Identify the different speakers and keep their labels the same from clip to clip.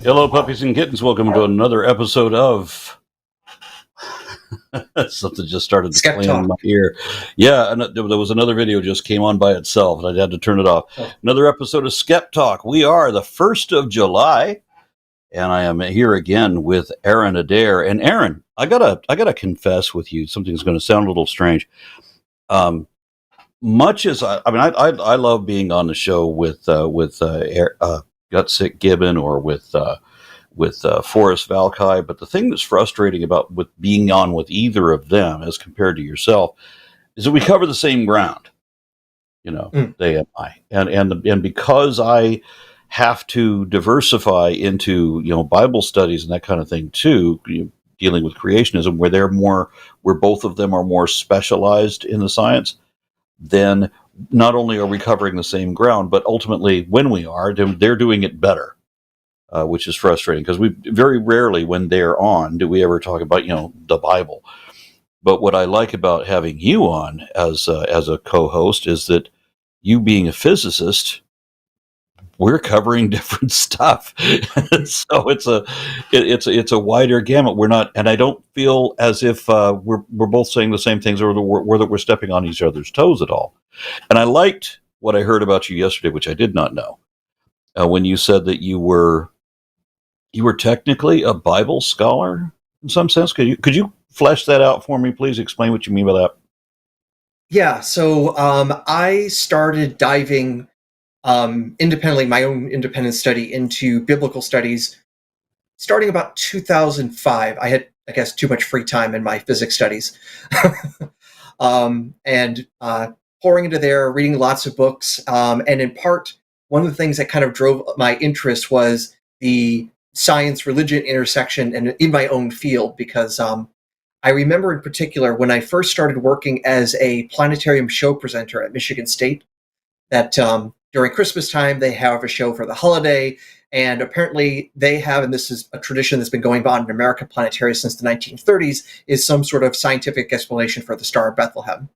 Speaker 1: Hello, puppies and kittens. Welcome to another episode of something just started to play in my ear. Yeah, and there was another video just came on by itself, and I had to turn it off. Oh. Another episode of SkepTalk. We are the 1st of July, and I am here again with Aron Adair. And Aron, I gotta confess with you, something's going to sound a little strange. Much as I love being on the show with Gutsick Gibbon or with Forrest Valkai, but the thing that's frustrating about with being on with either of them as compared to yourself is that we cover the same ground, they and I, and because I have to diversify into Bible studies and that kind of thing too, dealing with creationism, where both of them are more specialized in the science, then not only are we covering the same ground, but ultimately when we are, they're doing it better. Which is frustrating because we very rarely, when they're on, do we ever talk about the Bible. But what I like about having you on as a co-host is that you being a physicist, we're covering different stuff, so it's a wider gamut. We're not, and I don't feel as if we're both saying the same things or that we're stepping on each other's toes at all. And I liked what I heard about you yesterday, which I did not know, when you said that you were technically a Bible scholar in some sense. Could you flesh that out for me, please? Explain what you mean by that.
Speaker 2: Yeah, so I started diving independently, my own independent study into biblical studies starting about 2005. I had, I guess, too much free time in my physics studies. And pouring into there, reading lots of books. And in part, one of the things that kind of drove my interest was the science-religion intersection and in my own field, because I remember in particular when I first started working as a planetarium show presenter at Michigan State, that during Christmas time they have a show for the holiday, and apparently they have, and this is a tradition that's been going on in American planetaria since the 1930s, is some sort of scientific explanation for the Star of Bethlehem.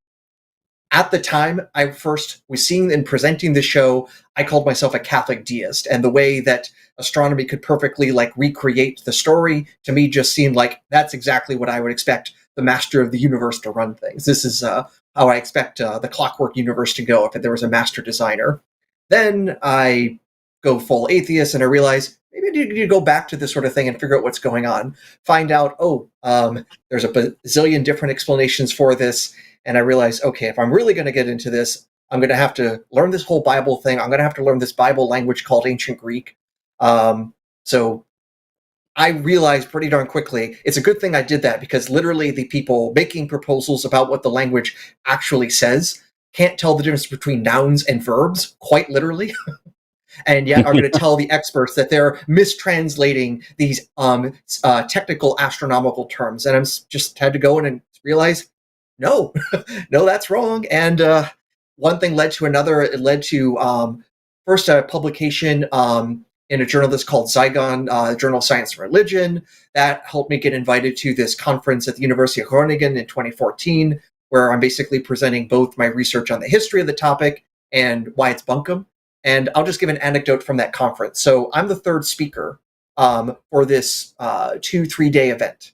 Speaker 2: At the time I first was seeing and presenting the show, I called myself a Catholic deist, and the way that astronomy could perfectly recreate the story to me just seemed like that's exactly what I would expect the master of the universe to run things. This is how I expect the clockwork universe to go if there was a master designer. Then I go full atheist and I realize maybe I need to go back to this sort of thing and figure out what's going on. Find out, there's a bazillion different explanations for this. And I realized, okay, if I'm really going to get into this, I'm going to have to learn this whole Bible thing. I'm going to have to learn this Bible language called Ancient Greek. So I realized pretty darn quickly, it's a good thing I did that, because literally the people making proposals about what the language actually says can't tell the difference between nouns and verbs, quite literally. And yet are going to tell the experts that they're mistranslating these technical astronomical terms. And I'm just had to go in and realize, no, that's wrong. And one thing led to another. It led to first a publication in a journal that's called Zygon, Journal of Science and Religion. That helped me get invited to this conference at the University of Groningen in 2014, where I'm basically presenting both my research on the history of the topic and why it's bunkum. And I'll just give an anecdote from that conference. So I'm the third speaker for this 2-3 day event.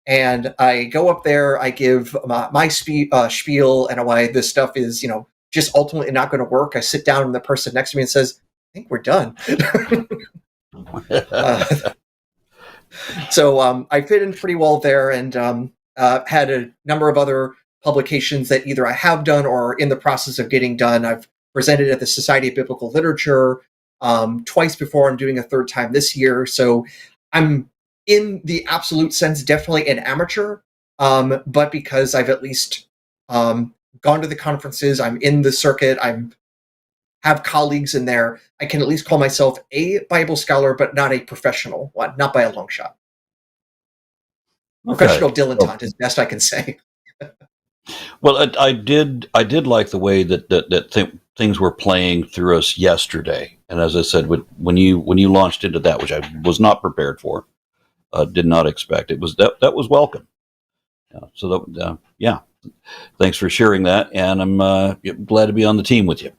Speaker 2: And I go up there, I give my spiel and why this stuff is, just ultimately not going to work. I sit down and the person next to me and says, I think we're done. So I fit in pretty well there, and had a number of other publications that either I have done or are in the process of getting done. I've presented at the Society of Biblical Literature twice before. I'm doing a third time this year. So I'm, in the absolute sense, definitely an amateur, but because I've at least gone to the conferences, I'm in the circuit, I have colleagues in there, I can at least call myself a Bible scholar, but not a professional one, not by a long shot. Okay. Professional dilettante is best I can say.
Speaker 1: Well, I did like the way that things were playing through us yesterday, and as I said, when you launched into that, which I was not prepared for. Did not expect. It was that was welcome. Thanks for sharing that, and I'm glad to be on the team with you.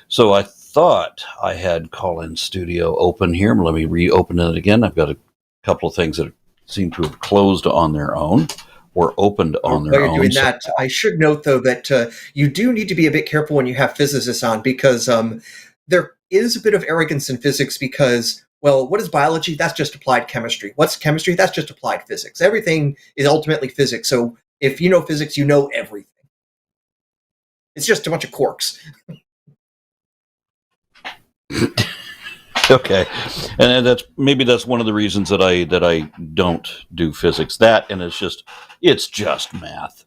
Speaker 1: So I thought I had Call-In Studio open here. Let me reopen it again. I've got a couple of things that seem to have closed on their own or opened on their
Speaker 2: While you're
Speaker 1: own.
Speaker 2: doing that, I should note, though, that you do need to be a bit careful when you have physicists on, because there is a bit of arrogance in physics because, well, what is biology? That's just applied chemistry. What's chemistry? That's just applied physics. Everything is ultimately physics. So if you know physics, you know everything. It's just a bunch of quarks.
Speaker 1: Okay, and that's one of the reasons that I don't do physics. That, and it's just math,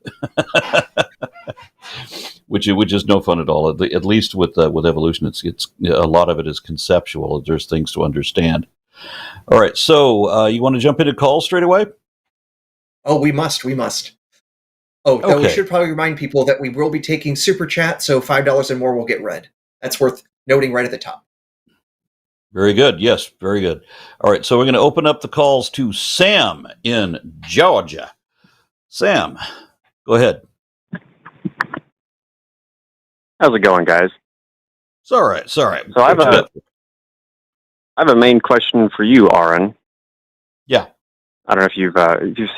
Speaker 1: which is no fun at all. At least with evolution, it's a lot of it is conceptual. There's things to understand. All right, so you want to jump into calls straight away?
Speaker 2: Oh, we must. Oh,
Speaker 1: okay.
Speaker 2: We should probably remind people that we will be taking super chat, so $5 and more will get read. That's worth noting right at the top.
Speaker 1: Very good. Yes, very good. All right, so we're going to open up the calls to Sam in Georgia. Sam, go ahead.
Speaker 3: How's it going, guys?
Speaker 1: It's all right.
Speaker 3: So I have a main question for you, Aron.
Speaker 1: Yeah.
Speaker 3: I don't know if you've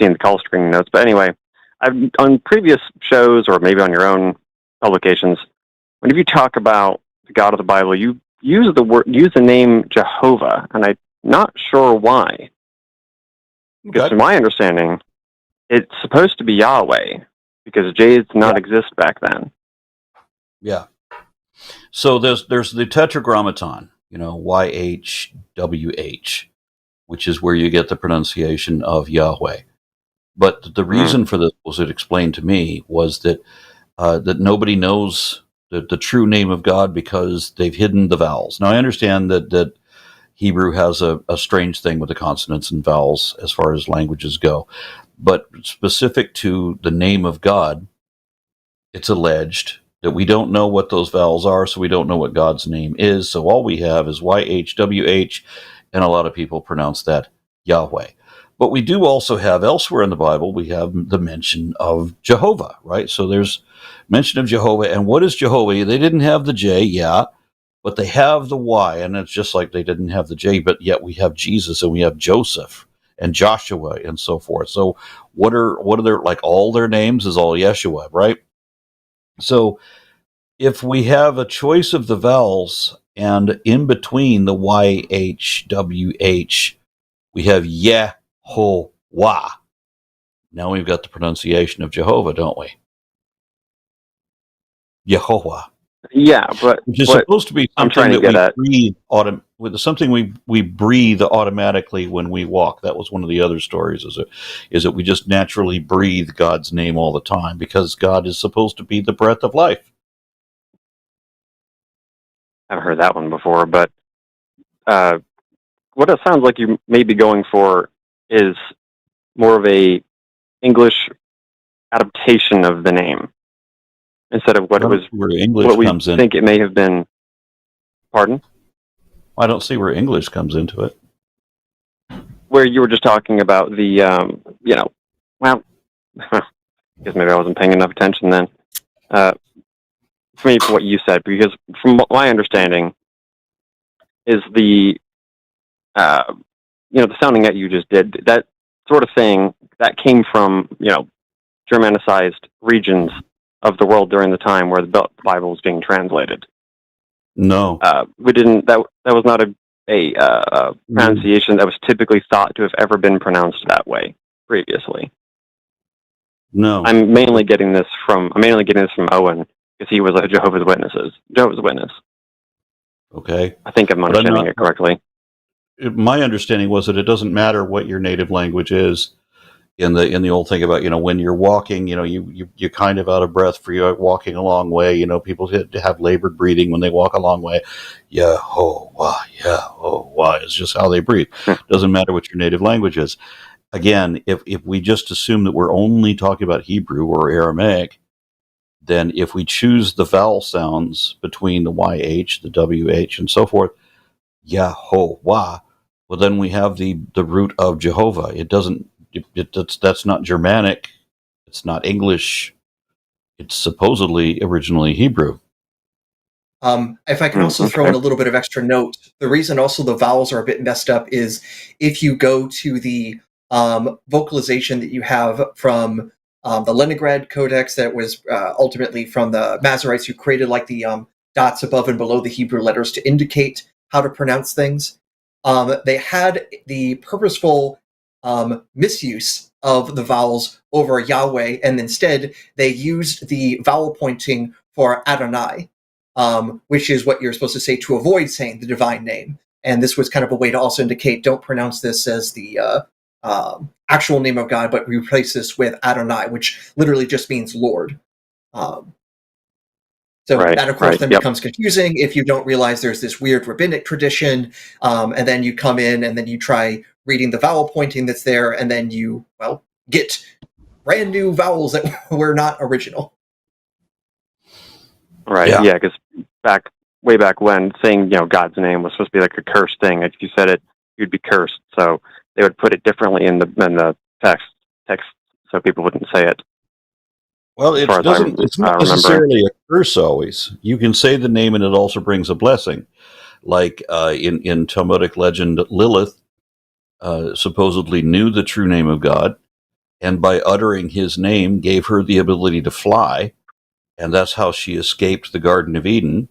Speaker 3: seen the call screening notes, but anyway, on previous shows or maybe on your own publications, whenever you talk about the God of the Bible, you use the name Jehovah, and I'm not sure why. Because from my understanding, it's supposed to be Yahweh, because J did not exist back then.
Speaker 1: Yeah. So there's the Tetragrammaton, YHWH, which is where you get the pronunciation of Yahweh. But the reason for this, was it explained to me, was that that nobody knows the true name of God because they've hidden the vowels. Now, I understand that Hebrew has a strange thing with the consonants and vowels as far as languages go. But specific to the name of God, it's alleged that we don't know what those vowels are, so we don't know what God's name is. So all we have is YHWH, and a lot of people pronounce that Yahweh. But we do also have elsewhere in the Bible, we have the mention of Jehovah, right? So there's mention of Jehovah. And what is Jehovah? They didn't have the J, but they have the Y. And it's just like they didn't have the J, but yet we have Jesus and we have Joseph and Joshua and so forth. So what are their, like all their names is all Yeshua, right? So if we have a choice of the vowels and in between the YHWH, we have Yehovah. Now we've got the pronunciation of Jehovah, don't we? Yehovah.
Speaker 3: Yeah, but
Speaker 1: which is supposed to be something that we breathe something we breathe automatically when we walk. That was one of the other stories. Is that we just naturally breathe God's name all the time because God is supposed to be the breath of life.
Speaker 3: I've heard that one before, but what it sounds like you may be going for is more of a English adaptation of the name instead of what it was.
Speaker 1: Where English
Speaker 3: what we
Speaker 1: comes in.
Speaker 3: think it may have been. Pardon?
Speaker 1: I don't see where English comes into it.
Speaker 3: Where you were just talking about the, well, I guess maybe I wasn't paying enough attention then. For me, for what you said, because from my understanding, is the sounding that you just did, that sort of thing that came from Germanicized regions of the world during the time where the Bible was being translated.
Speaker 1: No,
Speaker 3: we didn't. That was not a pronunciation that was typically thought to have ever been pronounced that way previously.
Speaker 1: No,
Speaker 3: I'm mainly getting this from Owen because he was a Jehovah's Witness.
Speaker 1: Okay,
Speaker 3: I think I'm understanding it correctly.
Speaker 1: My understanding was that it doesn't matter what your native language is. In the old thing about when you're walking, you're kind of out of breath for you walking a long way. People have labored breathing when they walk a long way. Yehovah is just how they breathe. Doesn't matter what your native language is. Again, if we just assume that we're only talking about Hebrew or Aramaic, then if we choose the vowel sounds between the YH, the WH, and so forth, Yehovah, well, then we have the root of Jehovah. It doesn't. That's not Germanic. It's not English. It's supposedly originally Hebrew.
Speaker 2: If I can also throw in a little bit of extra note, the reason also the vowels are a bit messed up is if you go to the vocalization that you have from the Leningrad Codex that was ultimately from the Masoretes who created like the dots above and below the Hebrew letters to indicate how to pronounce things, they had the purposeful misuse of the vowels over Yahweh, and instead they used the vowel pointing for Adonai, which is what you're supposed to say to avoid saying the divine name. And this was kind of a way to also indicate, don't pronounce this as the actual name of God, but replace this with Adonai, which literally just means Lord. So that, of course, then becomes confusing if you don't realize there's this weird rabbinic tradition, and then you come in and then you try reading the vowel pointing that's there, and then you, get brand new vowels that were not original.
Speaker 3: Right, yeah, because way back when, saying, God's name was supposed to be like a cursed thing. If you said it, you'd be cursed. So they would put it differently in the text so people wouldn't say it.
Speaker 1: Well, it's not necessarily a curse always. You can say the name and it also brings a blessing. Like in Talmudic legend, Lilith supposedly knew the true name of God, and by uttering his name gave her the ability to fly, and that's how she escaped the Garden of Eden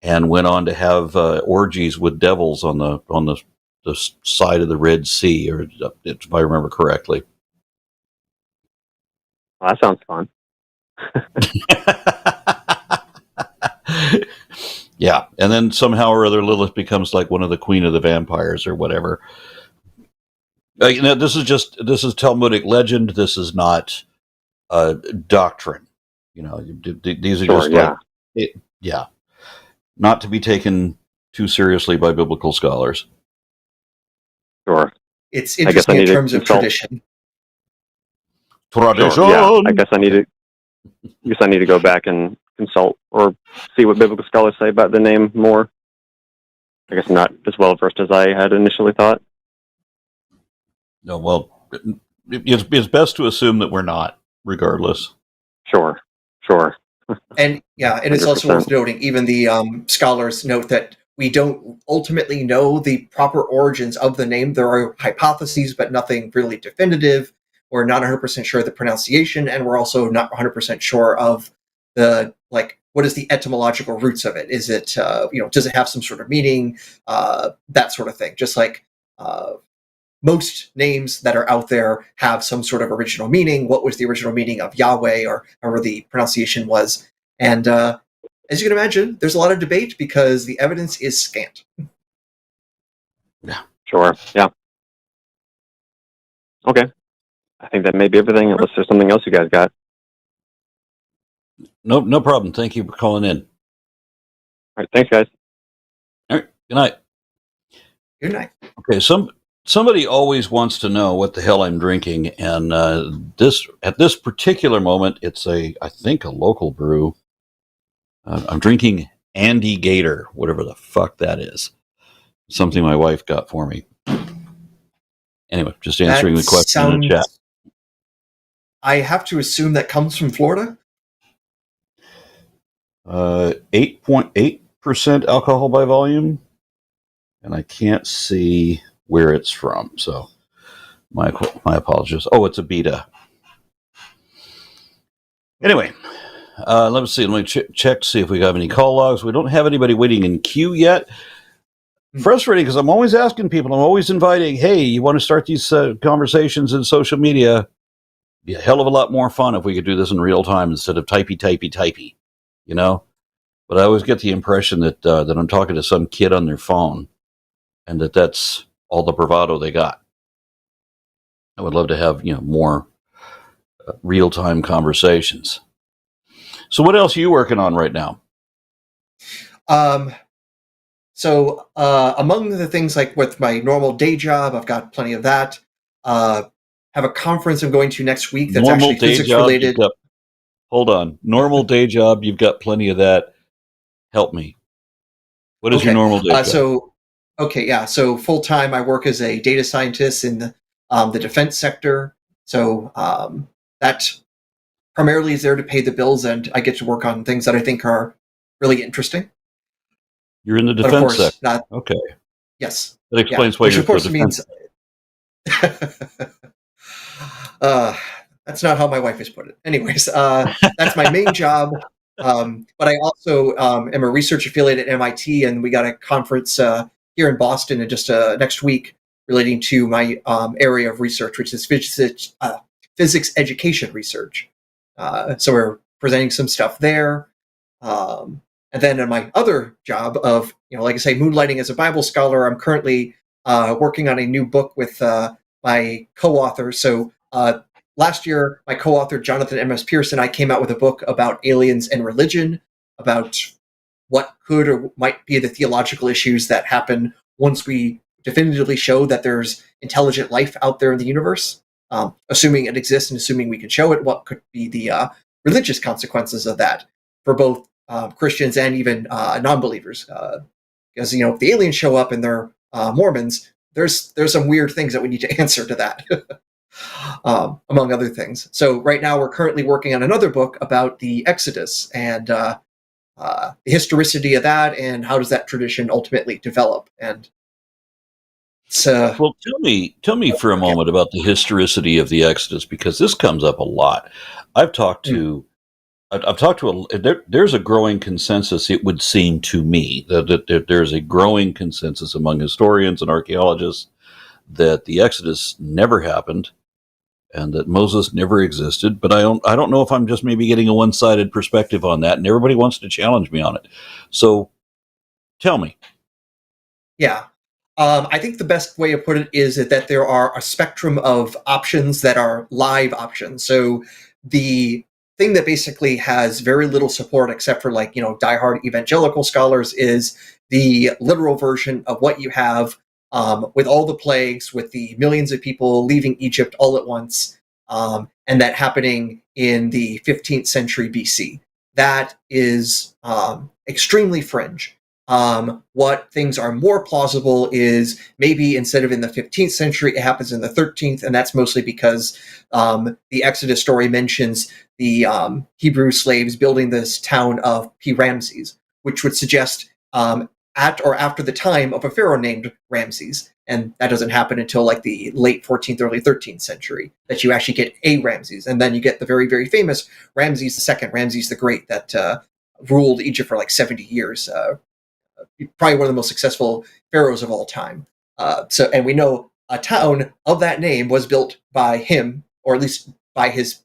Speaker 1: and went on to have orgies with devils on the side of the Red Sea, or if I remember correctly.
Speaker 3: Well, that sounds fun.
Speaker 1: Yeah, and then somehow or other Lilith becomes like one of the queen of the vampires or whatever. This is Talmudic legend. This is not doctrine. These are not to be taken too seriously by biblical scholars.
Speaker 3: Sure,
Speaker 2: it's interesting in terms of tradition.
Speaker 1: Tradition.
Speaker 3: Sure, yeah, I guess I need to go back and consult or see what biblical scholars say about the name more. I guess not as well versed as I had initially thought.
Speaker 1: No, well, it's best to assume that we're not, regardless.
Speaker 3: Sure.
Speaker 2: And it's also worth noting, even the scholars note that we don't ultimately know the proper origins of the name. There are hypotheses, but nothing really definitive. We're not 100% sure of the pronunciation, and we're also not 100% sure of what is the etymological roots of it? Is it, does it have some sort of meaning? That sort of thing. Just like most names that are out there have some sort of original meaning. What was the original meaning of Yahweh, or however the pronunciation was? And as you can imagine, there's a lot of debate because the evidence is scant.
Speaker 3: Yeah. Sure. Yeah. Okay. I think that may be everything, unless there's something else you guys got.
Speaker 1: No problem. Thank you for calling in.
Speaker 3: All right. Thanks, guys.
Speaker 1: All right. Good night.
Speaker 2: Good night.
Speaker 1: Okay. Somebody always wants to know what the hell I'm drinking, and at this particular moment, it's I think a local brew. I'm drinking Andy Gator, whatever the fuck that is. Something my wife got for me. Anyway, just answering the question in the chat.
Speaker 2: I have to assume that comes from Florida.
Speaker 1: 8.8% alcohol by volume, and I can't see where it's from. So my apologies. Oh, it's a beta. Anyway, let me see. Let me check to see if we have any call logs. We don't have anybody waiting in queue yet. Frustrating because I'm always asking people. I'm always inviting. Hey, you want to start these conversations in social media? Be a hell of a lot more fun if we could do this in real time instead of typey. But I always get the impression that I'm talking to some kid on their phone, and that's all the bravado they got. I would love to have more real time conversations. So, what else are you working on right now?
Speaker 2: So among the things, like with my normal day job, I've got plenty of that. Have a conference I'm going to next week that's
Speaker 1: normal
Speaker 2: actually physics related.
Speaker 1: Hold on. Normal day job, you've got plenty of that. Help me. What is your normal day job?
Speaker 2: So full-time I work as a data scientist in the defense sector. So that primarily is there to pay the bills, and I get to work on things that I think are really interesting.
Speaker 1: You're in the
Speaker 2: But of
Speaker 1: defense
Speaker 2: course,
Speaker 1: sector.
Speaker 2: not.
Speaker 1: Okay.
Speaker 2: Yes.
Speaker 1: That explains why
Speaker 2: Which
Speaker 1: you're
Speaker 2: of course
Speaker 1: so
Speaker 2: means
Speaker 1: defensive.
Speaker 2: that's not how my wife has put it. Anyways, that's my main job. But I also am a research affiliate at MIT, and we got a conference here in Boston in just next week relating to my area of research, which is physics education research. So we're presenting some stuff there. And then in my other job of, like I say, moonlighting as a Bible scholar, I'm currently working on a new book with my co-author. So last year, my co-author, Jonathan M.S. Pierce, and I came out with a book about aliens and religion, about what could or might be the theological issues that happen once we definitively show that there's intelligent life out there in the universe. Assuming it exists and assuming we can show it, what could be the religious consequences of that for both Christians and even non-believers? Because if the aliens show up and they're Mormons, there's some weird things that we need to answer to that, among other things. So right now we're currently working on another book about the Exodus and the historicity of that, and how does that tradition ultimately develop. And
Speaker 1: well, tell me for a moment about the historicity of the Exodus, because this comes up a lot. I've talked to there's a growing consensus, it would seem to me, that there's a growing consensus among historians and archaeologists that the Exodus never happened and that Moses never existed. But I don't know if I'm just maybe getting a one-sided perspective on that, and everybody wants to challenge me on it. So tell me.
Speaker 2: Yeah. I think the best way to put it is that there are a spectrum of options that are live options. So the thing that basically has very little support, except for diehard evangelical scholars, is the literal version of what you have, with all the plagues, with the millions of people leaving Egypt all at once, and that happening in the 15th century BC. That is extremely fringe. What things are more plausible is maybe instead of in the 15th century, it happens in the 13th, and that's mostly because the Exodus story mentions the Hebrew slaves building this town of Ramses, which would suggest at or after the time of a pharaoh named Ramses. And that doesn't happen until the late 14th, early 13th century, that you actually get a Ramses. And then you get the very, very famous Ramses II, Ramses the Great, that ruled Egypt for 70 years. Probably one of the most successful pharaohs of all time. And we know a town of that name was built by him, or at least by his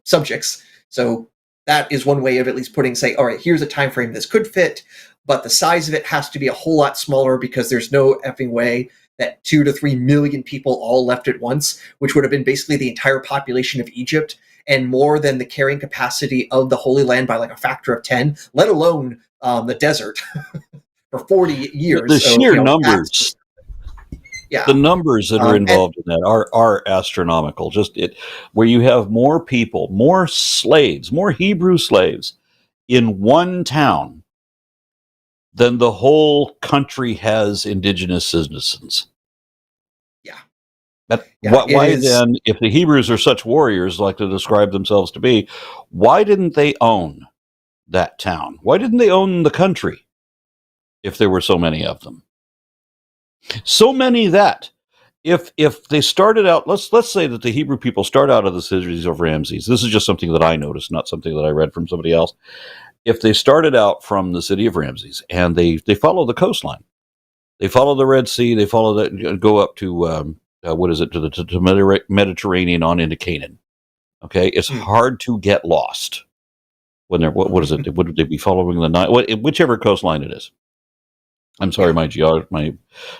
Speaker 2: subjects. So that is one way of at least all right, here's a time frame this could fit, but the size of it has to be a whole lot smaller, because there's no effing way that 2 to 3 million people all left at once, which would have been basically the entire population of Egypt, and more than the carrying capacity of the Holy Land by a factor of 10, let alone the desert for 40 years.
Speaker 1: The sheer numbers. The numbers that are involved in that are astronomical. Where you have more people, more slaves, more Hebrew slaves in one town than the whole country has indigenous citizens.
Speaker 2: Yeah.
Speaker 1: Why then, if the Hebrews are such warriors like they describe themselves to be, why didn't they own that town? Why didn't they own the country if there were so many of them? So many that if they started out, let's say that the Hebrew people start out of the cities of Ramses. This is just something that I noticed, not something that I read from somebody else. If they started out from the city of Ramses and they follow the coastline, they follow the Red Sea, they follow that, go up to to the Mediterranean on into Canaan. Okay, it's hard to get lost when they're what is it? Would they be following the Nile? Whichever coastline it is. I'm sorry, my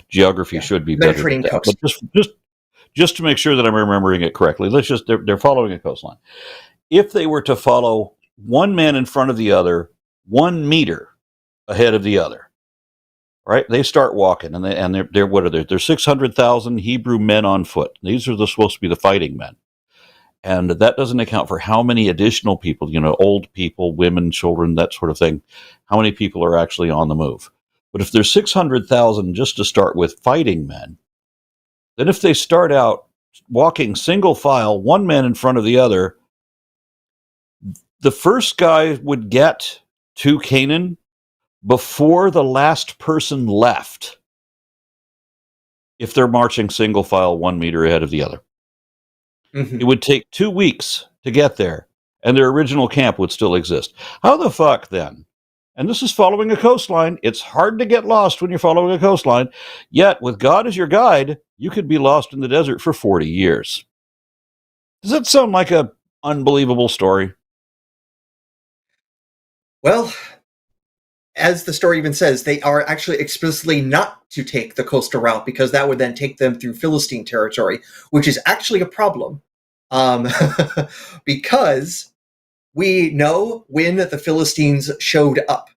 Speaker 1: geography should be better than that. But just to make sure that I'm remembering it correctly, they're following a coastline. If they were to follow one man in front of the other, 1 meter ahead of the other, right? They start walking, and they're what are there? There's 600,000 Hebrew men on foot. These are supposed to be the fighting men, and that doesn't account for how many additional people, old people, women, children, that sort of thing. How many people are actually on the move? But if there's 600,000 just to start with fighting men, then if they start out walking single file, one man in front of the other, the first guy would get to Canaan before the last person left if they're marching single file 1 meter ahead of the other.
Speaker 2: Mhm.
Speaker 1: It would take 2 weeks to get there, and their original camp would still exist. How the fuck then? And this is following a coastline. It's hard to get lost when you're following a coastline. Yet, with God as your guide, you could be lost in the desert for 40 years. Does that sound like an unbelievable story?
Speaker 2: Well, as the story even says, they are actually explicitly not to take the coastal route because that would then take them through Philistine territory, which is actually a problem. Um, because we know when the Philistines showed up,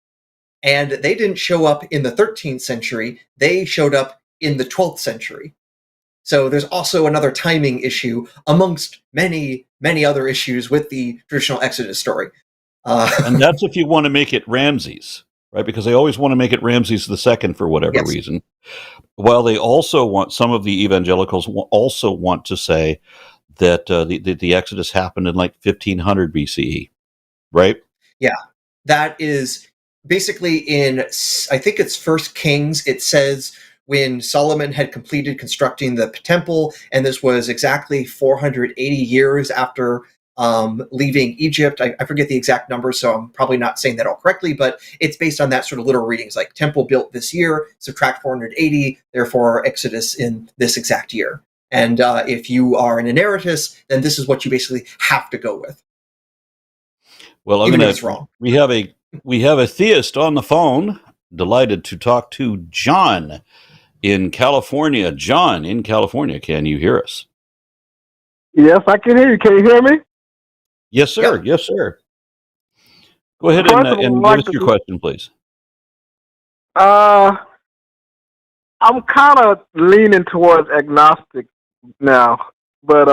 Speaker 2: and they didn't show up in the 13th century, they showed up in the 12th century. So there's also another timing issue amongst many, many other issues with the traditional Exodus story.
Speaker 1: And that's if you want to make it Ramses, right? Because they always want to make it Ramses the second for whatever
Speaker 2: Yes.
Speaker 1: reason. While they also want, some of the evangelicals also want to say that the Exodus happened in like 1500 BCE, right?
Speaker 2: Yeah, that is basically in, I think it's First Kings. It says when Solomon had completed constructing the temple, and this was exactly 480 years after leaving Egypt. I forget the exact number, so I'm probably not saying that all correctly, but it's based on that sort of literal readings, like temple built this year, subtract 480, therefore Exodus in this exact year. And if you are an inerratus, then this is what you basically have to go with.
Speaker 1: Well,
Speaker 2: even if it's wrong.
Speaker 1: We have a theist on the phone. Delighted to talk to John in California. John in California, can you hear us?
Speaker 4: Yes, I can hear you. Can you hear me?
Speaker 1: Yes, sir.
Speaker 2: Yep.
Speaker 1: Yes, sir. Go ahead
Speaker 4: First of all,
Speaker 1: and
Speaker 4: I'd
Speaker 1: give
Speaker 4: like
Speaker 1: us your question, please.
Speaker 4: I'm kind of leaning towards agnostic now, but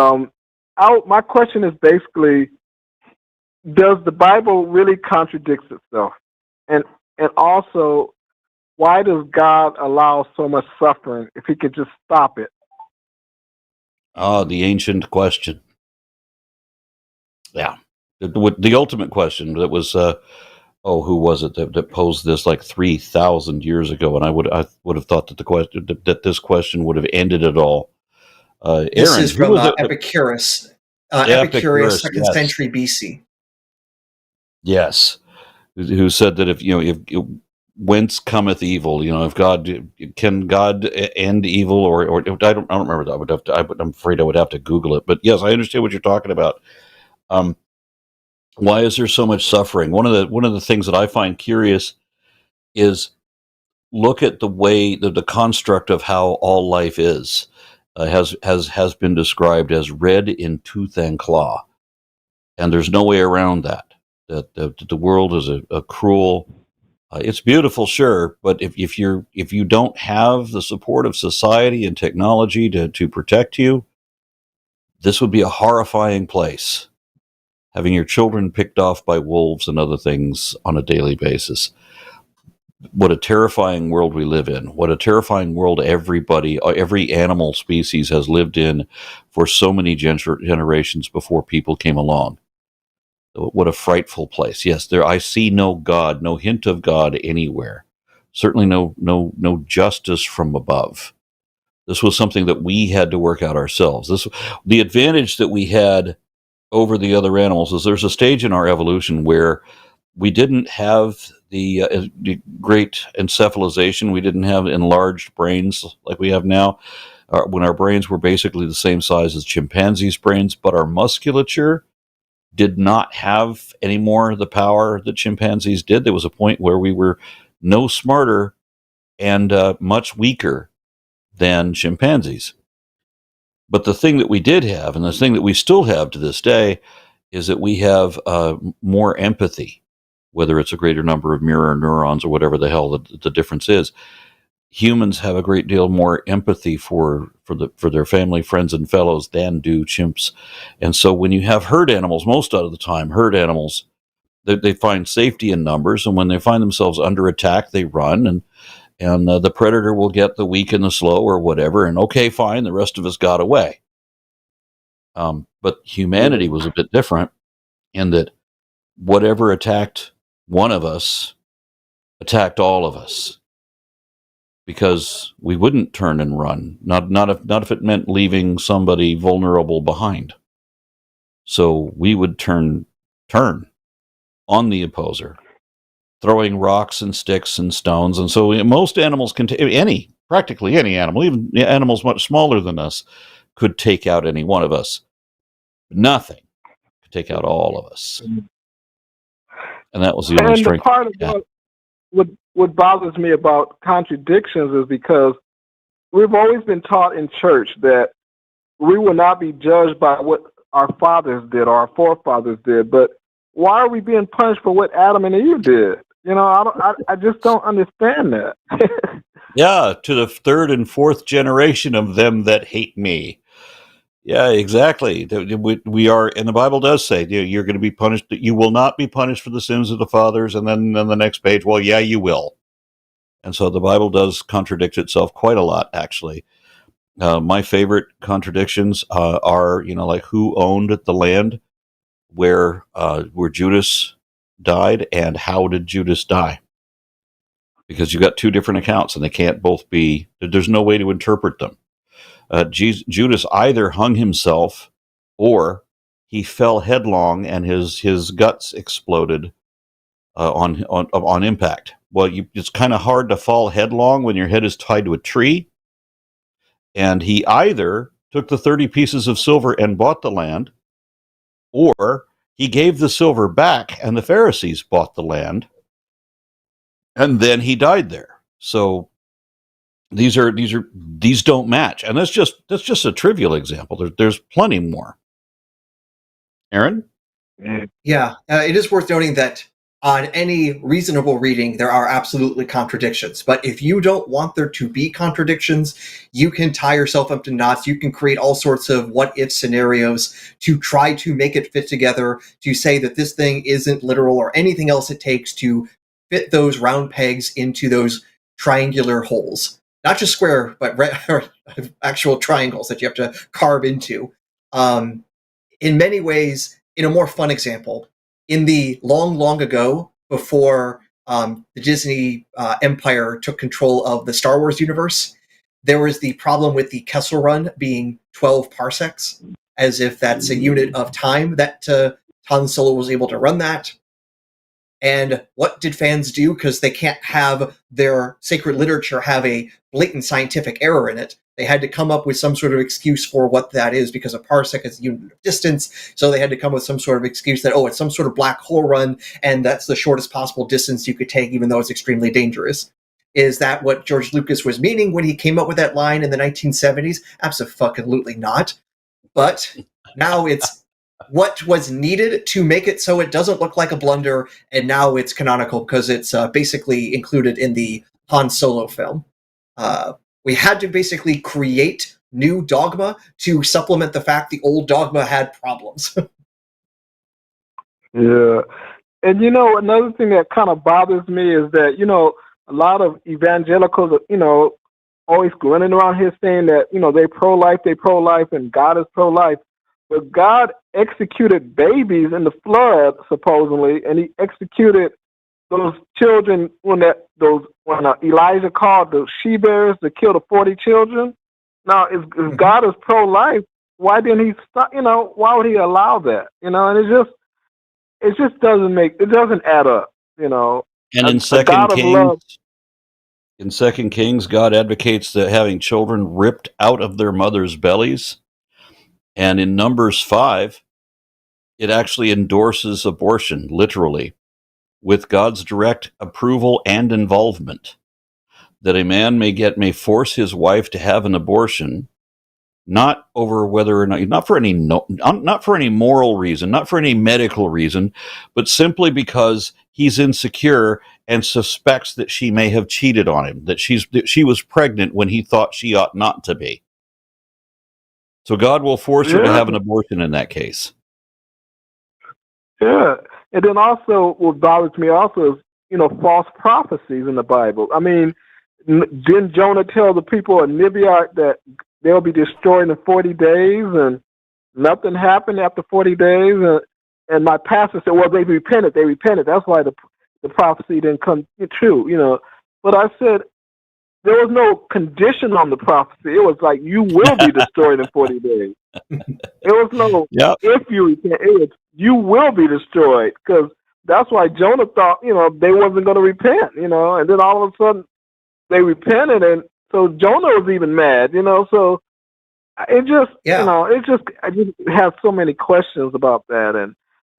Speaker 4: my question is basically, does the Bible really contradict itself? And also, why does God allow so much suffering if He could just stop it?
Speaker 1: Ah, the ancient question. Yeah, the ultimate question that was. Who was it that posed this like 3,000 years ago? And I would have thought that the question that this question would have ended it all.
Speaker 2: This
Speaker 1: Aaron,
Speaker 2: is
Speaker 1: who
Speaker 2: from
Speaker 1: was it?
Speaker 2: Epicurus. Epicurus,
Speaker 1: Epicurus,
Speaker 2: 2nd
Speaker 1: yes,
Speaker 2: century BC.
Speaker 1: yes. Who said that if whence cometh evil? If God end evil or I don't remember that. I'm afraid I would have to Google it. But yes, I understand what you're talking about. Why is there so much suffering? One of the things that I find curious is look at the way the construct of how all life is has been described as red in tooth and claw, and there's no way around that. That the world is a cruel. It's beautiful, sure, but if you don't have the support of society and technology to protect you, this would be a horrifying place. Having your children picked off by wolves and other things on a daily basis. What a terrifying world we live in. What a terrifying world every animal species has lived in for so many generations before people came along. What a frightful place. Yes, I see no God, no hint of God anywhere. Certainly no justice from above. This was something that we had to work out ourselves. The advantage that we had over the other animals is there's a stage in our evolution where we didn't have the great encephalization. We didn't have enlarged brains like we have now. When our brains were basically the same size as chimpanzees' brains, but our musculature did not have any more the power that chimpanzees did. There was a point where we were no smarter and much weaker than chimpanzees. But the thing that we did have, and the thing that we still have to this day, is that we have more empathy, whether it's a greater number of mirror neurons or whatever the hell the difference is. Humans have a great deal more empathy for their family, friends, and fellows than do chimps. And so when you have herd animals, most of the time, herd animals, they find safety in numbers, and when they find themselves under attack, they run, and the predator will get the weak and the slow or whatever, and okay, fine, the rest of us got away. But humanity was a bit different in that whatever attacked one of us attacked all of us, because we wouldn't turn and run. Not if it meant leaving somebody vulnerable behind. So we would turn on the opposer, throwing rocks and sticks and stones. And so most animals can practically any animal, even animals much smaller than us, could take out any one of us. Nothing could take out all of us. And that was the only strength.
Speaker 4: And the part of what bothers me about contradictions is because we've always been taught in church that we will not be judged by what our fathers did or our forefathers did, but why are we being punished for what Adam and Eve did? You know, I just don't understand that.
Speaker 1: Yeah, to the third and fourth generation of them that hate me. Yeah, exactly. We are, and the Bible does say you're going to be punished. You will not be punished for the sins of the fathers. And then on the next page, well, yeah, you will. And so the Bible does contradict itself quite a lot, actually. My favorite contradictions are, like who owned the land where Judas died, and how did Judas die? Because you got two different accounts, and they can't both be. There's no way to interpret them. Judas either hung himself, or he fell headlong and his guts exploded on impact. Well, it's kind of hard to fall headlong when your head is tied to a tree. And he either took the 30 pieces of silver and bought the land, or he gave the silver back and the Pharisees bought the land, and then he died there. So these don't match, and that's just a trivial example. There's plenty more. Aron?
Speaker 2: Yeah, it is worth noting that on any reasonable reading, there are absolutely contradictions. But if you don't want there to be contradictions, you can tie yourself up to knots. You can create all sorts of what-if scenarios to try to make it fit together, to say that this thing isn't literal or anything else it takes to fit those round pegs into those triangular holes. Not just square, but actual triangles that you have to carve into. In many ways, in a more fun example, in the long, long ago, before the Disney empire took control of the Star Wars universe, there was the problem with the Kessel Run being 12 parsecs, as if that's a unit of time that Han Solo was able to run that. And what did fans do? Because they can't have their sacred literature have a blatant scientific error in it. They had to come up with some sort of excuse for what that is, because a parsec is a unit of distance. So they had to come with some sort of excuse that, it's some sort of black hole run, and that's the shortest possible distance you could take, even though it's extremely dangerous. Is that what George Lucas was meaning when he came up with that line in the 1970s? Absolutely not. But now it's what was needed to make it so it doesn't look like a blunder, and now it's canonical because it's basically included in the Han Solo film. We had to basically create new dogma to supplement the fact the old dogma had problems.
Speaker 4: Yeah. And, another thing that kind of bothers me is that, a lot of evangelicals, always running around here saying that, they pro-life, and God is pro-life. But God executed babies in the flood, supposedly, and he executed those children when Elijah called the she-bears to kill the 40 children. Now, if God is pro-life, why didn't he stop? Why would he allow that? And it just doesn't add up.
Speaker 1: And in Second Kings, God advocates that having children ripped out of their mothers' bellies. And in Numbers 5, it actually endorses abortion, literally, with God's direct approval and involvement. That a man may force his wife to have an abortion, not over whether or not for any moral reason, not for any medical reason, but simply because he's insecure and suspects that she may have cheated on him, that she was pregnant when he thought she ought not to be. So God will force her to have an abortion in that case.
Speaker 4: Yeah. And then also what bothers me also is, false prophecies in the Bible. I mean, didn't Jonah tell the people of Nineveh that they'll be destroyed in 40 days, and nothing happened after 40 days? And my pastor said, well, they repented. That's why the the prophecy didn't come true, But I said there was no condition on the prophecy. It was like, you will be destroyed in 40 days. It was no, if you repent, it was, you will be destroyed. Because that's why Jonah thought, they wasn't going to repent, and then all of a sudden they repented, and so Jonah was even mad, so it just, I just have so many questions about that.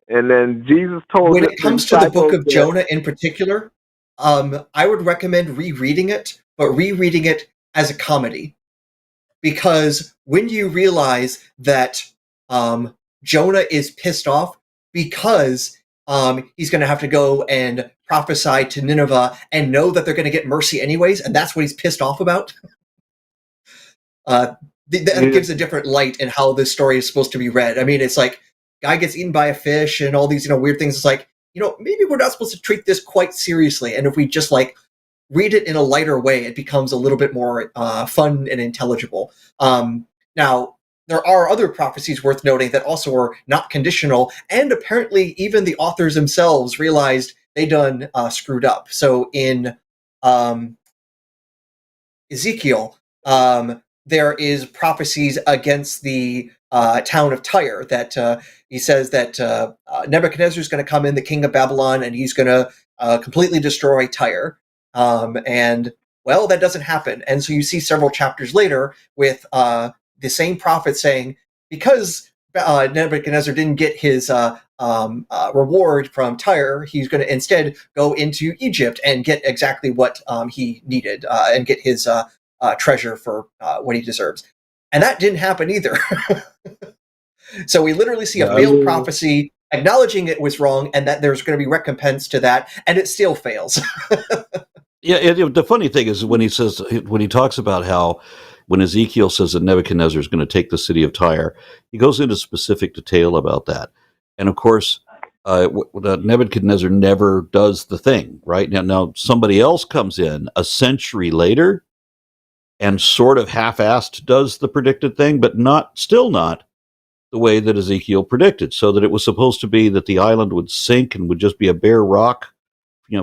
Speaker 4: And then Jesus told
Speaker 2: when it comes to the book of Jonah in particular, I would recommend rereading it, but rereading it as a comedy. Because when you realize that Jonah is pissed off because he's going to have to go and prophesy to Nineveh and know that they're going to get mercy anyways, and that's what he's pissed off about, that gives a different light in how this story is supposed to be read. I mean, it's like, guy gets eaten by a fish and all these, weird things. It's like, maybe we're not supposed to treat this quite seriously. And if we just read it in a lighter way, it becomes a little bit more fun and intelligible. Now, there are other prophecies worth noting that also are not conditional, and apparently even the authors themselves realized they done screwed up. So in Ezekiel, there is prophecies against the town of Tyre that he says that Nebuchadnezzar is going to come in, the king of Babylon, and he's going to completely destroy Tyre. And, well, that doesn't happen. And so you see several chapters later with the same prophet saying, because Nebuchadnezzar didn't get his reward from Tyre, he's going to instead go into Egypt and get exactly what he needed and get his treasure for what he deserves. And that didn't happen either. So we literally see a failed prophecy acknowledging it was wrong and that there's going to be recompense to that, and it still fails.
Speaker 1: The funny thing is when he talks about how when Ezekiel says that Nebuchadnezzar is going to take the city of Tyre, he goes into specific detail about that. And of course, Nebuchadnezzar never does the thing, right? Now somebody else comes in a century later and sort of half-assed does the predicted thing, but still not the way that Ezekiel predicted, so that it was supposed to be that the island would sink and would just be a bare rock,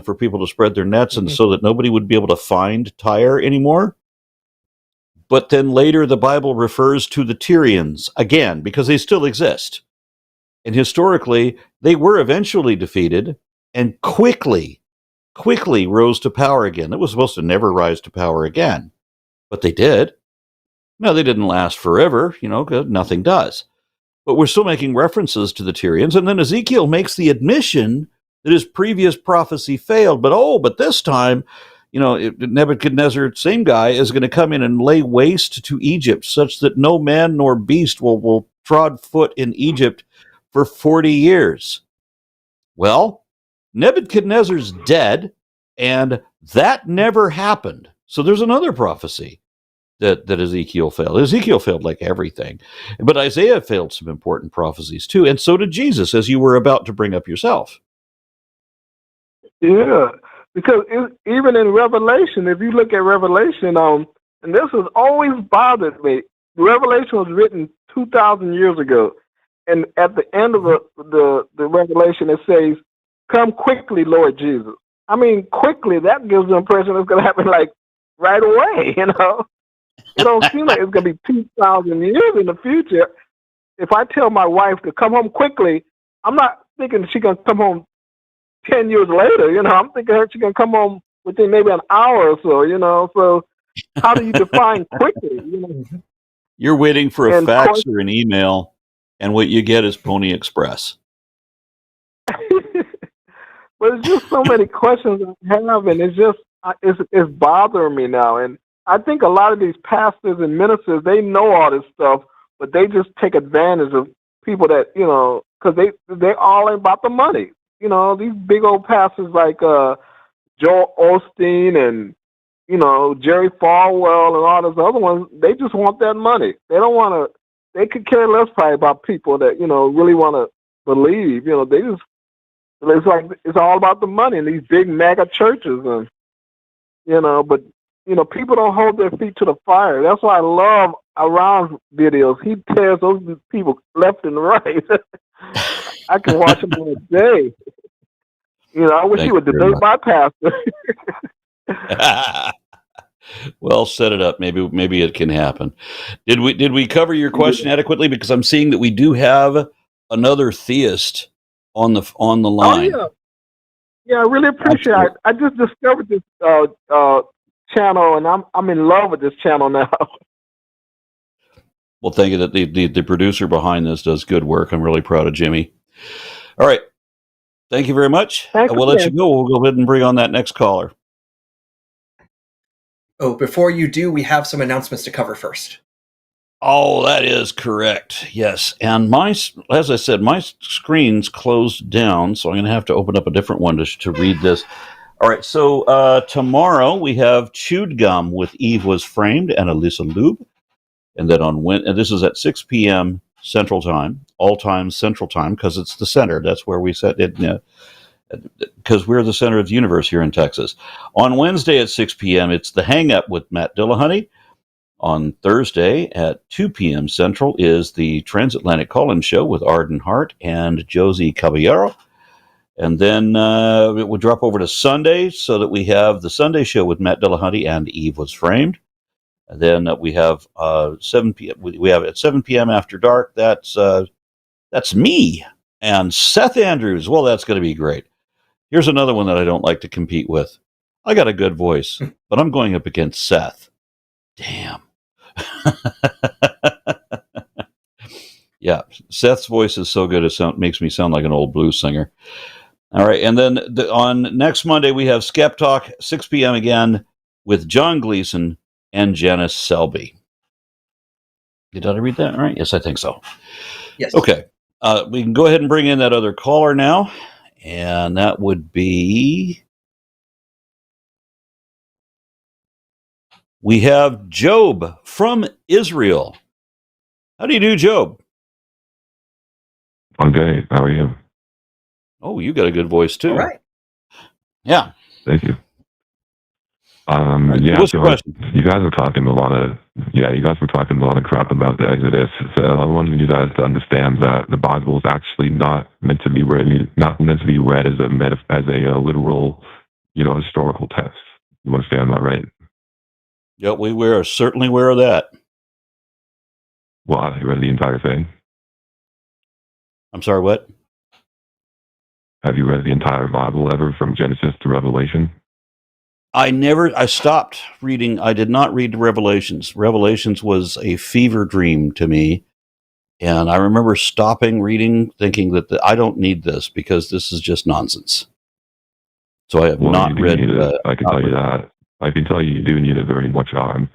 Speaker 1: for people to spread their nets, and so that nobody would be able to find Tyre anymore. But then later the Bible refers to the Tyrians again, because they still exist. And historically, they were eventually defeated and quickly rose to power again. It was supposed to never rise to power again, but they did. Now, they didn't last forever, 'cause nothing does. But we're still making references to the Tyrians. And then Ezekiel makes the admission that his previous prophecy failed. But this time, Nebuchadnezzar, same guy, is going to come in and lay waste to Egypt such that no man nor beast will trod foot in Egypt for 40 years. Well, Nebuchadnezzar's dead, and that never happened. So there's another prophecy that Ezekiel failed. Ezekiel failed like everything. But Isaiah failed some important prophecies too, and so did Jesus, as you were about to bring up yourself.
Speaker 4: Yeah, because even in Revelation, if you look at Revelation, and this has always bothered me, Revelation was written 2,000 years ago, and at the end of the Revelation, it says, "Come quickly, Lord Jesus." I mean, quickly, that gives the impression it's going to happen like right away, It don't seem like it's going to be 2,000 years in the future. If I tell my wife to come home quickly, I'm not thinking she's going to come home 10 years later, I'm thinking she's going to come home within maybe an hour or so, So how do you define quickly?
Speaker 1: You're waiting for a fax or an email, and what you get is Pony Express.
Speaker 4: But it's just so many questions I have, and it's bothering me now. And I think a lot of these pastors and ministers, they know all this stuff, but they just take advantage of people that, because they're all about the money. These big old pastors like Joel Osteen and, Jerry Falwell and all those other ones, they just want that money. They don't want to, they could care less probably about people that, really want to believe. It's like, it's all about the money in these big mega churches. And, but, people don't hold their feet to the fire. That's why I love Aron's videos. He tears those people left and right. I can watch them all day. I wish
Speaker 1: Thank
Speaker 4: you would
Speaker 1: you very
Speaker 4: debate my pastor.
Speaker 1: much. Well, set it up. Maybe it can happen. Did we cover your question adequately? Because I'm seeing that we do have another theist on the
Speaker 4: Oh
Speaker 1: line.
Speaker 4: yeah, I really appreciate it. I just discovered this channel, and I'm in love with this channel now.
Speaker 1: Well, thank you. That the producer behind this does good work. I'm really proud of Jimmy. All right. Thank you very much.
Speaker 4: Thanks
Speaker 1: We'll let you
Speaker 4: again.
Speaker 1: go. We'll go ahead and bring on that next caller.
Speaker 2: Oh, before you do, we have some announcements to cover first.
Speaker 1: Oh, that is correct. Yes. And as I said, my screen's closed down, so I'm going to have to open up a different one to read this. All right. So tomorrow we have Chewed Gum with Eve Was Framed and Alyssa Ljub. And then and this is at 6 p.m. Central Time, all times Central Time, because it's the center. That's where we set it, because we're the center of the universe here in Texas. On Wednesday at 6 p.m., it's The Hang Up with Matt Dillahunty. On Thursday at 2 p.m. Central is the Transatlantic Call-In Show with Arden Hart and Josie Caballero. And then it will drop over to Sunday so that we have the Sunday show with Matt Dillahunty and Eve Was Framed. And then we have 7 p.m. We have at 7 p.m. After Dark. That's me and Seth Andrews. Well, that's going to be great. Here's another one that I don't like to compete with. I got a good voice, but I'm going up against Seth. Damn. Yeah, Seth's voice is so good it makes me sound like an old blues singer. All right, and then on next Monday we have SkepTalk, 6 p.m. again with John Gleason and Janice Selby. Did I read that right? Yes, I think so.
Speaker 2: Yes.
Speaker 1: Okay, we can go ahead and bring in that other caller now, and that would be... We have Job from Israel. How do you do, Job?
Speaker 5: I'm good. How are you?
Speaker 1: Oh, you got a good voice too.
Speaker 2: All right.
Speaker 1: Yeah.
Speaker 5: Thank you.
Speaker 1: What's the question?
Speaker 5: You guys were talking a lot of crap about the Exodus. So I wanted you guys to understand that the Bible is actually not meant to be read as a literal, historical text. You understand that, right?
Speaker 1: Yeah, we are certainly aware of that.
Speaker 5: Well, have you read the entire thing?
Speaker 1: I'm sorry, what?
Speaker 5: Have you read the entire Bible ever from Genesis to Revelation?
Speaker 1: I stopped reading. I did not read Revelations. Revelations was a fever dream to me. And I remember stopping reading, thinking that I don't need this because this is just nonsense. So I have not read.
Speaker 5: I can tell you that. I can tell you do need it very much on.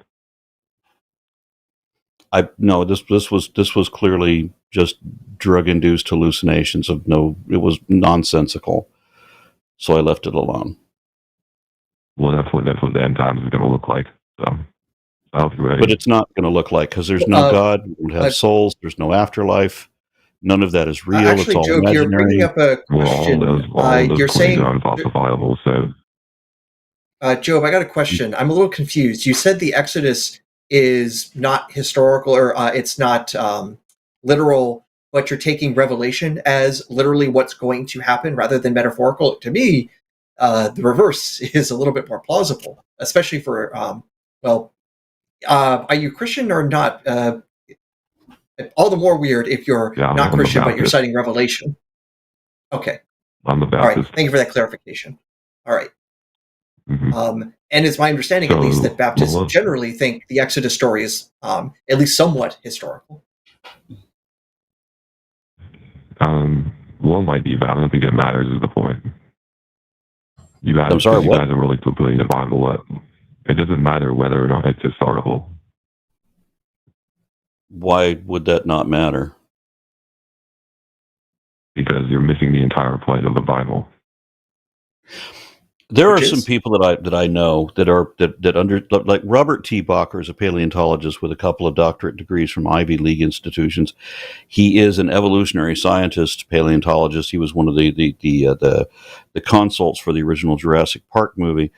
Speaker 1: No, this was clearly just drug-induced hallucinations it was nonsensical. So I left it alone.
Speaker 5: Well, that's what the end times is going to look like. So I hope you're ready.
Speaker 1: But it's not going to look like, because there's no God, we don't have souls, there's no afterlife. None of that is real.
Speaker 2: Actually,
Speaker 1: it's all
Speaker 2: Joe,
Speaker 1: imaginary.
Speaker 2: you're bringing up a question. You're saying
Speaker 5: unfalsifiable. So,
Speaker 2: Job, I got a question. I'm a little confused. You said the Exodus is not historical, or it's not literal, but you're taking Revelation as literally what's going to happen rather than metaphorical. To me, the reverse is a little bit more plausible, especially for, are you Christian or not? All the more weird if you're not Christian, but you're citing Revelation. Okay.
Speaker 5: I'm a Baptist.
Speaker 2: All right. Thank you for that clarification. All right.
Speaker 5: Mm-hmm.
Speaker 2: And it's my understanding, at least, that Baptists generally think the Exodus story is at least somewhat historical.
Speaker 5: One might be, but I don't think it matters is the point. You guys,
Speaker 1: I'm sorry,
Speaker 5: you
Speaker 1: what?
Speaker 5: guys are really putting the Bible up. It doesn't matter whether or not it's historical.
Speaker 1: Why would that not matter?
Speaker 5: Because you're missing the entire point of the Bible.
Speaker 1: There are some people that I know that under, like Robert T. Bacher is a paleontologist with a couple of doctorate degrees from Ivy League institutions. He is an evolutionary scientist, paleontologist. He was one of the consults for the original Jurassic Park movie,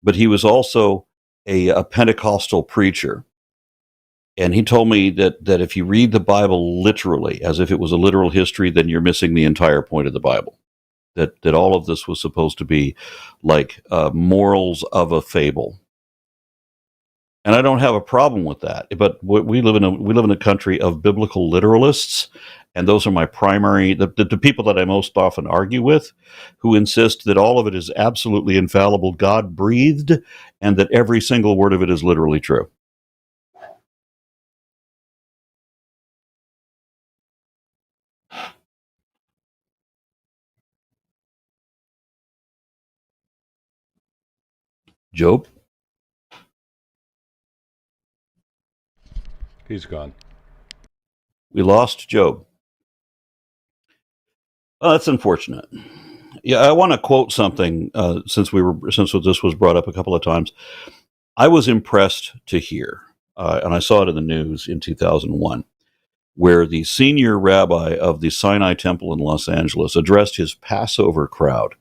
Speaker 1: but he was also a Pentecostal preacher. And he told me that if you read the Bible literally, as if it was a literal history, then you're missing the entire point of the Bible. that all of this was supposed to be like morals of a fable. And I don't have a problem with that. But we live in a country of biblical literalists, and those are my primary the people that I most often argue with, who insist that all of it is absolutely infallible, God breathed, and that every single word of it is literally true. Job?
Speaker 6: He's gone.
Speaker 1: We lost Job. Oh, that's unfortunate. Yeah, I want to quote something since this was brought up a couple of times. I was impressed to hear, and I saw it in the news in 2001, where the senior rabbi of the Sinai Temple in Los Angeles addressed his Passover crowd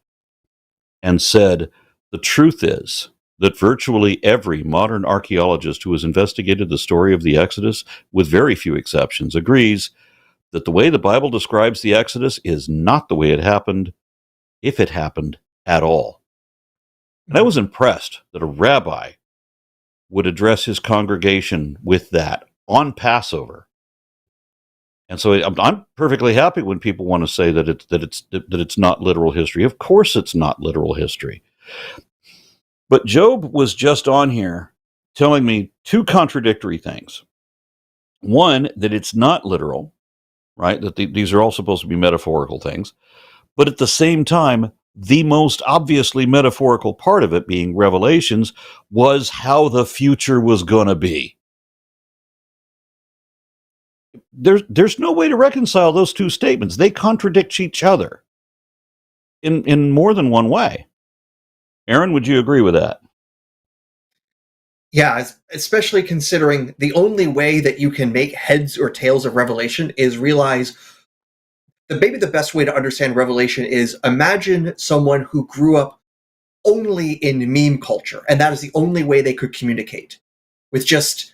Speaker 1: and said, "The truth is that virtually every modern archaeologist who has investigated the story of the Exodus, with very few exceptions, agrees that the way the Bible describes the Exodus is not the way it happened, if it happened at all." And I was impressed that a rabbi would address his congregation with that on Passover. And so I'm perfectly happy when people want to say that it's not literal history. Of course it's not literal history. But Job was just on here telling me two contradictory things. One, that it's not literal, right? That these are all supposed to be metaphorical things. But at the same time, the most obviously metaphorical part of it, being Revelations, was how the future was going to be. There's no way to reconcile those two statements. They contradict each other in more than one way. Aron, would you agree with that?
Speaker 2: Yeah, especially considering the only way that you can make heads or tails of Revelation is realize that maybe the best way to understand Revelation is imagine someone who grew up only in meme culture, and that is the only way they could communicate, with just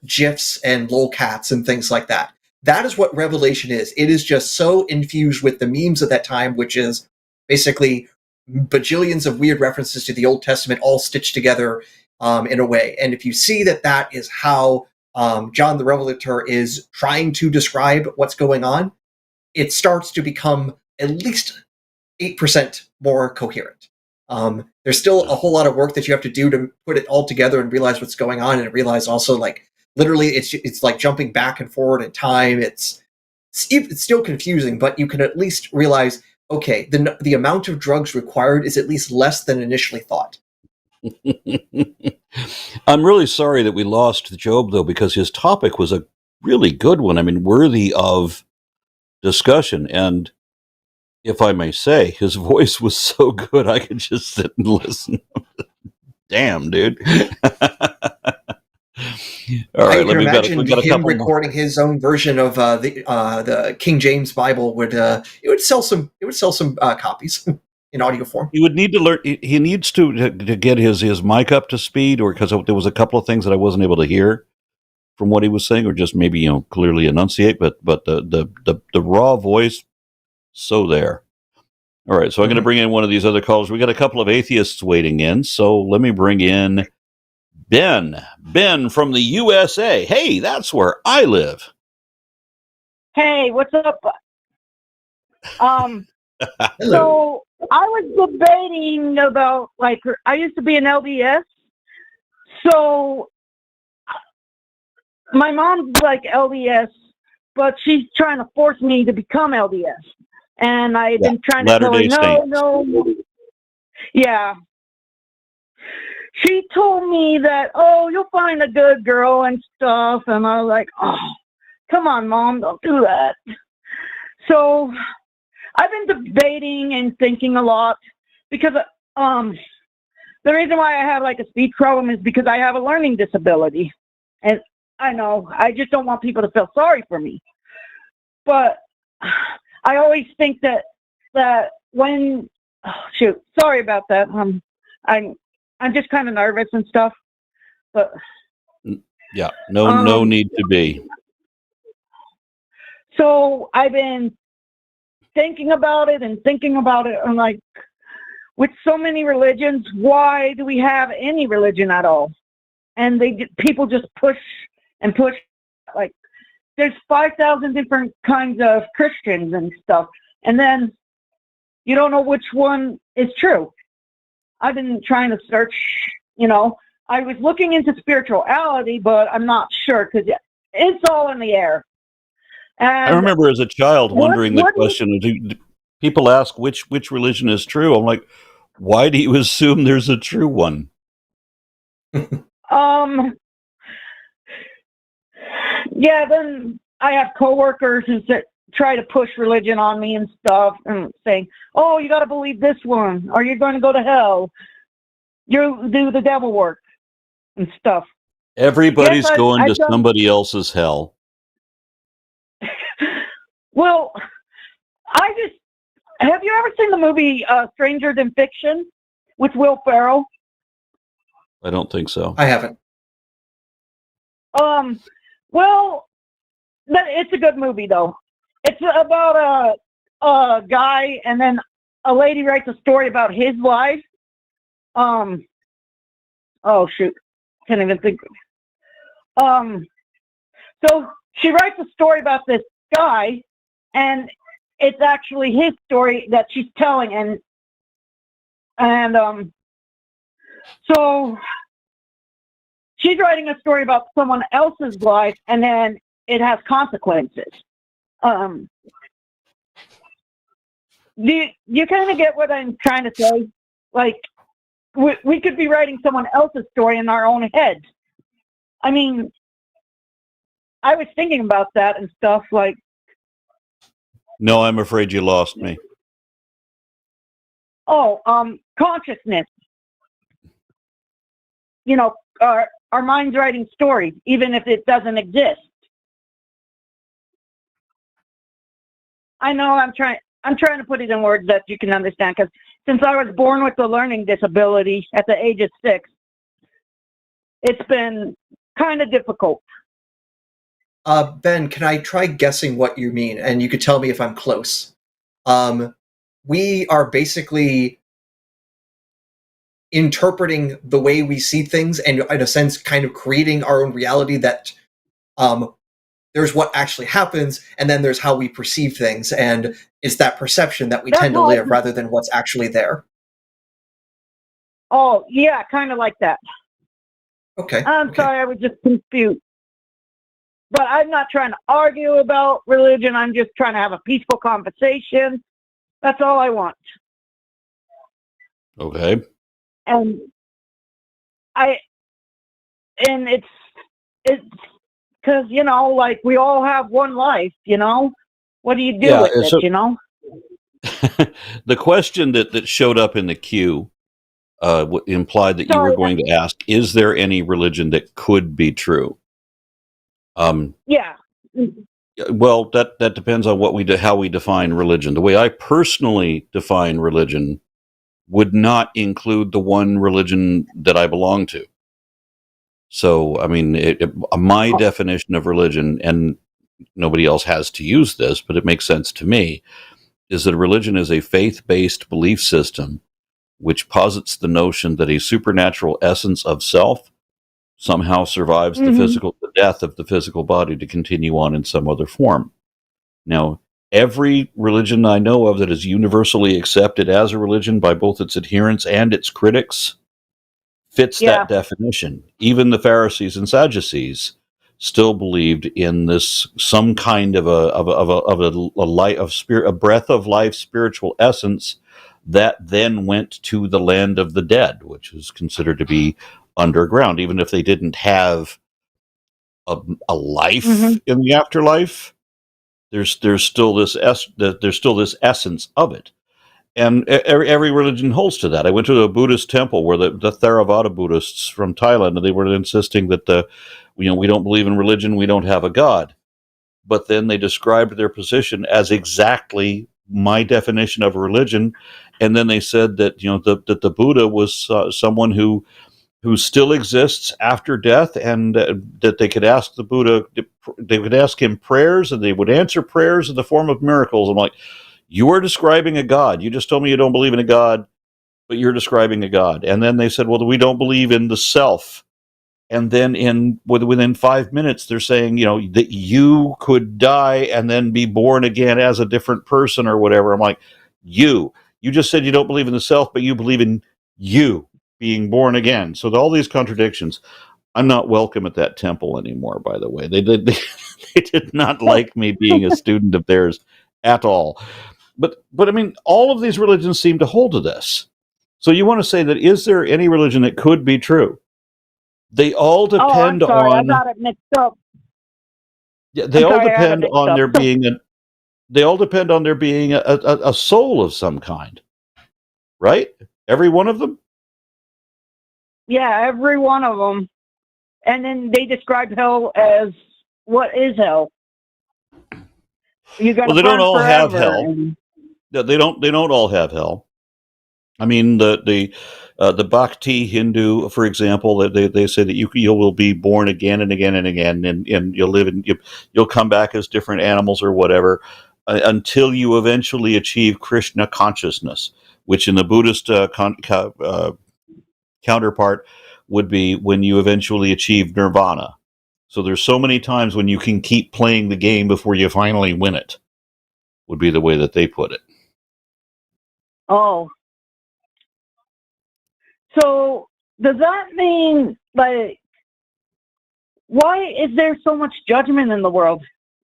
Speaker 2: GIFs and lolcats and things like that. That is what Revelation is. It is just so infused with the memes of that time, which is basically bajillions of weird references to the Old Testament all stitched together in a way. And if you see that is how John the Revelator is trying to describe what's going on, it starts to become at least 8% more coherent. There's still a whole lot of work that you have to do to put it all together and realize what's going on, and realize also, like, literally it's like jumping back and forward in time. It's still confusing, but you can at least realize, okay, the amount of drugs required is at least less than initially thought.
Speaker 1: I'm really sorry that we lost Job, though, because his topic was a really good one. I mean, worthy of discussion. And if I may say, his voice was so good, I could just sit and listen. Damn, dude. All right,
Speaker 2: I can imagine
Speaker 1: we got a
Speaker 2: him
Speaker 1: couple
Speaker 2: recording his own version of the King James Bible would sell some copies in audio form.
Speaker 1: He would need to learn. He needs to get his mic up to speed, or because there was a couple of things that I wasn't able to hear from what he was saying, or just maybe clearly enunciate. But the raw voice, so there. All right, so I'm going to bring in one of these other callers. We got a couple of atheists waiting in, so let me bring in Ben. Ben from the USA. Hey, that's where I live.
Speaker 7: Hey, what's up? So I was debating about, like, I used to be an LDS, so my mom's like LDS, but she's trying to force me to become LDS, and I've been trying to tell her, no. Yeah. She told me that, oh, you'll find a good girl and stuff, and I was like, oh, come on, Mom, don't do that. So I've been debating and thinking a lot, because the reason why I have like a speech problem is because I have a learning disability, and I know I just don't want people to feel sorry for me. But I always think that when sorry about that. I'm just kind of nervous and stuff. But
Speaker 1: yeah, no need to be.
Speaker 7: So I've been thinking about it, I'm like, with so many religions, why do we have any religion at all? And people just push and push. Like, there's 5,000 different kinds of Christians and stuff, and then you don't know which one is true. I've been trying to search, I was looking into spirituality, but I'm not sure because it's all in the air. And
Speaker 1: I remember as a child wondering the question, people ask which religion is true. I'm like, why do you assume there's a true one?
Speaker 7: Yeah, then I have coworkers who try to push religion on me and stuff, and saying, "Oh, you got to believe this one, or you're going to go to hell. You do the devil work and stuff."
Speaker 1: Everybody's going to somebody else's hell.
Speaker 7: Well, have you ever seen the movie Stranger Than Fiction with Will Ferrell?
Speaker 1: I don't think so.
Speaker 2: I haven't.
Speaker 7: Well, it's a good movie though. It's about a guy, and then a lady writes a story about his life. Oh shoot, can't even think. So she writes a story about this guy, and it's actually his story that she's telling, and so she's writing a story about someone else's life, and then it has consequences. Do you kind of get what I'm trying to say? Like, we could be writing someone else's story in our own head. I mean, I was thinking about that and stuff, like...
Speaker 1: No, I'm afraid you lost me.
Speaker 7: Consciousness. Our mind's writing stories, even if it doesn't exist. I know I'm trying to put it in words that you can understand, because since I was born with a learning disability at the age of 6, it's been kind of difficult.
Speaker 2: Ben, can I try guessing what you mean? And you could tell me if I'm close. We are basically interpreting the way we see things, and in a sense kind of creating our own reality, that there's what actually happens, and then there's how we perceive things, and it's that perception that we tend to live rather than what's actually there.
Speaker 7: Oh, yeah, kind of like that.
Speaker 2: Okay.
Speaker 7: Sorry, I was just confused. But I'm not trying to argue about religion. I'm just trying to have a peaceful conversation. That's all I want.
Speaker 1: Okay.
Speaker 7: And it's because, like, we all have one life, What do you do with it,
Speaker 1: The question that showed up in the queue implied that you were going to ask, is there any religion that could be true?
Speaker 7: Yeah.
Speaker 1: Well, that depends on how we define religion. The way I personally define religion would not include the one religion that I belong to. So, I mean, my definition of religion, and nobody else has to use this, but it makes sense to me, is that religion is a faith-based belief system which posits the notion that a supernatural essence of self somehow survives the death of the physical body to continue on in some other form. Now, every religion I know of that is universally accepted as a religion by both its adherents and its critics fits that definition. Even the Pharisees and Sadducees still believed in this some kind of a light of spirit, a breath of life, spiritual essence that then went to the land of the dead, which is considered to be underground. Even if they didn't have a life in the afterlife, there's still this essence of it. And every religion holds to that. I went to a Buddhist temple where the Theravada Buddhists from Thailand, and they were insisting that we don't believe in religion, we don't have a god. But then they described their position as exactly my definition of a religion, and then they said that that the Buddha was someone who still exists after death, and that they could ask the Buddha, they would ask him prayers, and they would answer prayers in the form of miracles. I'm like, You are describing a God. You just told me you don't believe in a God, but you're describing a God. And then they said, well, we don't believe in the self. And then within 5 minutes, they're saying, that you could die and then be born again as a different person or whatever. I'm like, you just said you don't believe in the self, but you believe in you being born again. So all these contradictions. I'm not welcome at that temple anymore, by the way. They did not like me being a student of theirs at all. But I mean, all of these religions seem to hold to this. So you want to say that is there any religion that could be true? They all depend on.
Speaker 7: I got it mixed up.
Speaker 1: Yeah, they all depend on there being a soul of some kind, right? Every one of them.
Speaker 7: Yeah, every one of them. And then they describe hell as, what is hell? You're gonna
Speaker 1: Well, they don't all have
Speaker 7: forever.
Speaker 1: hell. They don't all have hell. I mean, the Bhakti Hindu, for example, they say that you will be born again and again and again, and you'll live and you'll come back as different animals or whatever until you eventually achieve Krishna consciousness, which in the Buddhist counterpart would be when you eventually achieve nirvana. So there's so many times when you can keep playing the game before you finally win it, would be the way that they put it.
Speaker 7: Oh. So does that mean, like, why is there so much judgment in the world?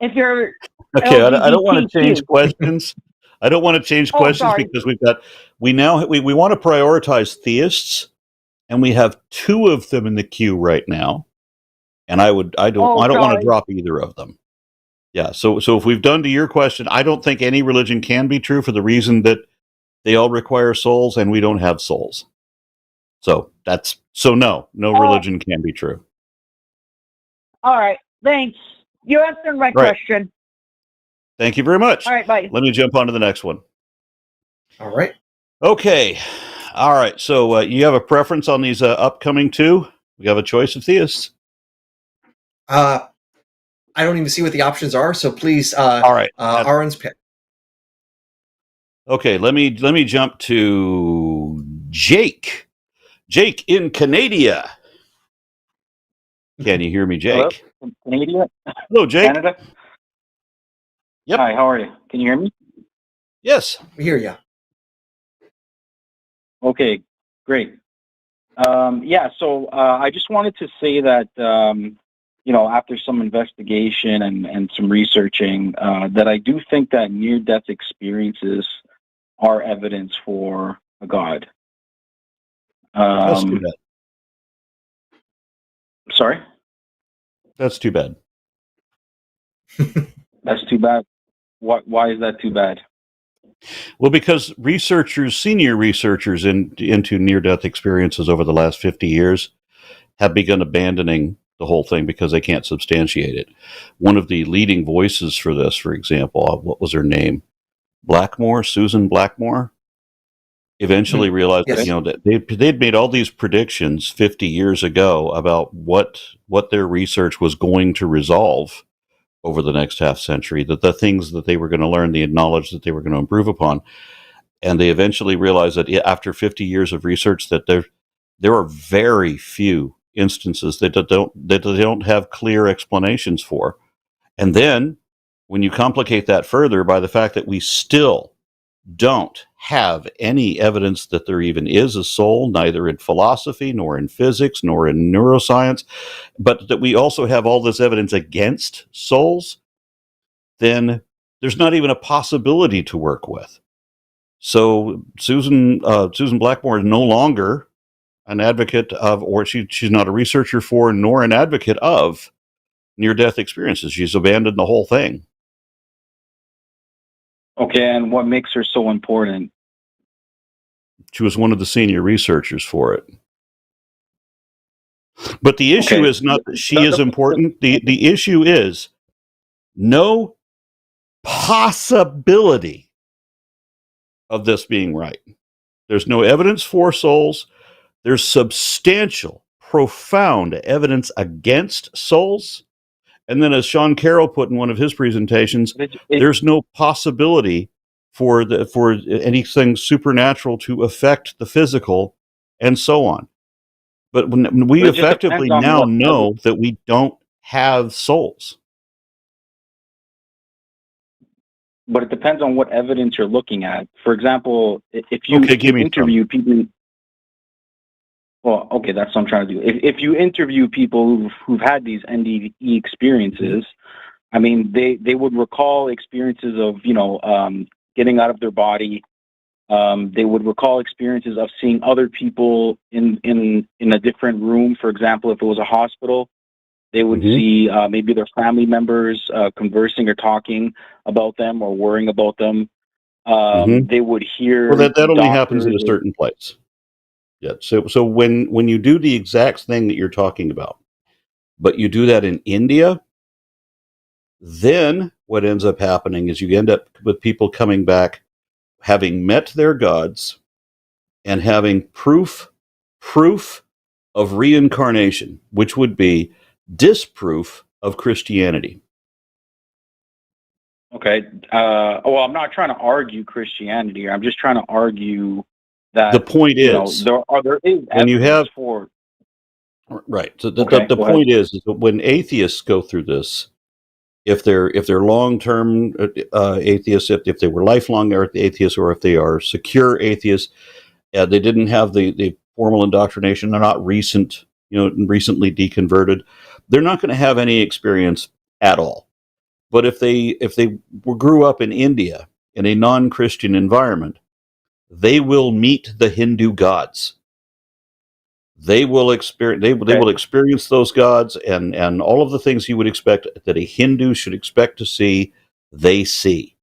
Speaker 7: If you're
Speaker 1: okay, I don't want to change questions. I don't want to change questions because we want to prioritize theists, and we have 2 of them in the queue right now, and I don't want to drop either of them. Yeah, so if we've done to your question, I don't think any religion can be true for the reason that they all require souls, and we don't have souls. So no religion can be true.
Speaker 7: All right, thanks. You answered my question.
Speaker 1: Thank you very much.
Speaker 7: All right, bye.
Speaker 1: Let me jump on to the next one.
Speaker 2: All right.
Speaker 1: Okay. All right. So you have a preference on these upcoming 2? We have a choice of theists.
Speaker 2: I don't even see what the options are, so please,
Speaker 1: all right.
Speaker 2: Aron's pick.
Speaker 1: Okay, let me jump to Jake. Jake in Canada. Can you hear me, Jake?
Speaker 6: Hello? Canada?
Speaker 1: Hello, Jake.
Speaker 6: Canada?
Speaker 1: Yep.
Speaker 6: Hi, how are you? Can you hear me?
Speaker 2: Yes. We hear you.
Speaker 6: Okay, great. So I just wanted to say that, after some investigation and some researching, that I do think that near-death experiences are evidence for a God.
Speaker 1: That's too bad.
Speaker 6: Sorry?
Speaker 1: That's too bad.
Speaker 6: That's too bad. Why is that too bad?
Speaker 1: Well, because senior researchers into near-death experiences over the last 50 years have begun abandoning the whole thing because they can't substantiate it. One of the leading voices for this, for example, what was her name? Blackmore, Susan Blackmore, eventually realized that they'd made all these predictions 50 years ago about what their research was going to resolve over the next half century, that the things that they were going to learn, the knowledge that they were going to improve upon. And they eventually realized that after 50 years of research that there are very few instances that they don't have clear explanations for. And then when you complicate that further by the fact that we still don't have any evidence that there even is a soul, neither in philosophy, nor in physics, nor in neuroscience, but that we also have all this evidence against souls, then there's not even a possibility to work with. So Susan Blackmore is no longer an advocate of, or she's not a researcher for, nor an advocate of near-death experiences. She's abandoned the whole thing.
Speaker 6: Okay, and what makes her so important?
Speaker 1: She was one of the senior researchers for it. But the issue is not that she is important. The issue is no possibility of this being right. There's no evidence for souls. There's substantial, profound evidence against souls. And then as Sean Carroll put in one of his presentations, there's no possibility for anything supernatural to affect the physical, and so on. But when we
Speaker 6: But it just
Speaker 1: effectively
Speaker 6: depends on
Speaker 1: now
Speaker 6: what
Speaker 1: know that we don't have souls.
Speaker 6: But it depends on what evidence you're looking at. For example, if you interview people, well, okay, that's what I'm trying to do. If you interview people who've had these NDE experiences, I mean, they would recall experiences of, getting out of their body. They would recall experiences of seeing other people in a different room. For example, if it was a hospital, they would see maybe their family members conversing or talking about them or worrying about them. They would hear.
Speaker 1: Well, that only happens in a certain place. Yeah. So when you do the exact thing that you're talking about, but you do that in India, then what ends up happening is you end up with people coming back having met their gods and having proof of reincarnation, which would be disproof of Christianity.
Speaker 6: Okay. Well, I'm not trying to argue Christianity. I'm just trying to argue that
Speaker 1: the point is
Speaker 6: there is
Speaker 1: when you have
Speaker 6: for
Speaker 1: right. So the point is that when atheists go through this, if they're long-term atheists, if they were lifelong atheists, or if they are secure atheists, they didn't have the formal indoctrination, they're not recently deconverted, they're not going to have any experience at all. But if they grew up in India in a non-Christian environment, they will meet the Hindu gods. They will experience those gods, and all of the things you would expect that a Hindu should expect to see, they see,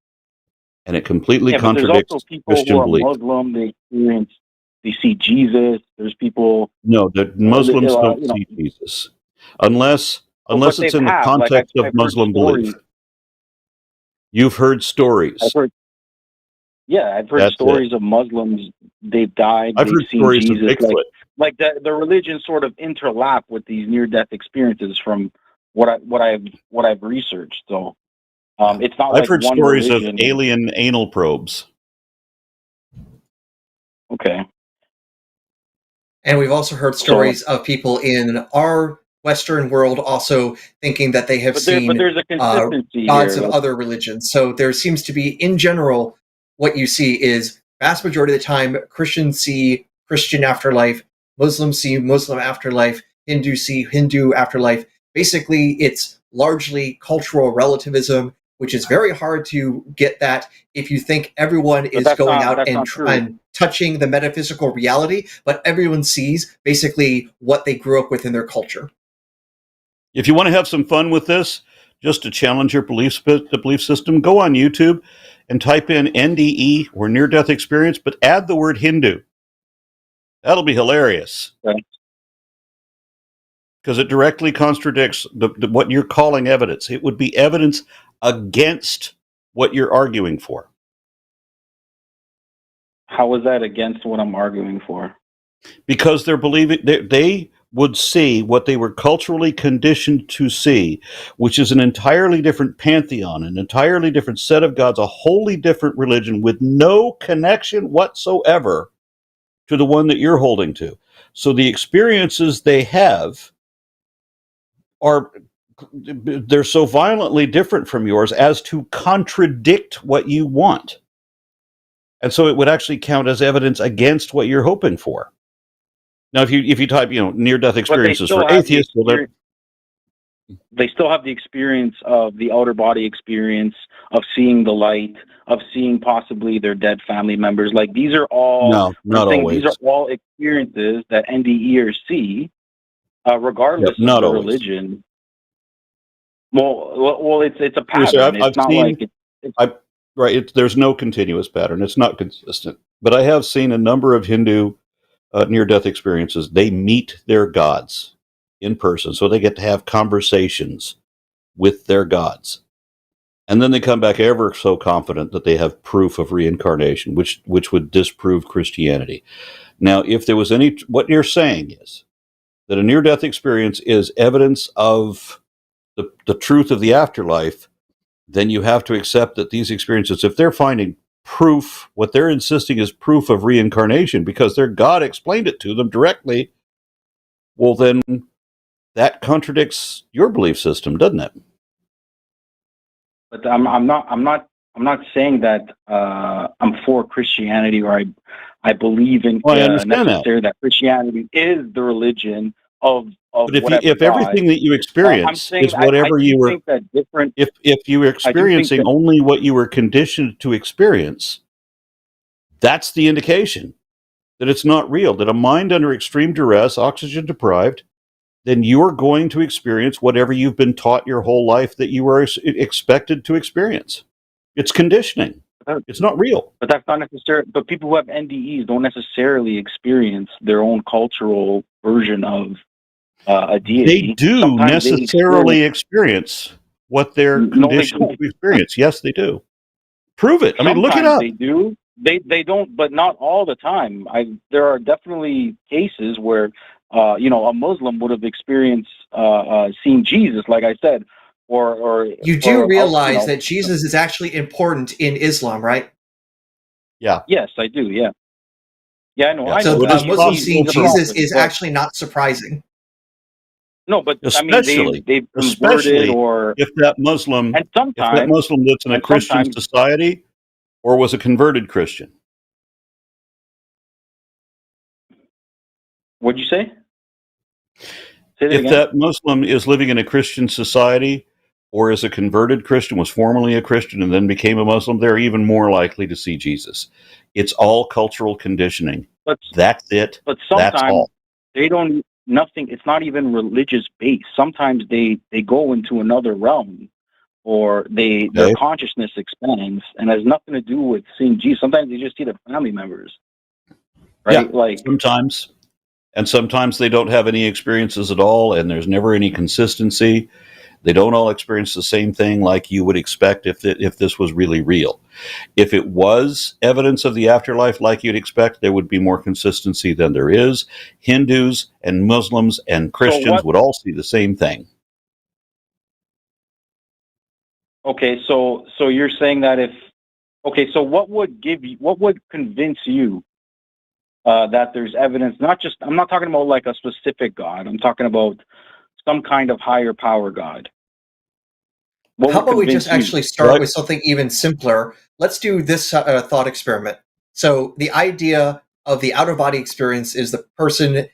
Speaker 1: and it completely contradicts
Speaker 6: there's also people
Speaker 1: Christian
Speaker 6: who are
Speaker 1: belief.
Speaker 6: Muslim. They see Jesus. There's people.
Speaker 1: No, the Muslims don't see Jesus unless it's in the context of Muslim belief. You've heard stories.
Speaker 6: I've heard stories of Muslims. They've died.
Speaker 1: I've heard
Speaker 6: seen
Speaker 1: stories
Speaker 6: Jesus,
Speaker 1: of Bigfoot.
Speaker 6: Like the religions sort of interlap with these near-death experiences from what I've researched. So it's not.
Speaker 1: I've heard
Speaker 6: one
Speaker 1: stories
Speaker 6: religion.
Speaker 1: of alien anal probes.
Speaker 6: Okay.
Speaker 2: And we've also heard stories of people in our Western world also thinking that they have seen
Speaker 6: there's a consistency
Speaker 2: gods
Speaker 6: here.
Speaker 2: of other religions. So there seems to be, in general, what you see is vast majority of the time Christians see Christian afterlife, Muslims see Muslim afterlife, Hindus see Hindu afterlife. Basically, it's largely cultural relativism, which is very hard to get that if you think everyone is going out and touching the metaphysical reality, but everyone sees basically what they grew up with in their culture.
Speaker 1: If you want to have some fun with this, just to challenge your belief system, go on YouTube and type in NDE or near-death experience, but add the word Hindu. That'll be hilarious. Because it directly contradicts what you're calling evidence. It would be evidence against what you're arguing for.
Speaker 6: How is that against what I'm arguing for?
Speaker 1: Because they're believing they would see what they were culturally conditioned to see, which is an entirely different pantheon, an entirely different set of gods, a wholly different religion with no connection whatsoever to the one that you're holding to. So the experiences they have they're so violently different from yours as to contradict what you want. And so it would actually count as evidence against what you're hoping for. Now, if you type, near-death experiences for atheists,
Speaker 6: they still have the experience of the outer body experience of seeing the light, of seeing possibly their dead family members. Like these are all
Speaker 1: not always.
Speaker 6: These are all experiences that NDEers see, regardless of the religion. Well, it's a pattern.
Speaker 1: There's no continuous pattern. It's not consistent. But I have seen a number of Hindu near-death experiences. They meet their gods in person, so they get to have conversations with their gods. And then they come back ever so confident that they have proof of reincarnation, which would disprove Christianity. Now, if there was what you're saying is that a near-death experience is evidence of the truth of the afterlife, then you have to accept that these experiences, if they're finding proof. What they're insisting is proof of reincarnation because their God explained it to them directly. Well, then that contradicts your belief system, doesn't it?
Speaker 6: But I'm not saying that I'm for Christianity or I believe in
Speaker 1: Well, I understand
Speaker 6: necessarily that Christianity is the religion of
Speaker 1: but if
Speaker 6: whatever
Speaker 1: if
Speaker 6: God.
Speaker 1: everything that you
Speaker 6: I'm
Speaker 1: experience
Speaker 6: saying
Speaker 1: is whatever
Speaker 6: I
Speaker 1: you
Speaker 6: do
Speaker 1: were,
Speaker 6: think that different.
Speaker 1: if you were
Speaker 6: I do think
Speaker 1: experiencing
Speaker 6: that
Speaker 1: only what you were conditioned to experience, that's the indication that it's not real. That a mind under extreme duress, oxygen deprived, then you are going to experience whatever you've been taught your whole life that you are expected to experience. It's conditioning. It's not real.
Speaker 6: But that's not necessary. But people who have NDEs don't necessarily experience their own cultural version of a deity.
Speaker 1: They do
Speaker 6: Sometimes
Speaker 1: necessarily experience what they're
Speaker 6: No, they
Speaker 1: conditioned
Speaker 6: don't.
Speaker 1: to experience. Yes, they do. Prove it. I mean, look it
Speaker 6: Sometimes
Speaker 1: up.
Speaker 6: they do. They don't, but not all the time. There are definitely cases where a Muslim would have experienced seeing Jesus, like I said, or
Speaker 2: You do
Speaker 6: or,
Speaker 2: realize that Jesus is actually important in Islam, right?
Speaker 1: Yeah.
Speaker 6: Yes, I do. Yeah. Yeah, I know.
Speaker 1: Yeah.
Speaker 6: I
Speaker 2: So
Speaker 6: know.
Speaker 1: It is
Speaker 2: Muslims seeing
Speaker 6: He's a
Speaker 2: Jesus
Speaker 6: prophet,
Speaker 2: is
Speaker 6: but
Speaker 2: actually not surprising.
Speaker 6: no, but I mean,
Speaker 1: especially
Speaker 6: they've converted, or
Speaker 1: if that Muslim
Speaker 6: and sometimes
Speaker 1: lives in a
Speaker 6: and
Speaker 1: Christian
Speaker 6: sometimes.
Speaker 1: society or was a converted Christian.
Speaker 6: What'd you say? Say that
Speaker 1: If
Speaker 6: again.
Speaker 1: that Muslim is living in a Christian society or is a converted Christian, was formerly a Christian and then became a Muslim, they're even more likely to see Jesus. It's all cultural conditioning.
Speaker 6: But
Speaker 1: That's it.
Speaker 6: but
Speaker 1: That's
Speaker 6: sometimes
Speaker 1: all.
Speaker 6: they don't. Nothing. It's not even religious based. Sometimes they go into another realm, or their
Speaker 1: Okay.
Speaker 6: consciousness expands, and has nothing to do with seeing Jesus. Sometimes they just see their family members, right?
Speaker 1: Yeah,
Speaker 6: Like,
Speaker 1: sometimes. And sometimes they don't have any experiences at all, and there's never any consistency. They don't all experience the same thing like you would expect if this was really real. If it was evidence of the afterlife like you'd expect, there would be more consistency than there is. Hindus and Muslims and Christians would all see the same thing.
Speaker 6: okay, so you're saying that so what would convince you that there's evidence? Not just, I'm not talking about like a specific God. I'm talking about some kind of higher power God.
Speaker 2: How about we just actually start with something even simpler? Let's do this thought experiment. So the idea of the out-of-body experience is the person,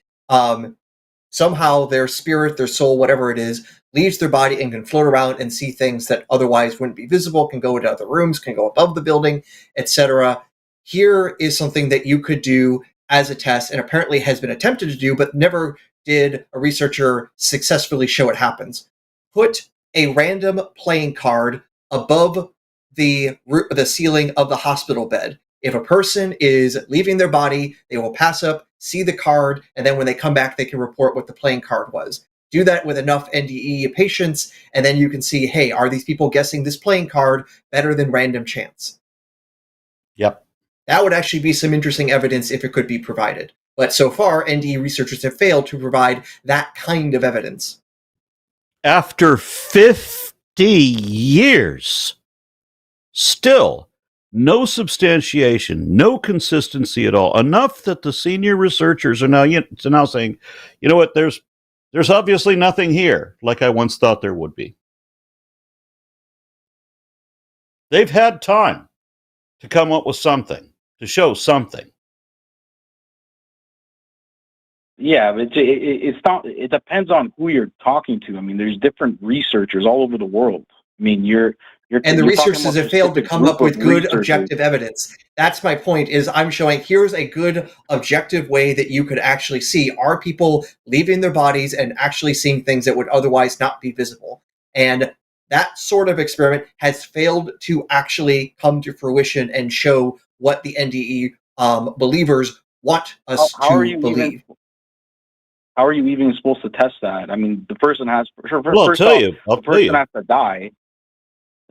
Speaker 2: somehow their spirit, their soul, whatever it is, leaves their body and can float around and see things that otherwise wouldn't be visible, can go into other rooms, can go above the building, etc. Here is something that you could do as a test, and apparently has been attempted to do, but never did a researcher successfully show it happens. Put a random playing card above the ceiling of the hospital bed. If a person is leaving their body, they will pass up, see the card, and then when they come back, they can report what the playing card was. Do that with enough NDE patients, and then you can see, hey, are these people guessing this playing card better than random chance?
Speaker 1: Yep.
Speaker 2: That would actually be some interesting evidence if it could be provided. But so far, NDE researchers have failed to provide that kind of evidence.
Speaker 1: After 50 years, still no substantiation, no consistency at all. Enough that the senior researchers are now saying, you know what, there's obviously nothing here like I once thought there would be. They've had time to come up with something, to show something.
Speaker 6: Yeah, but it's not. It depends on who you're talking to. I mean, there's different researchers all over the world. I mean,
Speaker 2: and the researchers have failed to come up with good objective evidence. That's my point. Is I'm showing here's a good objective way that you could actually see, are people leaving their bodies and actually seeing things that would otherwise not be visible? And that sort of experiment has failed to actually come to fruition and show what the NDE believers want us to believe.
Speaker 6: How are you even supposed to test that? I mean, the person has.
Speaker 1: I'll tell you.
Speaker 6: The person has to die.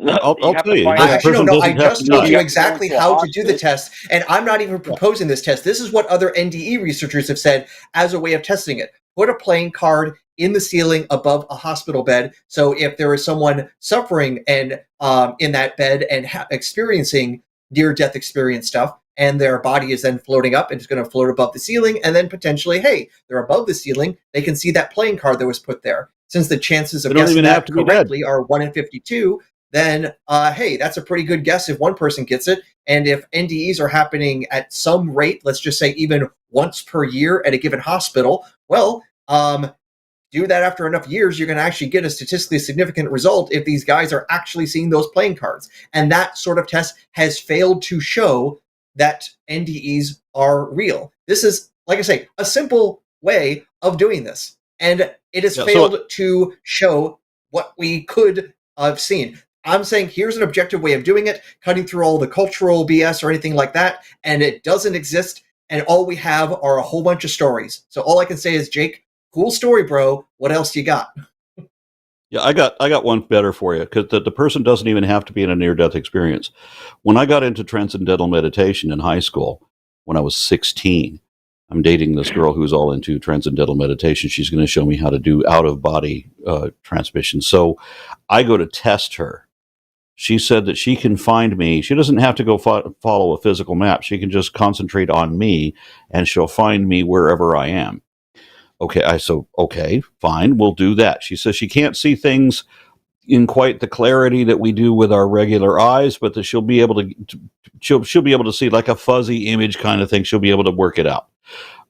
Speaker 1: I'll tell you.
Speaker 2: I just told you exactly how to do the test, and I'm not even proposing this test. This is what other NDE researchers have said as a way of testing it. Put a playing card in the ceiling above a hospital bed, so if there is someone suffering and in that bed and experiencing near-death experience stuff, and their body is then floating up and it's going to float above the ceiling, and then potentially, hey, they're above the ceiling, they can see that playing card that was put there. Since the chances of guessing that correctly are 1 in 52, then, hey, that's a pretty good guess if one person gets it. And if NDEs are happening at some rate, let's just say even once per year at a given hospital, well, do that after enough years, you're going to actually get a statistically significant result if these guys are actually seeing those playing cards. And that sort of test has failed to show that NDEs are real. This is, like I say, a simple way of doing this. And it has failed to show what we could have seen. I'm saying here's an objective way of doing it, cutting through all the cultural BS or anything like that, and it doesn't exist, and all we have are a whole bunch of stories. So all I can say is, Jake, cool story, bro. What else you got?
Speaker 1: Yeah, I got one better for you, because the person doesn't even have to be in a near-death experience. When I got into transcendental meditation in high school, when I was 16, I'm dating this girl who's all into transcendental meditation. She's going to show me how to do out-of-body transmission. So I go to test her. She said that she can find me. She doesn't have to go follow a physical map. She can just concentrate on me, and she'll find me wherever I am. Okay, fine, we'll do that. She says she can't see things in quite the clarity that we do with our regular eyes, but that she'll be able to see like a fuzzy image kind of thing. She'll be able to work it out.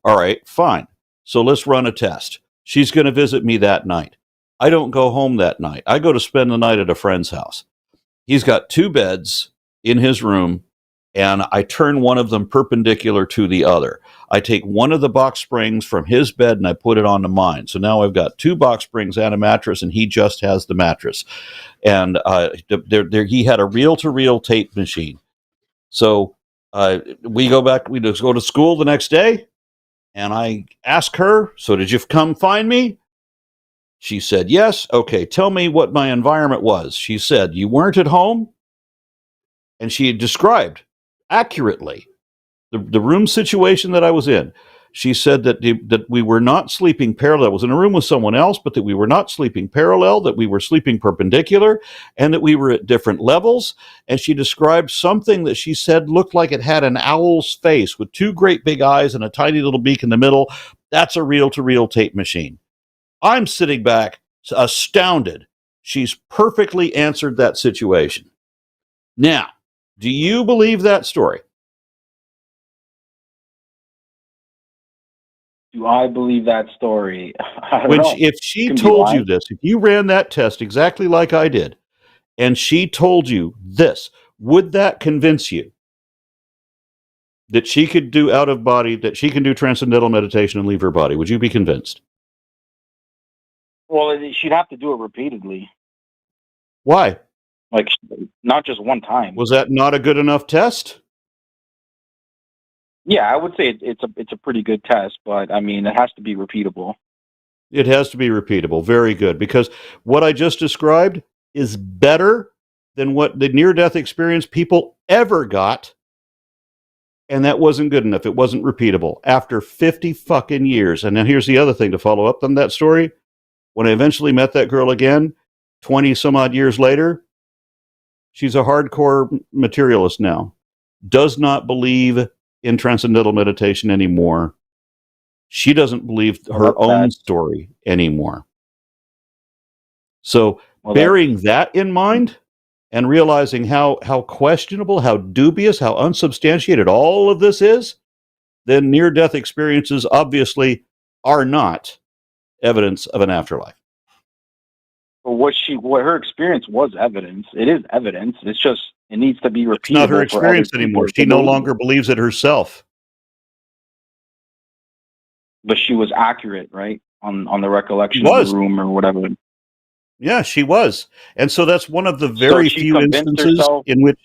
Speaker 1: All right, fine. So let's run a test. She's going to visit me that night. I don't go home that night. I go to spend the night at a friend's house. He's got 2 beds in his room, and I turn one of them perpendicular to the other. I take one of the box springs from his bed and I put it onto mine. So now I've got 2 box springs and a mattress, and he just has the mattress. And he had a reel-to-reel tape machine. So we just go to school the next day, and I ask her, so did you come find me? She said, yes. Okay, tell me what my environment was. She said, you weren't at home? And she had described accurately the room situation that I was in. She said that we were not sleeping parallel. I was in a room with someone else, but that we were not sleeping parallel, that we were sleeping perpendicular, and that we were at different levels. And she described something that she said looked like it had an owl's face with 2 great big eyes and a tiny little beak in the middle. That's a reel-to-reel tape machine. I'm sitting back astounded. She's perfectly answered that situation. Now, do you believe that story?
Speaker 6: Do I believe that story? I don't know.
Speaker 1: If she told you this, if you ran that test exactly like I did, and she told you this, would that convince you that she could do out of body, that she can do transcendental meditation and leave her body? Would you be convinced?
Speaker 6: Well, she'd have to do it repeatedly.
Speaker 1: Why?
Speaker 6: Like, not just one time.
Speaker 1: Was that not a good enough test?
Speaker 6: Yeah, I would say it's a pretty good test, but I mean, it has to be repeatable.
Speaker 1: It has to be repeatable. Very good. Because what I just described is better than what the near-death experience people ever got. And that wasn't good enough. It wasn't repeatable. After 50 fucking years. And then here's the other thing to follow up on that story. When I eventually met that girl again, 20 some odd years later, she's a hardcore materialist now. Does not believe in transcendental meditation anymore. She doesn't believe her own story anymore. So bearing that in mind and realizing how questionable, how dubious, how unsubstantiated all of this is, then near-death experiences obviously are not evidence of an afterlife.
Speaker 6: But what her experience was evidence. It is evidence. It's just it needs to be repeatable.
Speaker 1: It's not her experience anymore. She no longer believes it herself.
Speaker 6: But she was accurate, right? On the recollection of the room or whatever.
Speaker 1: Yeah, she was. And so that's one of the very few instances in which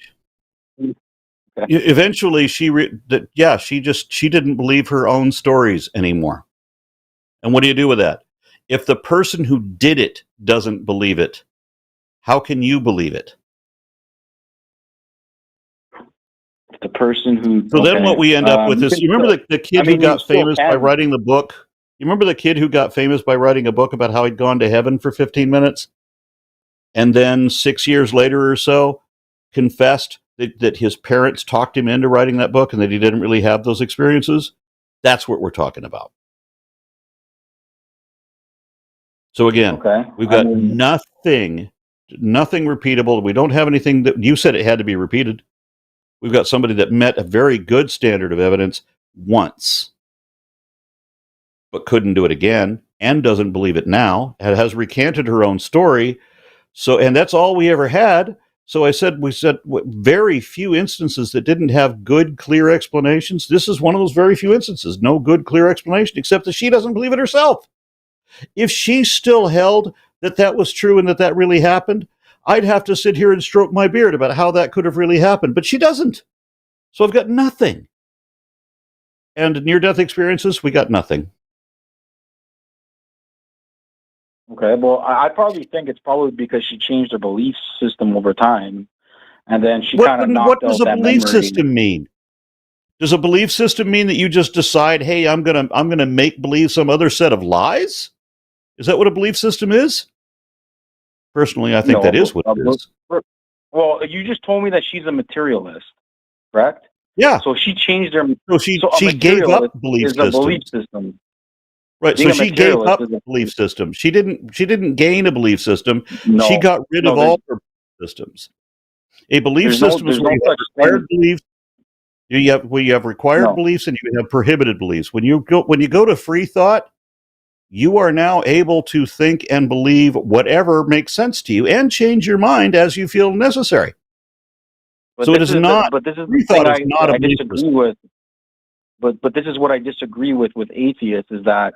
Speaker 1: eventually she didn't believe her own stories anymore. And what do you do with that? If the person who did it doesn't believe it, how can you believe it?
Speaker 6: The person who...
Speaker 1: So then what we end up with is, you remember the kid who got famous by writing the book? You remember the kid who got famous by writing a book about how he'd gone to heaven for 15 minutes? And then 6 years later or so, confessed that his parents talked him into writing that book and that he didn't really have those experiences, that's what we're talking about. So again, we've got nothing repeatable. We don't have anything that you said it had to be repeated. We've got somebody that met a very good standard of evidence once, but couldn't do it again and doesn't believe it now, and has recanted her own story. So, and that's all we ever had. So we said very few instances that didn't have good, clear explanations. This is one of those very few instances. No good, clear explanation, except that she doesn't believe it herself. If she still held that was true and that really happened, I'd have to sit here and stroke my beard about how that could have really happened. But she doesn't. So I've got nothing. And near-death experiences, we got nothing.
Speaker 6: Okay, well, I probably think it's probably because she changed her belief system over time, and then she kind of knocked out that memory. What does a belief system
Speaker 1: mean? Does a belief system mean that you just decide, hey, I'm gonna make believe some other set of lies? Is that what a belief system is? Personally, I think that is what it is.
Speaker 6: Well, you just told me that she's a materialist, correct?
Speaker 1: Yeah.
Speaker 6: So she changed her.
Speaker 1: So she gave up belief system. Right. So she gave up a belief system. She didn't gain a belief system. No, she got rid of all her systems. A belief system is where you have required beliefs. You have required beliefs and you have prohibited beliefs. When you go to free thought, you are now able to think and believe whatever makes sense to you and change your mind as you feel necessary.
Speaker 6: But
Speaker 1: so it is not.
Speaker 6: But this is the thing I disagree with. But this is what I disagree with atheists is that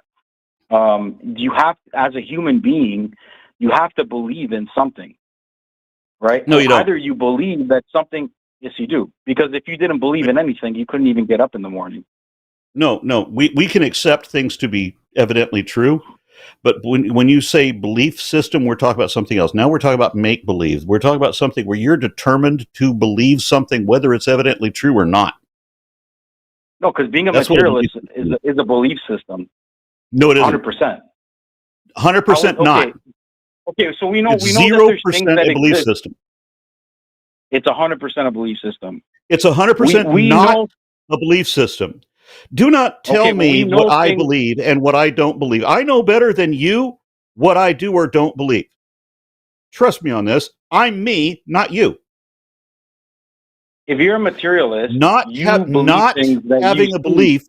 Speaker 6: you have, as a human being, you have to believe in something, right?
Speaker 1: No, you don't.
Speaker 6: Either you believe that something. Yes, you do. Because if you didn't believe in anything, you couldn't even get up in the morning.
Speaker 1: No. We can accept things to be evidently true, but when you say belief system, we're talking about something else. Now we're talking about make believe. We're talking about something where you're determined to believe something, whether it's evidently true or not.
Speaker 6: No, because being a materialist is a belief system.
Speaker 1: No, it isn't.
Speaker 6: 100%.
Speaker 1: 100% not.
Speaker 6: Okay, so we know
Speaker 1: it's
Speaker 6: that there's things that
Speaker 1: a belief
Speaker 6: exist.
Speaker 1: System.
Speaker 6: It's 100% a belief system.
Speaker 1: It's 100% not a belief system. Do not tell me what I believe and what I don't believe. I know better than you what I do or don't believe. Trust me on this. I'm me, not you.
Speaker 6: If you're a materialist,
Speaker 1: not having a belief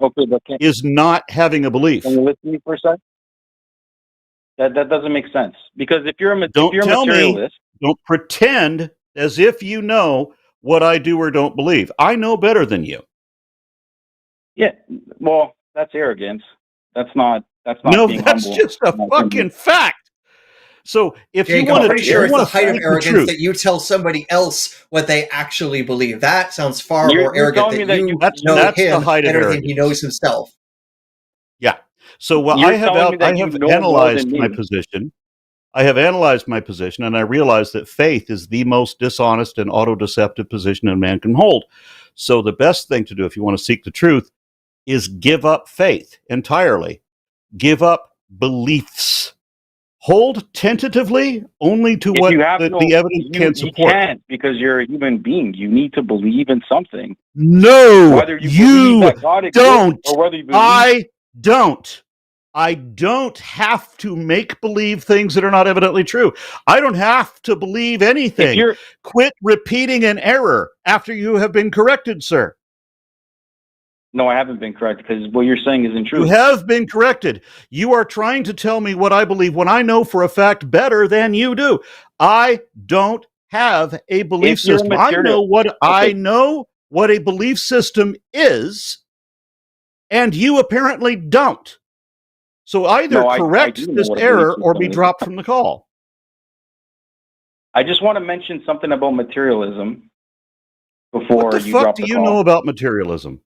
Speaker 1: is not having a belief.
Speaker 6: Can you listen to me for a sec? That doesn't make sense. Because if you're a materialist...
Speaker 1: Don't pretend as if you know what I do or don't believe. I know better than you.
Speaker 6: Yeah, well, that's arrogance. That's not
Speaker 1: no,
Speaker 6: being
Speaker 1: that's
Speaker 6: humble.
Speaker 1: Just a fucking fact. So if
Speaker 2: Jake,
Speaker 1: you want
Speaker 2: to, sure it's the height of arrogance
Speaker 1: the
Speaker 2: that you tell somebody else what they actually believe. That sounds far more arrogant that you know him better than he knows himself.
Speaker 1: Yeah. So I have analyzed my position. I have analyzed my position, and I realize that faith is the most dishonest and auto-deceptive position a man can hold. So the best thing to do if you want to seek the truth is give up faith entirely. Give up beliefs. Hold tentatively only to what the evidence can support.
Speaker 6: You can't, because you're a human being. You need to believe in something.
Speaker 1: No,
Speaker 6: whether you believe that God exists
Speaker 1: don't.
Speaker 6: Or whether you believe...
Speaker 1: I don't. I don't have to make believe things that are not evidently true. I don't have to believe anything. Quit repeating an error after you have been corrected, sir.
Speaker 6: No, I haven't been corrected, because what you're saying isn't true.
Speaker 1: You have been corrected. You are trying to tell me what I believe when I know for a fact better than you do. I don't have a belief system. I know what a belief system is, and you apparently don't. So either correct this error or be dropped from the call.
Speaker 6: I just want to mention something about materialism before
Speaker 1: what the
Speaker 6: you
Speaker 1: fuck
Speaker 6: drop
Speaker 1: do
Speaker 6: the
Speaker 1: you
Speaker 6: call.
Speaker 1: know about materialism?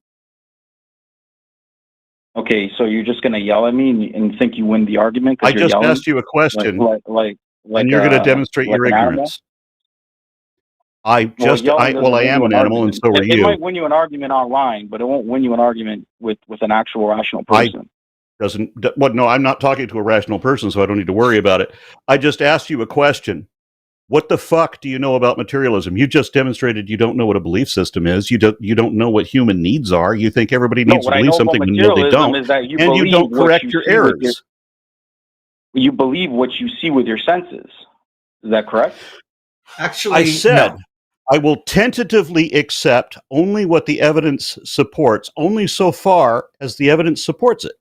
Speaker 6: Okay, so you're just going to yell at me and think you win the argument?
Speaker 1: I just asked you a question, and you're going to demonstrate your ignorance. I am an animal, and so are you.
Speaker 6: It might win you an argument online, but it won't win you an argument with an actual rational person.
Speaker 1: No, I'm not talking to a rational person, so I don't need to worry about it. I just asked you a question. What the fuck do you know about materialism? You just demonstrated you don't know what a belief system is. You don't know what human needs are. You think everybody needs to
Speaker 6: what I
Speaker 1: believe
Speaker 6: know about
Speaker 1: something when no, they
Speaker 6: materialism
Speaker 1: don't.
Speaker 6: is that you
Speaker 1: And you
Speaker 6: believe
Speaker 1: don't
Speaker 6: what
Speaker 1: correct
Speaker 6: you
Speaker 1: your
Speaker 6: see with
Speaker 1: errors.
Speaker 6: you believe what you see with your senses. Is that correct?
Speaker 2: Actually,
Speaker 1: I said
Speaker 2: no.
Speaker 1: I will tentatively accept only what the evidence supports, only so far as the evidence supports it.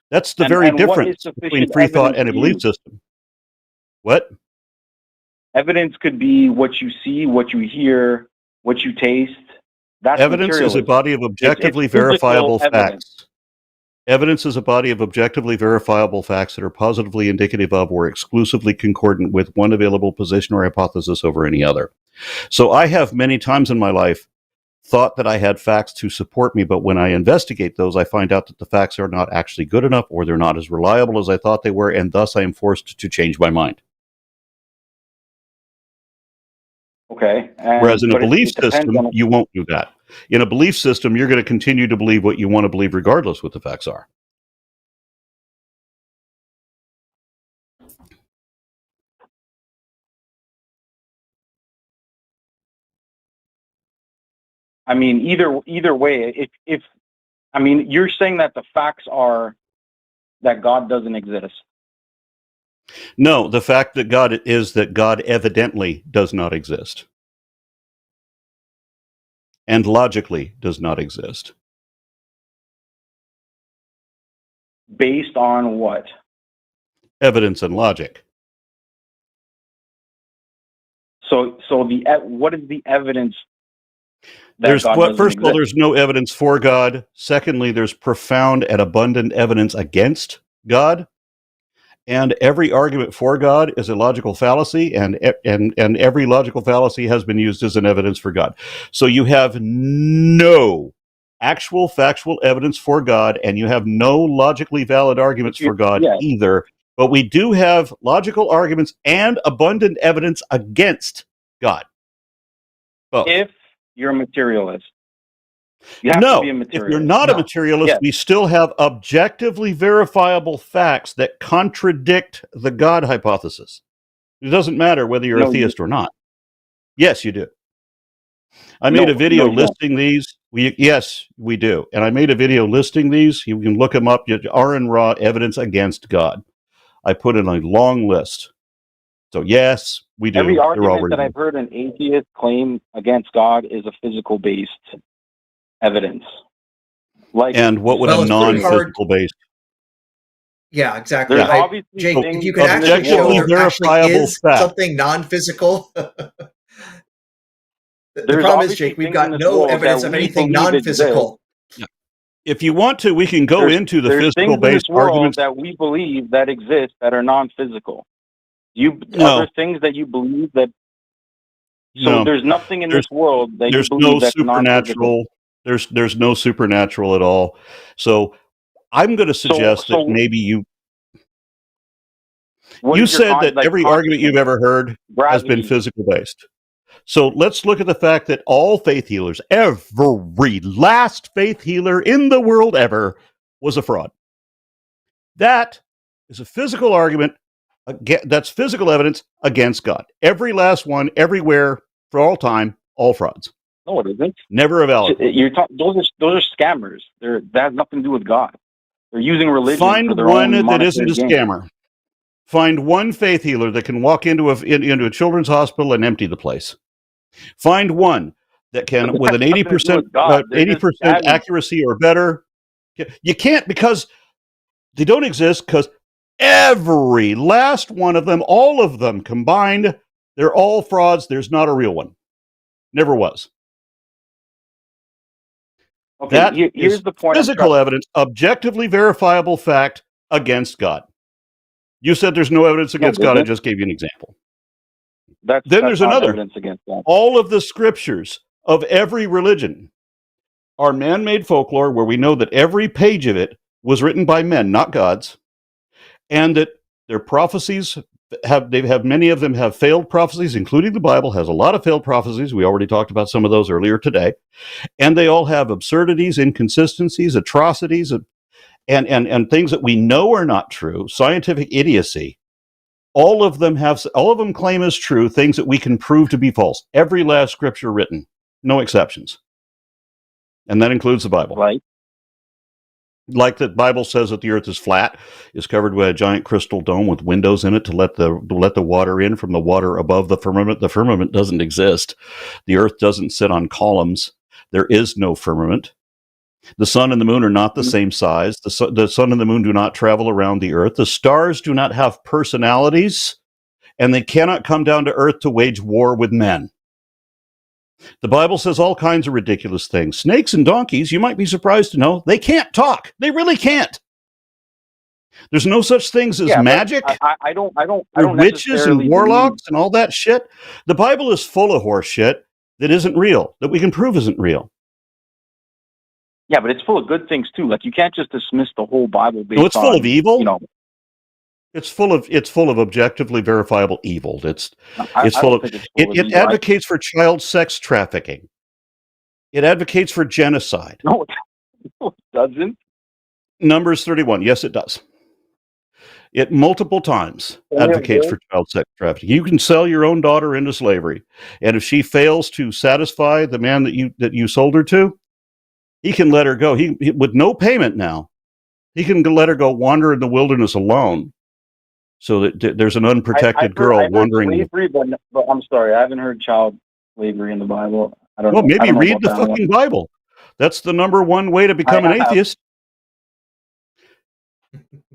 Speaker 1: That's the very
Speaker 6: And what is
Speaker 1: difference between
Speaker 6: sufficient
Speaker 1: free thought
Speaker 6: evidence
Speaker 1: and a
Speaker 6: to
Speaker 1: belief
Speaker 6: you?
Speaker 1: system. What?
Speaker 6: Evidence could be what you see, what you hear, what you taste. That's
Speaker 1: Evidence is a
Speaker 6: materialism.
Speaker 1: body of objectively
Speaker 6: It's physical
Speaker 1: verifiable
Speaker 6: evidence.
Speaker 1: facts. Evidence is a body of objectively verifiable facts that are positively indicative of or exclusively concordant with one available position or hypothesis over any other. So I have many times in my life thought that I had facts to support me, but when I investigate those, I find out that the facts are not actually good enough or they're not as reliable as I thought they were, and thus I am forced to change my mind.
Speaker 6: Okay.
Speaker 1: Whereas in a
Speaker 6: But
Speaker 1: belief
Speaker 6: it depends
Speaker 1: system,
Speaker 6: on.
Speaker 1: you won't do that. In a belief system, you're going to continue to believe what you want to believe regardless what the facts are.
Speaker 6: I mean, either way, if I mean, you're saying that the facts are that God doesn't exist.
Speaker 1: No, the fact that God is that God evidently does not exist. And logically does not exist.
Speaker 6: Based on what?
Speaker 1: Evidence and logic.
Speaker 6: So what is the evidence that
Speaker 1: There's
Speaker 6: God doesn't
Speaker 1: first of all,
Speaker 6: exist?
Speaker 1: there's no evidence for God. Secondly, there's profound and abundant evidence against God. And every argument for God is a logical fallacy, and every logical fallacy has been used as an evidence for God. So you have no actual factual evidence for God, and you have no logically valid arguments for God
Speaker 6: Yeah.
Speaker 1: either. But we do have logical arguments and abundant evidence against God. Both.
Speaker 6: If you're a materialist, you have to be a
Speaker 1: If
Speaker 6: materialist.
Speaker 1: you're not a
Speaker 2: No.
Speaker 1: materialist,
Speaker 6: Yes.
Speaker 1: we still have objectively verifiable facts that contradict the God hypothesis. It doesn't matter whether you're a theist or not. Yes, you do. I made a video
Speaker 6: you don't.
Speaker 1: listing these. Yes, we do. And I made a video listing these. You can look them up. Aron Ra, evidence against God. I put in a long list. So yes, we do.
Speaker 6: Every argument that
Speaker 1: there.
Speaker 6: I've heard an atheist claim against God is a physical-based evidence.
Speaker 1: And what would
Speaker 2: Well,
Speaker 1: a
Speaker 2: it's pretty hard.
Speaker 1: non-physical based?
Speaker 2: Yeah, exactly.
Speaker 6: There's obviously
Speaker 2: Jake, if
Speaker 6: things
Speaker 2: you could
Speaker 6: in
Speaker 2: actually
Speaker 6: this
Speaker 2: show
Speaker 6: world-
Speaker 2: there actually
Speaker 1: verifiable
Speaker 2: is
Speaker 1: fact.
Speaker 2: something non-physical. The
Speaker 6: There's
Speaker 2: problem is,
Speaker 6: obviously
Speaker 2: Jake, we've
Speaker 6: things
Speaker 2: got
Speaker 6: in this
Speaker 2: no
Speaker 6: world
Speaker 2: evidence
Speaker 6: that
Speaker 2: of
Speaker 6: we
Speaker 2: anything
Speaker 6: believe
Speaker 2: non-physical.
Speaker 1: If you want to, we can go
Speaker 6: There's-
Speaker 1: into the
Speaker 6: There's things
Speaker 1: physical
Speaker 6: in this
Speaker 1: based
Speaker 6: world
Speaker 1: arguments.
Speaker 6: that we believe that exist that are non-physical. Are there things that you believe that? So
Speaker 1: No.
Speaker 6: there's nothing in this world that you
Speaker 1: There's
Speaker 6: believe
Speaker 1: no
Speaker 6: that's non-physical.
Speaker 1: supernatural. There's no supernatural at all. So I'm going to suggest that maybe you said that every argument you've ever heard has been physical based. So let's look at the fact that all faith healers, every last faith healer in the world ever, was a fraud. That is a physical argument. That's physical evidence against God. Every last one, everywhere, for all time, all frauds.
Speaker 6: No, it isn't.
Speaker 1: Never a valid.
Speaker 6: Those are scammers. That has nothing to do with God. They're using religion
Speaker 1: Find
Speaker 6: for their
Speaker 1: one
Speaker 6: own
Speaker 1: that isn't a
Speaker 6: monetary gain.
Speaker 1: scammer. Find one faith healer that can walk into a children's hospital and empty the place. Find one that can, with an 80% accuracy or better. You can't, because they don't exist, because every last one of them, all of them combined, they're all frauds. There's not a real one. Never was.
Speaker 6: Okay, here's the point.
Speaker 1: Physical evidence, objectively verifiable fact against God. You said there's no evidence against God. I just gave you an example. Then there's another.
Speaker 6: Evidence against God.
Speaker 1: All of the scriptures of every religion are man-made folklore, where we know that every page of it was written by men, not gods, and that their prophecies many of them have failed prophecies, including the Bible has a lot of failed prophecies. We already talked about some of those earlier today. And they all have absurdities, inconsistencies, atrocities, and things that we know are not true, scientific idiocy, all of them claim as true things that we can prove to be false. Every last scripture written, no exceptions. And that includes the Bible.
Speaker 6: Right.
Speaker 1: Like the Bible says that the earth is flat, is covered with a giant crystal dome with windows in it to let the water in from the water above the firmament. The firmament doesn't exist. The earth doesn't sit on columns. There is no firmament. The sun and the moon are not the same size. The sun and the moon do not travel around the earth. The stars do not have personalities, and they cannot come down to earth to wage war with men. The Bible says all kinds of ridiculous things. Snakes and donkeys, you might be surprised to know, they can't talk. They really can't. There's no such things as magic.
Speaker 6: I don't
Speaker 1: witches and warlocks and all that shit. The Bible is full of horse shit that isn't real, that we can prove isn't real.
Speaker 6: Yeah, but it's full of good things too. Like, you can't just dismiss the whole Bible based on...
Speaker 1: It's full of evil.
Speaker 6: You know,
Speaker 1: It's full of objectively verifiable evil. It advocates for child sex trafficking. It advocates for genocide.
Speaker 6: No, it doesn't.
Speaker 1: Numbers 31. Yes, it does. It multiple times advocates for child sex trafficking. You can sell your own daughter into slavery, and if she fails to satisfy the man that you sold her to, he can let her go. He with no payment now. He can let her go wander in the wilderness alone. So that there's an unprotected girl wandering.
Speaker 6: Slavery, but I'm sorry, I haven't heard child slavery in the Bible. I don't know.
Speaker 1: Well, maybe read the fucking Bible. That's the number one way to become an atheist.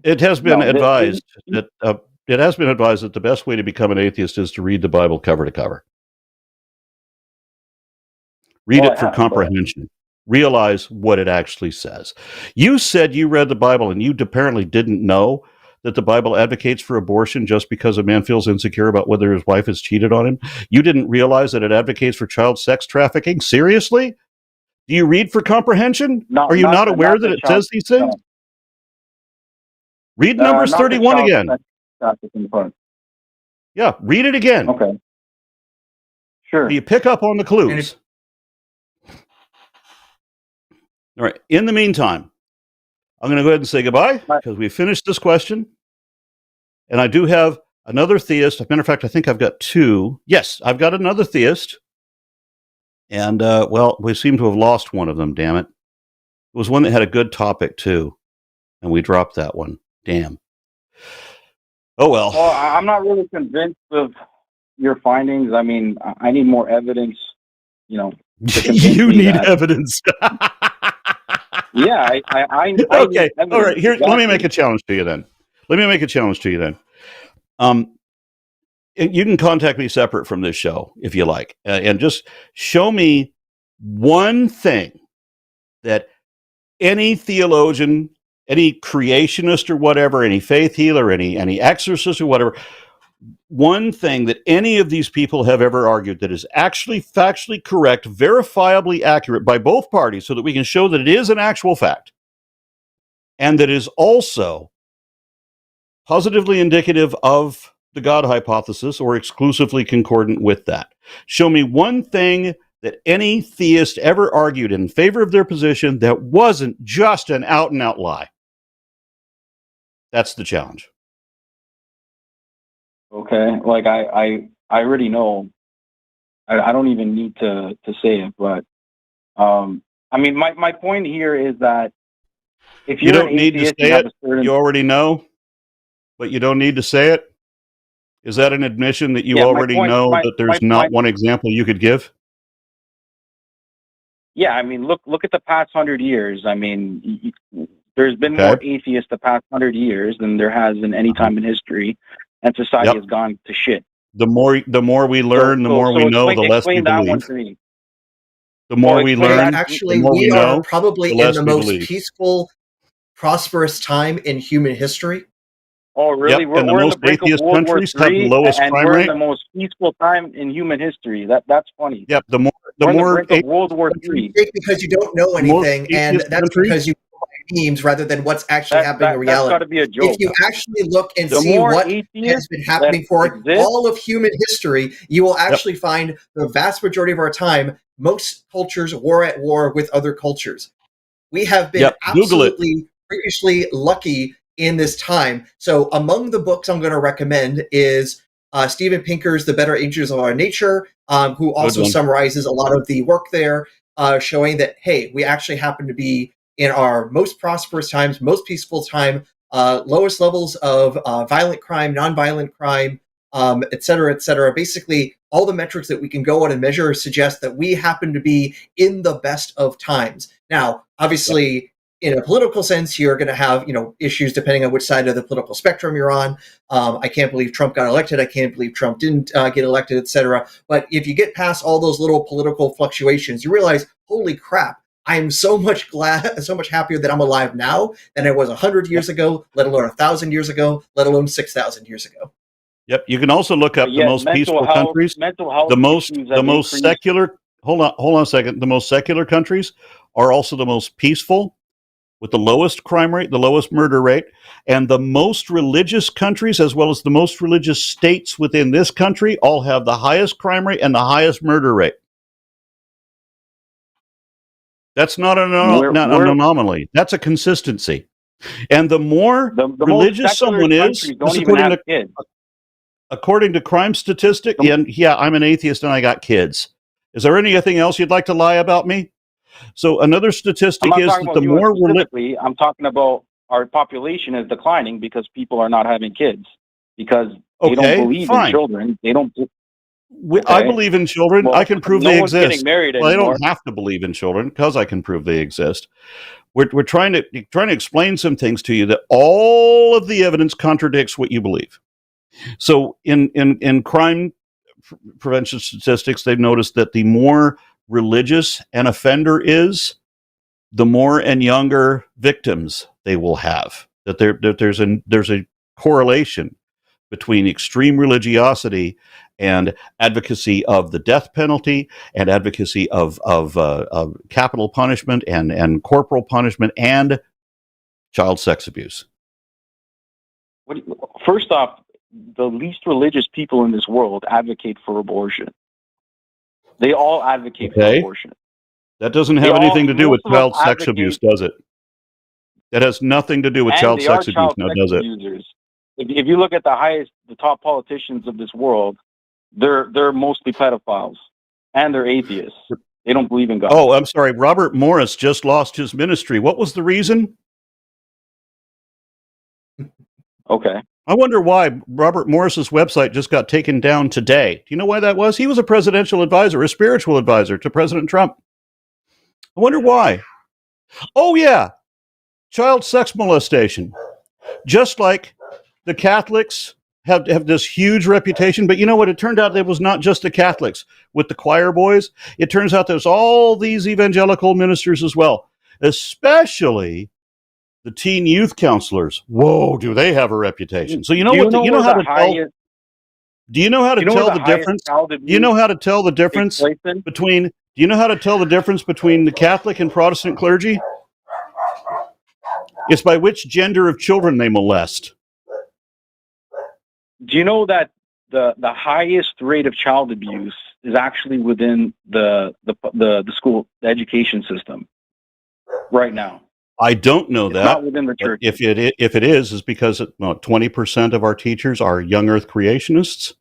Speaker 1: It has been advised that the best way to become an atheist is to read the Bible cover to cover. Read it for comprehension. Realize what it actually says. You said you read the Bible and you apparently didn't know that the Bible advocates for abortion just because a man feels insecure about whether his wife has cheated on him. You didn't realize that it advocates for child sex trafficking? Seriously? Do you read for comprehension? Are you not aware that it says these things? Read Numbers 31 again. Yeah, read it again.
Speaker 6: Okay. Sure.
Speaker 1: Do you pick up on the clues? All right. In the meantime, I'm going to go ahead and say goodbye because we finished this question. And I do have another theist. As a matter of fact, I think I've got two. Yes, I've got another theist. And, well, we seem to have lost one of them, damn it. It was one that had a good topic, too. And we dropped that one. Damn. Oh, well.
Speaker 6: Well, I'm not really convinced of your findings. I mean, I need more evidence,
Speaker 1: You need evidence.
Speaker 6: Yeah, I
Speaker 1: okay. All right. Here, let me make a challenge to you then. You can contact me separate from this show if you like, and just show me one thing that any theologian, any creationist or whatever, any faith healer, any exorcist or whatever, one thing that any of these people have ever argued that is actually factually correct, verifiably accurate by both parties so that we can show that it is an actual fact and that is also positively indicative of the God hypothesis or exclusively concordant with that. Show me one thing that any theist ever argued in favor of their position that wasn't just an out-and-out lie. That's the challenge.
Speaker 6: Okay, like I already know. I don't even need to say it, but I mean, my point here is that if
Speaker 1: you don't need to say it, you already know, but you don't need to say it. Is that an admission that you already know that there's not one example you could give?
Speaker 6: Yeah, I mean, look at the past 100 years. I mean, there's been more atheists the past 100 years than there has in any time in history. And society has gone to shit. The more we learn, the more we know, the less we believe.
Speaker 1: The more we learn,
Speaker 2: actually, we are probably in the most peaceful, prosperous time in human history.
Speaker 6: Oh, really? We're in the brink of World War III, and we're in the most peaceful time in human history. That's funny.
Speaker 1: Yep. The more
Speaker 6: World War III.
Speaker 2: Because you don't know anything, and that's because you memes rather than what's actually happening in reality.
Speaker 6: That's got to be a joke.
Speaker 2: If you actually look and see what has been happening for all of human history, you will actually find the vast majority of our time, most cultures were at war with other cultures. We have been absolutely freakishly lucky in this time. So among the books I'm going to recommend is Steven Pinker's The Better Angels of Our Nature, who also summarizes a lot of the work there, showing that, hey, we actually happen to be in our most prosperous times, most peaceful time, lowest levels of violent crime, nonviolent crime, et cetera, et cetera. Basically, all the metrics that we can go on and measure suggest that we happen to be in the best of times. Now, obviously, in a political sense, you're going to have, issues depending on which side of the political spectrum you're on. I can't believe Trump got elected. I can't believe Trump didn't get elected, et cetera. But if you get past all those little political fluctuations, you realize, holy crap, I am so much happier that I'm alive now than I was 100 years ago, let alone 1,000 years ago, let alone 6,000 years ago.
Speaker 1: Yep. You can also look up the most peaceful countries, the most secular. Hold on a second. The most secular countries are also the most peaceful, with the lowest crime rate, the lowest murder rate, and the most religious countries, as well as the most religious states within this country, all have the highest crime rate and the highest murder rate. That's not an anomaly. That's a consistency. And the more religious someone is, according to crime statistic, and yeah, I'm an atheist and I got kids. Is there anything else you'd like to lie about me? So another statistic is that the more
Speaker 6: I'm talking about our population is declining because people are not having kids because they don't believe in children. They don't.
Speaker 1: I believe in children. Well, I can prove they exist.
Speaker 6: Well,
Speaker 1: I don't have to believe in children because I can prove they exist. We're trying to explain some things to you that all of the evidence contradicts what you believe. So in crime prevention statistics, they've noticed that the more religious an offender is, the more and younger victims they will have. That there's a correlation between extreme religiosity and advocacy of the death penalty and advocacy of capital punishment and corporal punishment and child sex abuse.
Speaker 6: First off, the least religious people in this world advocate for abortion. They all advocate for abortion.
Speaker 1: That doesn't have anything to do with child sex abuse, does it? That has nothing to do with child sex abuse, now does it?
Speaker 6: If you look at the top politicians of this world, they're mostly pedophiles and they're atheists. They don't believe in God.
Speaker 1: Oh, I'm sorry. Robert Morris just lost his ministry. What was the reason?
Speaker 6: Okay.
Speaker 1: I wonder why Robert Morris's website just got taken down today. Do you know why that was? He was a presidential advisor, a spiritual advisor to President Trump. I wonder why. Oh, yeah. Child sex molestation. Just like the Catholics have this huge reputation. But you know what? It turned out it was not just the Catholics with the choir boys. It turns out there's all these evangelical ministers as well, especially the teen youth counselors. Whoa, do they have a reputation? So you know how to tell the difference? Do you know how to tell the difference between the Catholic and Protestant clergy? It's by which gender of children they molest.
Speaker 6: Do you know that the highest rate of child abuse is actually within the school, the education system right now?
Speaker 1: I don't know that.
Speaker 6: Not within the church.
Speaker 1: If it is because 20% of our teachers are young Earth creationists.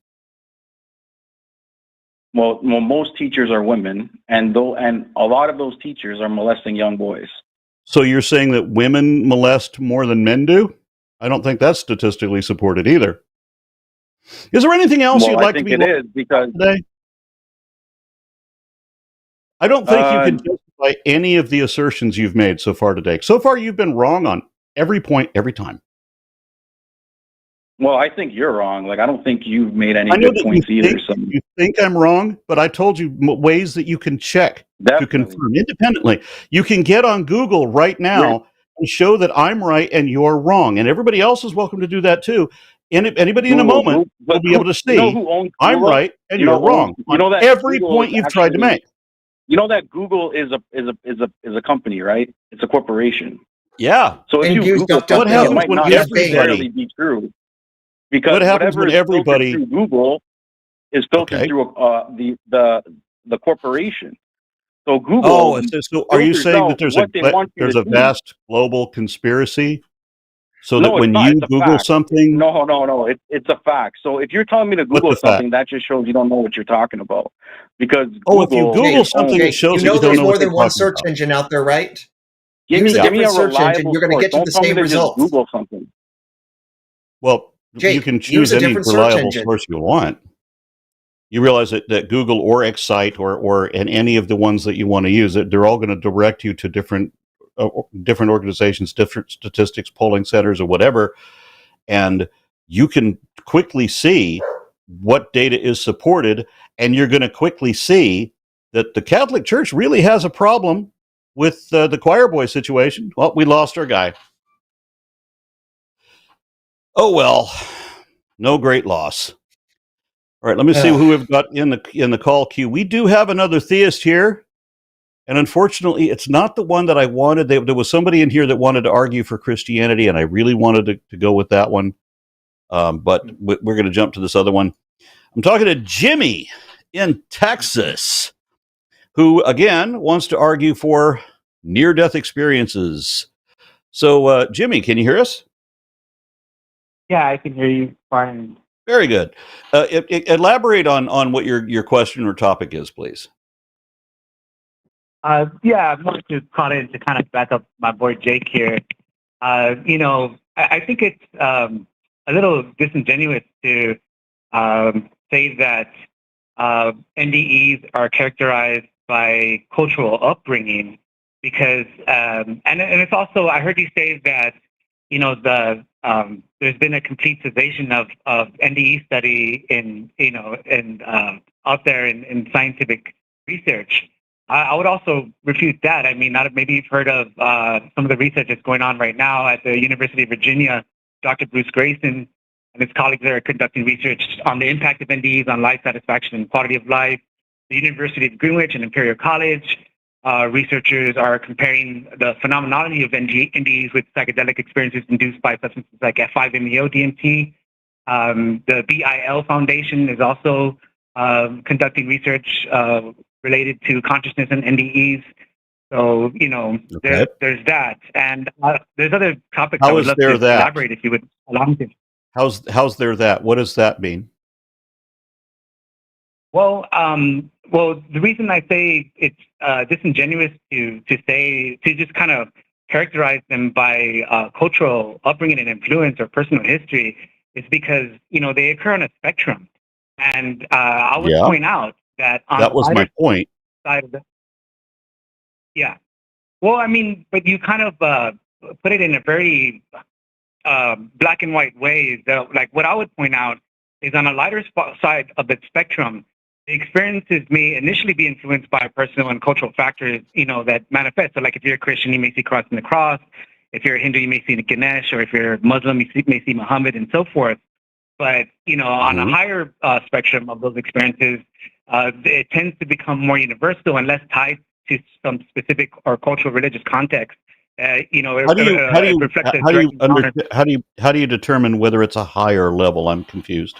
Speaker 6: Well, most teachers are women, and a lot of those teachers are molesting young boys.
Speaker 1: So you're saying that women molest more than men do? I don't think that's statistically supported either. Is there anything else you'd like to be?
Speaker 6: I think it is because
Speaker 1: today? I don't think you can justify any of the assertions you've made so far today. So far, you've been wrong on every point, every time.
Speaker 6: Well, I think you're wrong. Like, I don't think you've made any good points either.
Speaker 1: You think I'm wrong, but I told you ways that you can check to confirm independently. You can get on Google right now and show that I'm right and you're wrong. And everybody else is welcome to do that too. And anybody in a moment will be able to see I'm right and you're wrong on every point you've tried to make.
Speaker 6: You know that Google is a company, right? It's a corporation.
Speaker 1: Yeah.
Speaker 6: So if you Google something, it might not necessarily be true. Because
Speaker 1: what happens when everybody
Speaker 6: through Google is filtered through the corporation. So Google.
Speaker 1: Oh, so are you saying that there's a vast global conspiracy So that when
Speaker 6: not.
Speaker 1: you
Speaker 6: It's a
Speaker 1: Google
Speaker 6: fact.
Speaker 1: something,
Speaker 6: No. It's a fact. So if you're telling me to
Speaker 1: what's
Speaker 6: Google
Speaker 1: the fact?
Speaker 6: something, that just shows you don't know what you're talking about. Because
Speaker 1: Oh, if you Google something, it
Speaker 2: Jake,
Speaker 1: shows
Speaker 2: you
Speaker 1: that
Speaker 2: know
Speaker 1: you don't
Speaker 2: there's
Speaker 1: know
Speaker 2: more
Speaker 1: what they're
Speaker 2: than one
Speaker 1: talking
Speaker 2: search
Speaker 1: about.
Speaker 2: engine out there, right?
Speaker 6: give
Speaker 2: Use
Speaker 6: me
Speaker 2: a
Speaker 6: give me a
Speaker 2: different search engine,
Speaker 6: reliable
Speaker 2: you're going to
Speaker 6: source.
Speaker 2: get to
Speaker 6: Don't
Speaker 2: the
Speaker 6: tell me
Speaker 2: same
Speaker 6: to just
Speaker 2: results.
Speaker 6: Google something.
Speaker 1: Well,
Speaker 2: Jake,
Speaker 1: you can
Speaker 2: use
Speaker 1: choose
Speaker 2: a
Speaker 1: any
Speaker 2: different search
Speaker 1: reliable
Speaker 2: engine.
Speaker 1: source you want. You realize that Google or Excite or and any of the ones that you want to use, they're all going to direct you to different organizations, different statistics, polling centers, or whatever, and you can quickly see what data is supported, and you're going to quickly see that the Catholic Church really has a problem with the choir boy situation. Well, we lost our guy. Oh well, no great loss. All right, let me see who we've got in the call queue. We do have another theist here, and unfortunately, it's not the one that I wanted. There was somebody in here that wanted to argue for Christianity, and I really wanted to go with that one. But we're going to jump to this other one. I'm talking to Jimmy in Texas, who again wants to argue for near-death experiences. So, Jimmy, can you hear us?
Speaker 8: Yeah, I can hear you fine.
Speaker 1: Very good. Elaborate on what your question or topic is, please.
Speaker 8: Yeah, I wanted to call in to kind of back up my boy Jake here. I think it's a little disingenuous to say that NDEs are characterized by cultural upbringing because, and it's also, I heard you say that, there's been a complete cessation of NDE study out there in scientific research. I would also refute that. I mean, maybe you've heard of some of the research that's going on right now at the University of Virginia. Dr. Bruce Gleason and his colleagues are conducting research on the impact of NDEs on life satisfaction and quality of life. The University of Greenwich and Imperial College researchers are comparing the phenomenology of NDEs with psychedelic experiences induced by substances like F5-MeO DMT. The BIL Foundation is also conducting research related to consciousness and NDEs. So,
Speaker 1: Okay.
Speaker 8: there's that. And there's other topics
Speaker 1: How
Speaker 8: I would
Speaker 1: is
Speaker 8: love
Speaker 1: there
Speaker 8: to
Speaker 1: that?
Speaker 8: elaborate if you would allow me to.
Speaker 1: How's there that? What does that mean?
Speaker 8: Well, the reason I say it's disingenuous to just kind of characterize them by cultural upbringing and influence or personal history is because, they occur on a spectrum. And I would point out that on
Speaker 1: that was my point.
Speaker 8: Side of yeah. Well, I mean, but you kind of put it in a very black and white way. Like what I would point out is on a lighter side of the spectrum, the experiences may initially be influenced by personal and cultural factors, that manifest. So like if you're a Christian, you may see crossing the cross. If you're a Hindu, you may see Ganesh, or if you're Muslim, you may see Muhammad and so forth. But, on a higher spectrum of those experiences, it tends to become more universal and less tied to some specific or cultural religious context.
Speaker 1: How do you determine whether it's a higher level? I'm confused.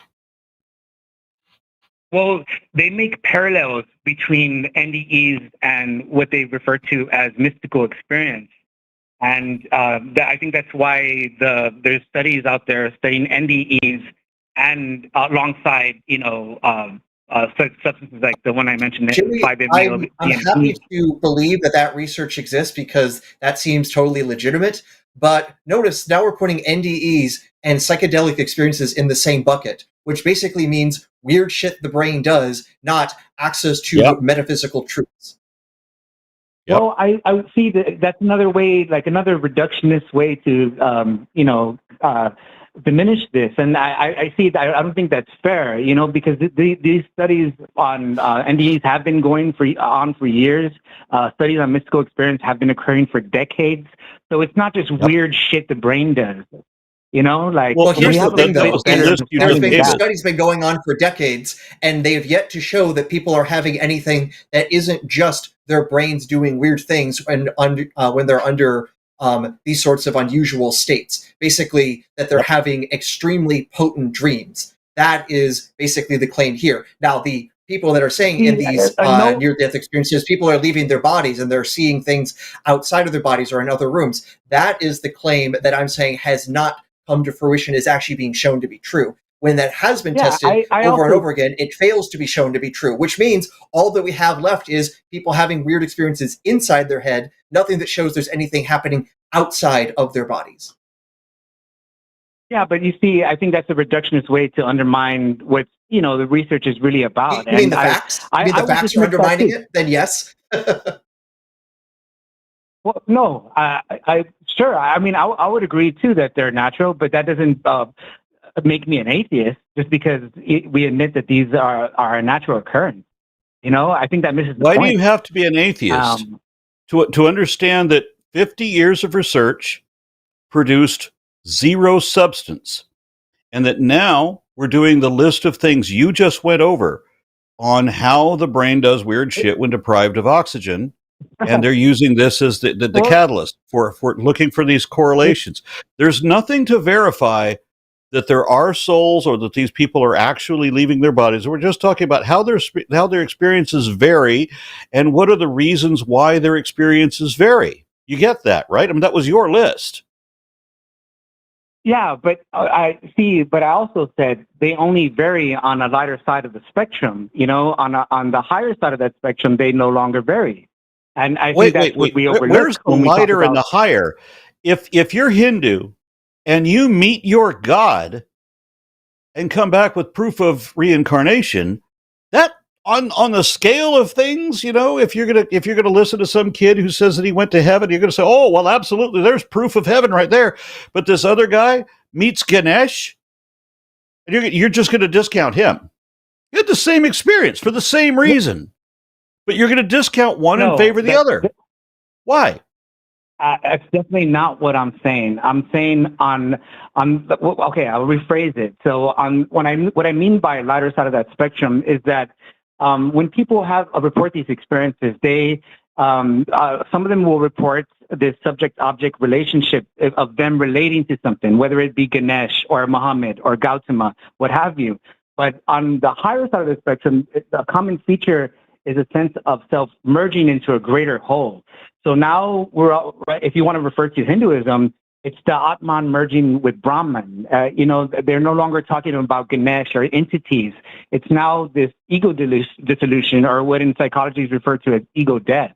Speaker 8: Well, they make parallels between NDEs and what they refer to as mystical experience. And I think that's why there's studies out there studying NDEs and alongside, such substances like the one I mentioned,
Speaker 2: Jimmy,
Speaker 8: 5-MeO.
Speaker 2: I'm happy to believe that research exists because that seems totally legitimate. But notice now we're putting NDEs and psychedelic experiences in the same bucket, which basically means weird shit the brain does, not access to metaphysical truths.
Speaker 8: Yep. Well, I would see that's another way, like another reductionist way to, diminish this. And I see that I don't think that's fair, because these studies on NDEs have been going on for years. Studies on mystical experience have been occurring for decades. So it's not just weird shit the brain does.
Speaker 2: Well, here's the thing, though.
Speaker 1: Studies
Speaker 2: been going on for decades, and they have yet to show that people are having anything that isn't just their brains doing weird things when they're under these sorts of unusual states. Basically, that they're having extremely potent dreams. That is basically the claim here. Now, the people that are saying in these near-death experiences, people are leaving their bodies and they're seeing things outside of their bodies or in other rooms. That is the claim that I'm saying has not come to fruition, is actually being shown to be true. When that has been tested over and over again, it fails to be shown to be true, which means all that we have left is people having weird experiences inside their head, nothing that shows there's anything happening outside of their bodies.
Speaker 8: Yeah, but you see, I think that's a reductionist way to undermine what, the research is really about.
Speaker 2: You mean the facts? You mean the facts are undermining it? Then yes.
Speaker 8: Well, no, sure. I mean, I would agree too that they're natural, but that doesn't make me an atheist just because we admit that these are a natural occurrence. I think that misses the point.
Speaker 1: Why do you have to be an atheist to understand that 50 years of research produced zero substance, and that now we're doing the list of things you just went over on how the brain does weird shit when deprived of oxygen, and they're using this as the catalyst for looking for these correlations. There's nothing to verify that there are souls or that these people are actually leaving their bodies. We're just talking about how their experiences vary and what are the reasons why their experiences vary. You get that, right? I mean, that was your list.
Speaker 8: Yeah, but I also said they only vary on a lighter side of the spectrum. On the higher side of that spectrum, they no longer vary. And I think that's what we overlook.
Speaker 1: Where's the lighter and the higher? If you're Hindu and you meet your God and come back with proof of reincarnation, that on the scale of things, if you're gonna listen to some kid who says that he went to heaven, you're gonna say, oh well, absolutely, there's proof of heaven right there. But this other guy meets Ganesh, and you're just gonna discount him. You had the same experience for the same reason, but you're gonna discount one and favor the other. Why?
Speaker 8: That's definitely not what I'm saying. I'm saying okay, I'll rephrase it. So what I mean by lighter side of that spectrum is that when people report these experiences, they some of them will report this subject-object relationship of them relating to something, whether it be Ganesh or Muhammad or Gautama, what have you. But on the higher side of the spectrum, a common feature is a sense of self merging into a greater whole. So now if you want to refer to Hinduism, it's the Atman merging with Brahman. They're no longer talking about Ganesh or entities. It's now this ego dissolution, or what in psychology is referred to as ego death.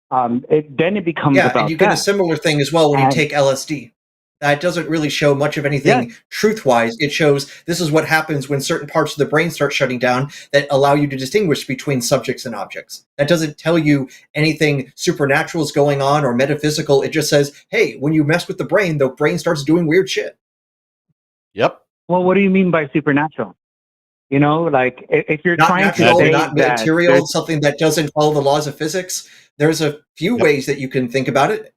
Speaker 8: Then it becomes about
Speaker 2: and you get a similar thing as well when you take LSD. That doesn't really show much of anything truth-wise. It shows this is what happens when certain parts of the brain start shutting down that allow you to distinguish between subjects and objects. That doesn't tell you anything supernatural is going on or metaphysical. It just says, hey, when you mess with the brain starts doing weird shit.
Speaker 1: Yep.
Speaker 8: Well, what do you mean by supernatural? Like if you're
Speaker 2: not
Speaker 8: trying
Speaker 2: natural,
Speaker 8: to say
Speaker 2: not material, something that doesn't follow the laws of physics. There's a few ways that you can think about it.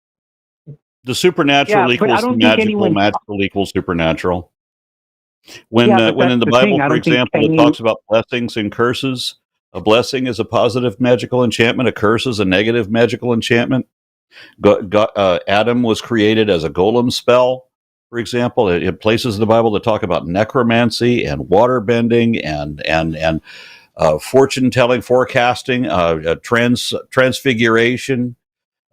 Speaker 1: The supernatural equals magical, magical equals supernatural. When in the Bible, for example, it talks about blessings and curses, a blessing is a positive magical enchantment, a curse is a negative magical enchantment. Adam was created as a golem spell, for example. It places in the Bible that talk about necromancy and water bending and fortune telling, forecasting, transfiguration.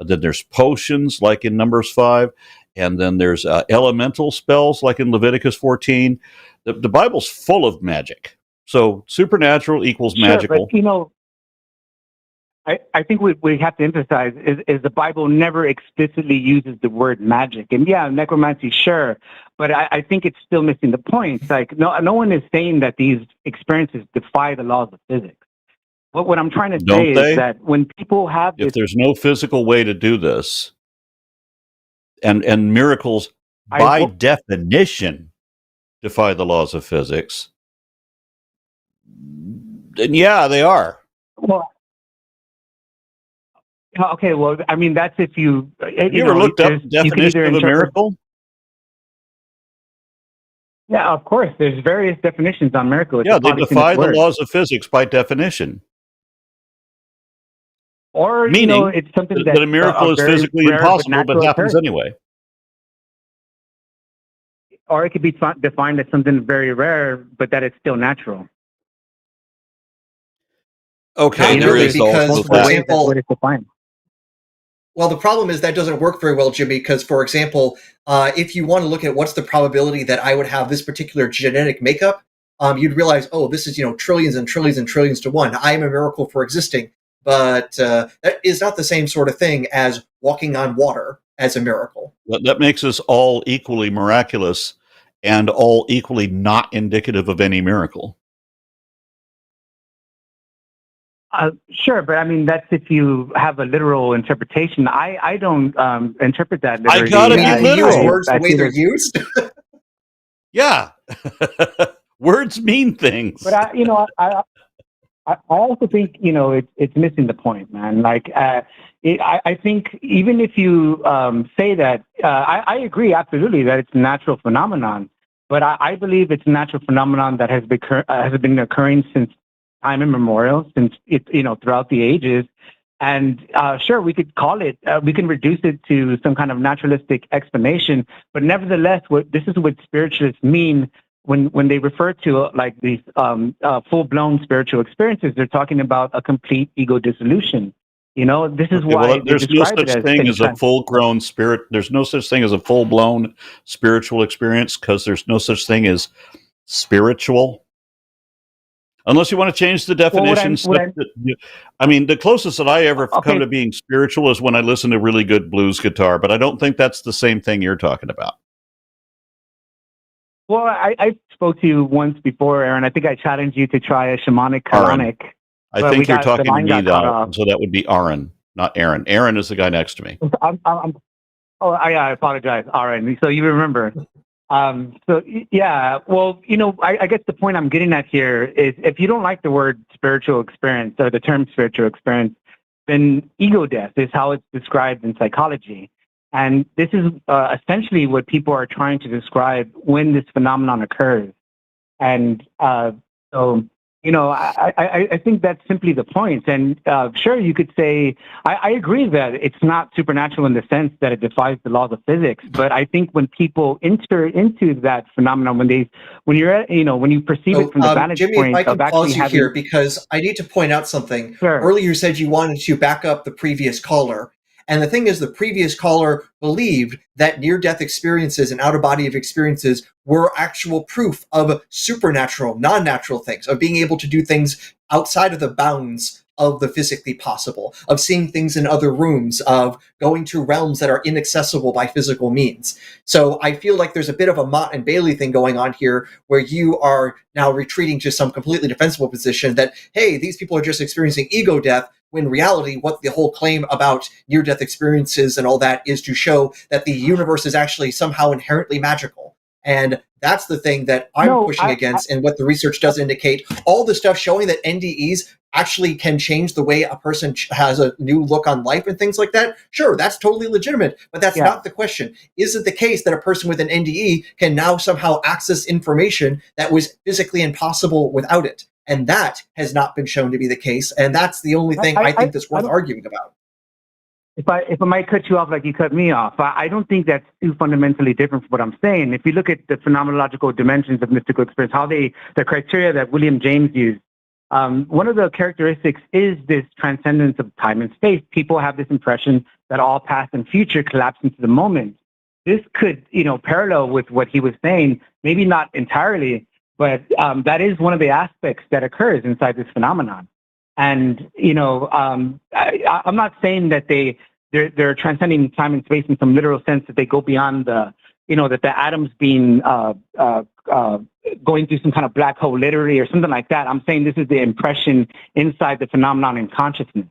Speaker 1: Then there's potions, like in Numbers 5, and then there's elemental spells, like in Leviticus 14. The Bible's full of magic. So supernatural equals magical.
Speaker 8: But, I think we have to emphasize is the Bible never explicitly uses the word magic. And necromancy, sure, but I think it's still missing the point. Like no one is saying that these experiences defy the laws of physics. What I'm trying to say is that when people have
Speaker 1: if there's no physical way to do this, and miracles by definition defy the laws of physics, then they are.
Speaker 8: Well, okay. Well, I mean, that's if you
Speaker 1: ever looked up the definition of a miracle?
Speaker 8: Yeah, of course. There's various definitions on miracle.
Speaker 1: They defy the laws of physics by definition.
Speaker 8: Or
Speaker 1: meaning
Speaker 8: it's something
Speaker 1: that a miracle is physically impossible, but happens anyway.
Speaker 8: Or it could be defined as something very rare, but that it's still natural.
Speaker 1: Okay,
Speaker 2: Not
Speaker 1: there
Speaker 2: really,
Speaker 1: is
Speaker 2: because,
Speaker 1: also
Speaker 2: for
Speaker 1: that.
Speaker 2: example,
Speaker 8: what is defined.
Speaker 2: well, the problem is that doesn't work very well, Jimmy, because, for example, if you want to look at what's the probability that I would have this particular genetic makeup, you'd realize, oh, this is, trillions and trillions and trillions to one. I am a miracle for existing. But that is not the same sort of thing as walking on water as a miracle.
Speaker 1: That makes us all equally miraculous and all equally not indicative of any miracle.
Speaker 8: Sure, but I mean, that's if you have a literal interpretation. I don't interpret that literally.
Speaker 1: I gotta be
Speaker 2: You
Speaker 1: literal.
Speaker 2: use words the way they're used?
Speaker 1: Yeah. Words mean things.
Speaker 8: But I also think it's missing the point, man. Like I think even if you say that, I agree absolutely that it's a natural phenomenon. But I believe it's a natural phenomenon that has been occurring since time immemorial, since throughout the ages. And sure, we could call it, we can reduce it to some kind of naturalistic explanation. But nevertheless, this is what spiritualists mean when they refer to like these full-blown spiritual experiences. They're talking about a complete ego dissolution. This is why
Speaker 1: there's no such thing as a full-grown spirit. There's no such thing as a full-blown spiritual experience because there's no such thing as spiritual. Unless you want to change the definition. I mean, the closest that I ever come to being spiritual is when I listen to really good blues guitar, but I don't think that's the same thing you're talking about.
Speaker 8: Well, I spoke to you once before, Aaron. I think I challenged you to try a shamanic colonic.
Speaker 1: I think you're talking to me, though, so that would be Aron, not Aaron. Aaron is the guy next to me.
Speaker 8: I apologize, Aron. So you remember. Yeah, well, I guess the point I'm getting at here is if you don't like the word spiritual experience or the term spiritual experience, then ego death is how it's described in psychology. And this is essentially what people are trying to describe when this phenomenon occurs. And so, I think that's simply the point. And sure, you could say, I agree that it's not supernatural in the sense that it defies the laws of physics. But I think when people enter into that phenomenon, when you perceive it from the vantage
Speaker 2: Jimmy,
Speaker 8: point
Speaker 2: if I can
Speaker 8: of
Speaker 2: pause you
Speaker 8: having...
Speaker 2: here, because I need to point out something.
Speaker 8: Sure.
Speaker 2: Earlier you said you wanted to back up the previous caller. And the thing is, the previous caller believed that near-death experiences and out-of-body experiences were actual proof of supernatural, non-natural things, of being able to do things outside of the bounds of the physically possible, of seeing things in other rooms, of going to realms that are inaccessible by physical means. So I feel like there's a bit of a Mott and Bailey thing going on here, where you are now retreating to some completely defensible position that, hey, these people are just experiencing ego death, when in reality, what the whole claim about near-death experiences and all that is to show that the universe is actually somehow inherently magical. And that's the thing that I'm pushing against, and what the research does indicate. All the stuff showing that NDEs actually can change the way a person has a new look on life and things like that, sure, that's totally legitimate, but that's not the question. Is it the case that a person with an NDE can now somehow access information that was physically impossible without it? And that has not been shown to be the case, and that's the only thing I think that's worth arguing about.
Speaker 8: If I might cut you off like you cut me off, I don't think that's too fundamentally different from what I'm saying. If you look at the phenomenological dimensions of mystical experience, the criteria that William James used, one of the characteristics is this transcendence of time and space. People have this impression that all past and future collapse into the moment. This could, parallel with what he was saying, maybe not entirely, but that is one of the aspects that occurs inside this phenomenon. And, I'm not saying that they're transcending time and space in some literal sense, that they go beyond that the atoms being going through some kind of black hole literally or something like that. I'm saying this is the impression inside the phenomenon in consciousness.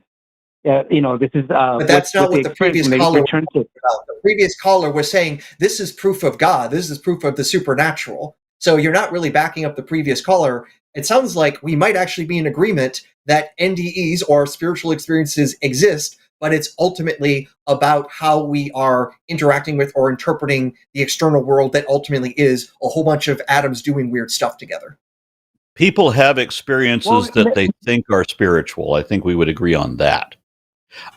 Speaker 8: This is.
Speaker 2: But that's not what the previous caller was talking about. The previous caller was saying this is proof of God. This is proof of the supernatural. So you're not really backing up the previous caller. It sounds like we might actually be in agreement that NDEs or spiritual experiences exist, but it's ultimately about how we are interacting with or interpreting the external world that ultimately is a whole bunch of atoms doing weird stuff together.
Speaker 1: People have experiences that they think are spiritual. I think we would agree on that.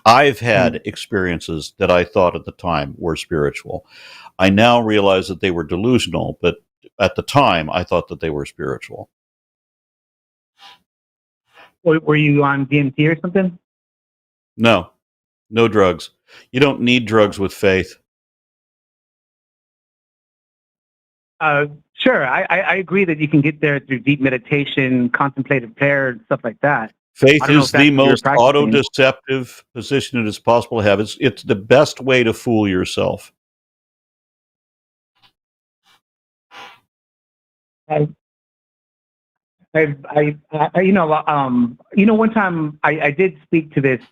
Speaker 1: I've had experiences that I thought at the time were spiritual. I now realize that they were delusional, but at the time I thought that they were spiritual.
Speaker 8: Were you on DMT or something?
Speaker 1: No drugs. You don't need drugs with faith.
Speaker 8: Sure, I agree that you can get there through deep meditation, contemplative prayer, and stuff like that.
Speaker 1: Faith is the most
Speaker 8: practicing.
Speaker 1: auto-deceptive position it is possible to have. It's the best way to fool yourself.
Speaker 8: One time I did speak to this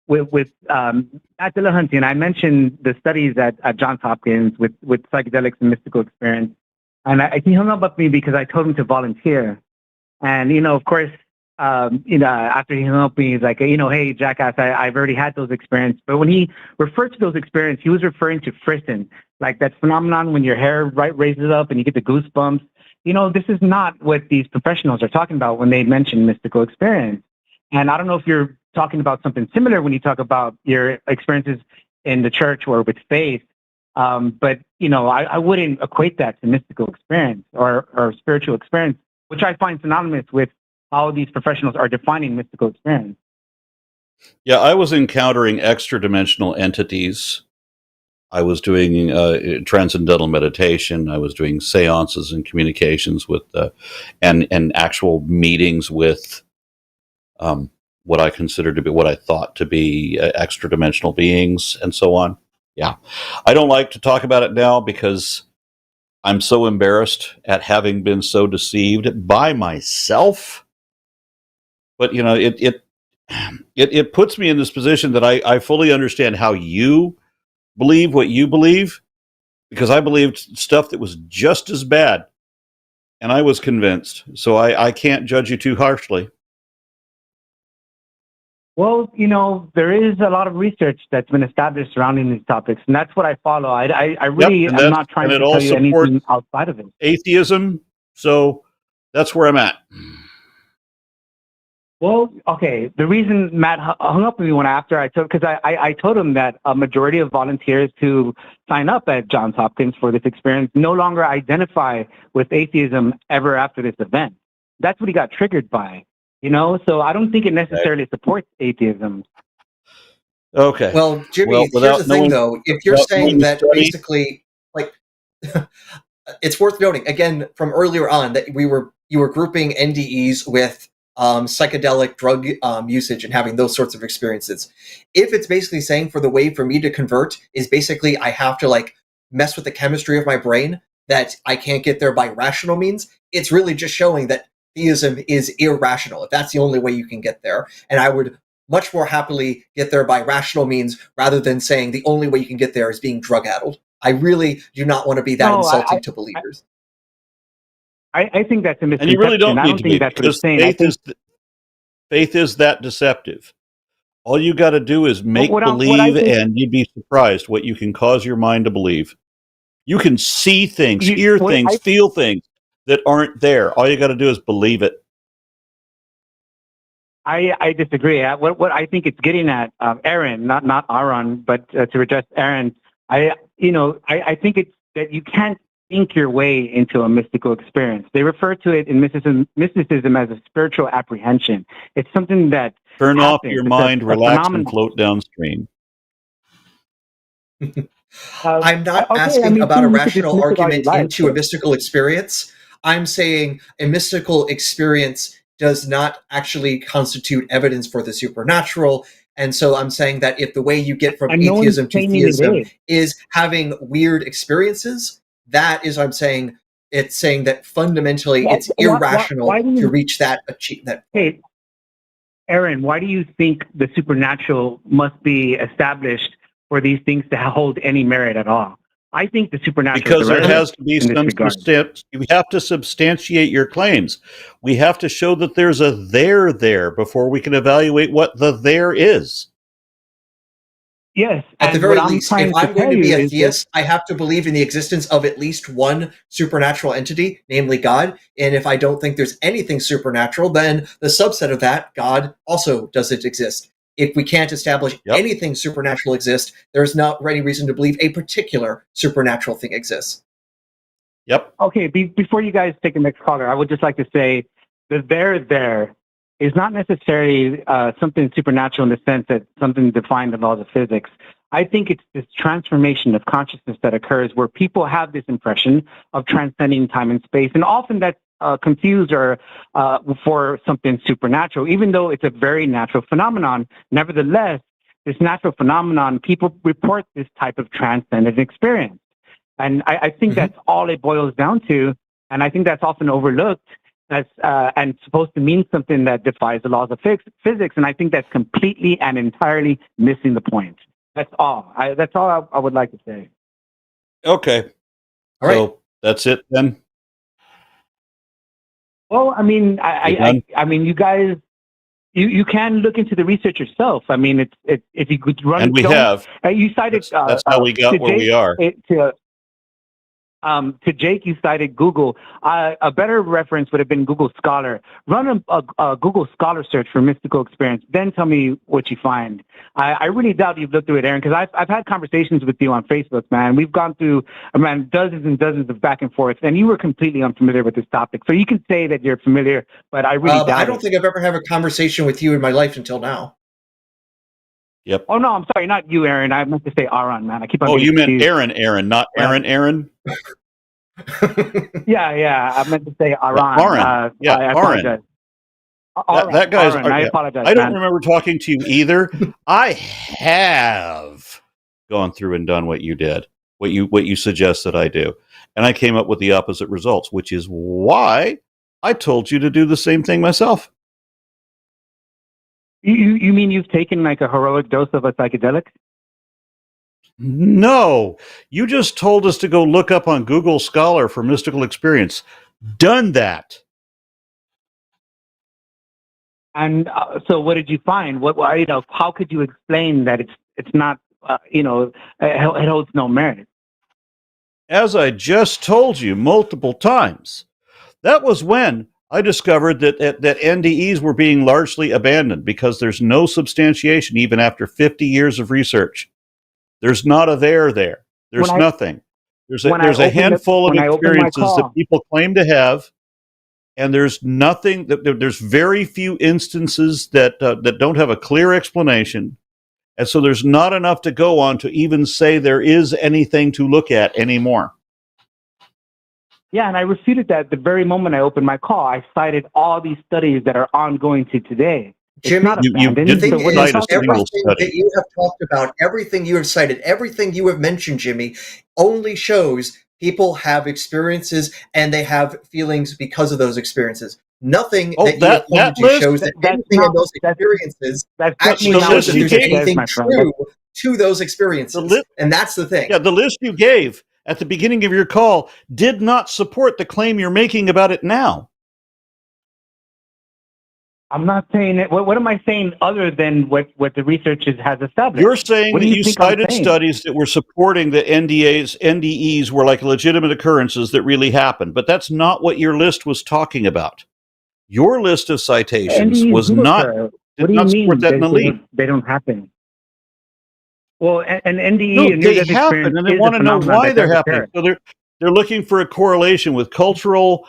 Speaker 8: with at Dillahunty, and I mentioned the studies at Johns Hopkins with psychedelics and mystical experience, and he hung up me because I told him to volunteer, and of course, after he hung up me, he's like, hey jackass, I've already had those experiences. But when he referred to those experiences, he was referring to frisson, like that phenomenon when your hair raises up and you get the goosebumps. This is not what these professionals are talking about when they mention mystical experience. And I don't know if you're talking about something similar when you talk about your experiences in the church or with faith. But I wouldn't equate that to mystical experience or spiritual experience, which I find synonymous with how these professionals are defining mystical experience.
Speaker 1: Yeah, I was encountering extra-dimensional entities. I was doing transcendental meditation. I was doing seances and communications with, and actual meetings with what I consider to be, what I thought to be extra-dimensional beings, and so on. Yeah, I don't like to talk about it now because I'm so embarrassed at having been so deceived by myself. But it puts me in this position that I fully understand how you believe what you believe, because I believed stuff that was just as bad, and I was convinced. So I can't judge you too harshly.
Speaker 8: Well, there is a lot of research that's been established surrounding these topics, and that's what I follow. I really am not trying to tell you anything outside of it.
Speaker 1: Atheism, so that's where I'm at.
Speaker 8: Well, okay. The reason Matt hung up with me because I told him that a majority of volunteers who sign up at Johns Hopkins for this experience no longer identify with atheism ever after this event. That's what he got triggered by, So I don't think it necessarily supports atheism.
Speaker 1: Okay.
Speaker 2: Well, Jimmy, here's the thing, though. If you're saying that basically, like, it's worth noting again from earlier on that you were grouping NDEs with psychedelic drug usage and having those sorts of experiences. If it's basically saying for the way for me to convert is basically I have to mess with the chemistry of my brain, that I can't get there by rational means, it's really just showing that theism is irrational, if that's the only way you can get there. And I would much more happily get there by rational means rather than saying the only way you can get there is being drug-addled. I really do not want to be that insulting to believers.
Speaker 8: I think that's a misconception.
Speaker 1: And you really don't need to be,
Speaker 8: that's
Speaker 1: because faith is that deceptive. All you got to do is make believe, and you'd be surprised what you can cause your mind to believe. You can see things, hear things, feel things that aren't there. All you got to do is believe it.
Speaker 8: I disagree. What I think it's getting at, Aron, not Aron, but to address Aron, I think it's that you can't think your way into a mystical experience. They refer to it in mysticism as a spiritual apprehension. It's something that
Speaker 1: turn off your mind, relax, and float downstream.
Speaker 2: I'm not asking about a rational argument into a mystical experience. I'm saying a mystical experience does not actually constitute evidence for the supernatural. And so I'm saying that if the way you get from atheism to theism is having weird experiences, that is, I'm saying, it's saying that fundamentally it's irrational to reach that achievement.
Speaker 8: Hey, Aron, why do you think the supernatural must be established for these things to hold any merit at all? I think the supernatural,
Speaker 1: because there has to be some you have to substantiate your claims. We have to show that there's a there before we can evaluate what the there is.
Speaker 8: Yes.
Speaker 2: At the very least, if I'm going to be a theist, I have to believe in the existence of at least one supernatural entity, namely God. And if I don't think there's anything supernatural, then the subset of that, God, also doesn't exist. If we can't establish anything supernatural exists, there's not any reason to believe a particular supernatural thing exists.
Speaker 1: Yep.
Speaker 8: Okay, before you guys take the next caller, I would just like to say that there is not necessarily something supernatural in the sense that something defined the laws of physics. I think it's this transformation of consciousness that occurs where people have this impression of transcending time and space, and often that's confused or for something supernatural, even though it's a very natural phenomenon. Nevertheless, this natural phenomenon, people report this type of transcendent experience. And I think that's all it boils down to. And I think that's often overlooked as and supposed to mean something that defies the laws of physics. And I think that's completely and entirely missing the point. That's all. That's all I would like to say.
Speaker 1: Okay.
Speaker 2: All right.
Speaker 1: So that's it then?
Speaker 8: Well, I mean, I mean, you guys, you can look into the research yourself. I mean, it's if you could run.
Speaker 1: And we have.
Speaker 8: You cited.
Speaker 1: That's how we got where we are.
Speaker 8: To Jake, you cited Google. A better reference would have been Google Scholar. Run a Google Scholar search for mystical experience. Then tell me what you find. I really doubt you've looked through it, Aaron, because I've had conversations with you on Facebook, man. We've gone through, dozens and dozens of back and forth, and you were completely unfamiliar with this topic. So you can say that you're familiar, but I really doubt
Speaker 2: I don't think I've ever had a conversation with you in my life until now.
Speaker 1: Yep.
Speaker 8: Oh, no, I'm sorry. Not you, Aaron. I meant to say Aron, man. I keep on.
Speaker 1: Oh, you meant
Speaker 8: confused.
Speaker 1: Aaron, not Aaron?
Speaker 8: Yeah. I meant to say Aron.
Speaker 1: Aron.
Speaker 8: I apologize.
Speaker 1: That guy's.
Speaker 8: Aron, I apologize.
Speaker 1: I don't remember talking to you either. I have gone through and done what you did, what you suggest that I do, and I came up with the opposite results, which is why I told you to do the same thing myself.
Speaker 8: You mean you've taken like a heroic dose of a psychedelic?
Speaker 1: No, you just told us to go look up on Google Scholar for mystical experience. Done that.
Speaker 8: And so, what did you find? How could you explain that it's not? It holds no merit.
Speaker 1: As I just told you multiple times, that was when I discovered that NDEs were being largely abandoned because there's no substantiation even after 50 years of research. There's not a there. There's nothing. There's a handful of experiences that people claim to have, and there's nothing. There's very few instances that don't have a clear explanation, and so there's not enough to go on to even say there is anything to look at anymore.
Speaker 8: Yeah, and I refuted that the very moment I opened my call. I cited all these studies that are ongoing to today.
Speaker 2: Jimmy,
Speaker 1: everything
Speaker 2: that you have talked about, everything you have cited, everything you have mentioned, Jimmy, only shows people have experiences and they have feelings because of those experiences. Nothing that you have pointed to shows that anything in those experiences actually shows that there's anything true to those experiences. And that's the thing.
Speaker 1: Yeah, the list you gave at the beginning of your call did not support the claim you're making about it now.
Speaker 8: I'm not saying it. What am I saying other than what the research has established?
Speaker 1: You're saying that you cited studies that were supporting that NDEs were like legitimate occurrences that really happened, but that's not what your list was talking about. Your list of citations was not support that in the lead.
Speaker 8: They don't happen. Well, an NDE,
Speaker 1: no, they happen, and they want to know why they're happening. So they're looking for a correlation with cultural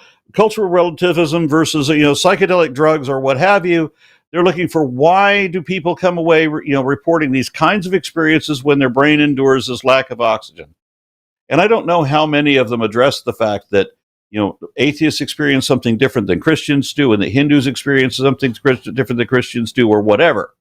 Speaker 1: relativism versus psychedelic drugs or what have you. They're looking for why do people come away reporting these kinds of experiences when their brain endures this lack of oxygen. And I don't know how many of them address the fact that atheists experience something different than Christians do, and that Hindus experience something different than Christians do, or whatever.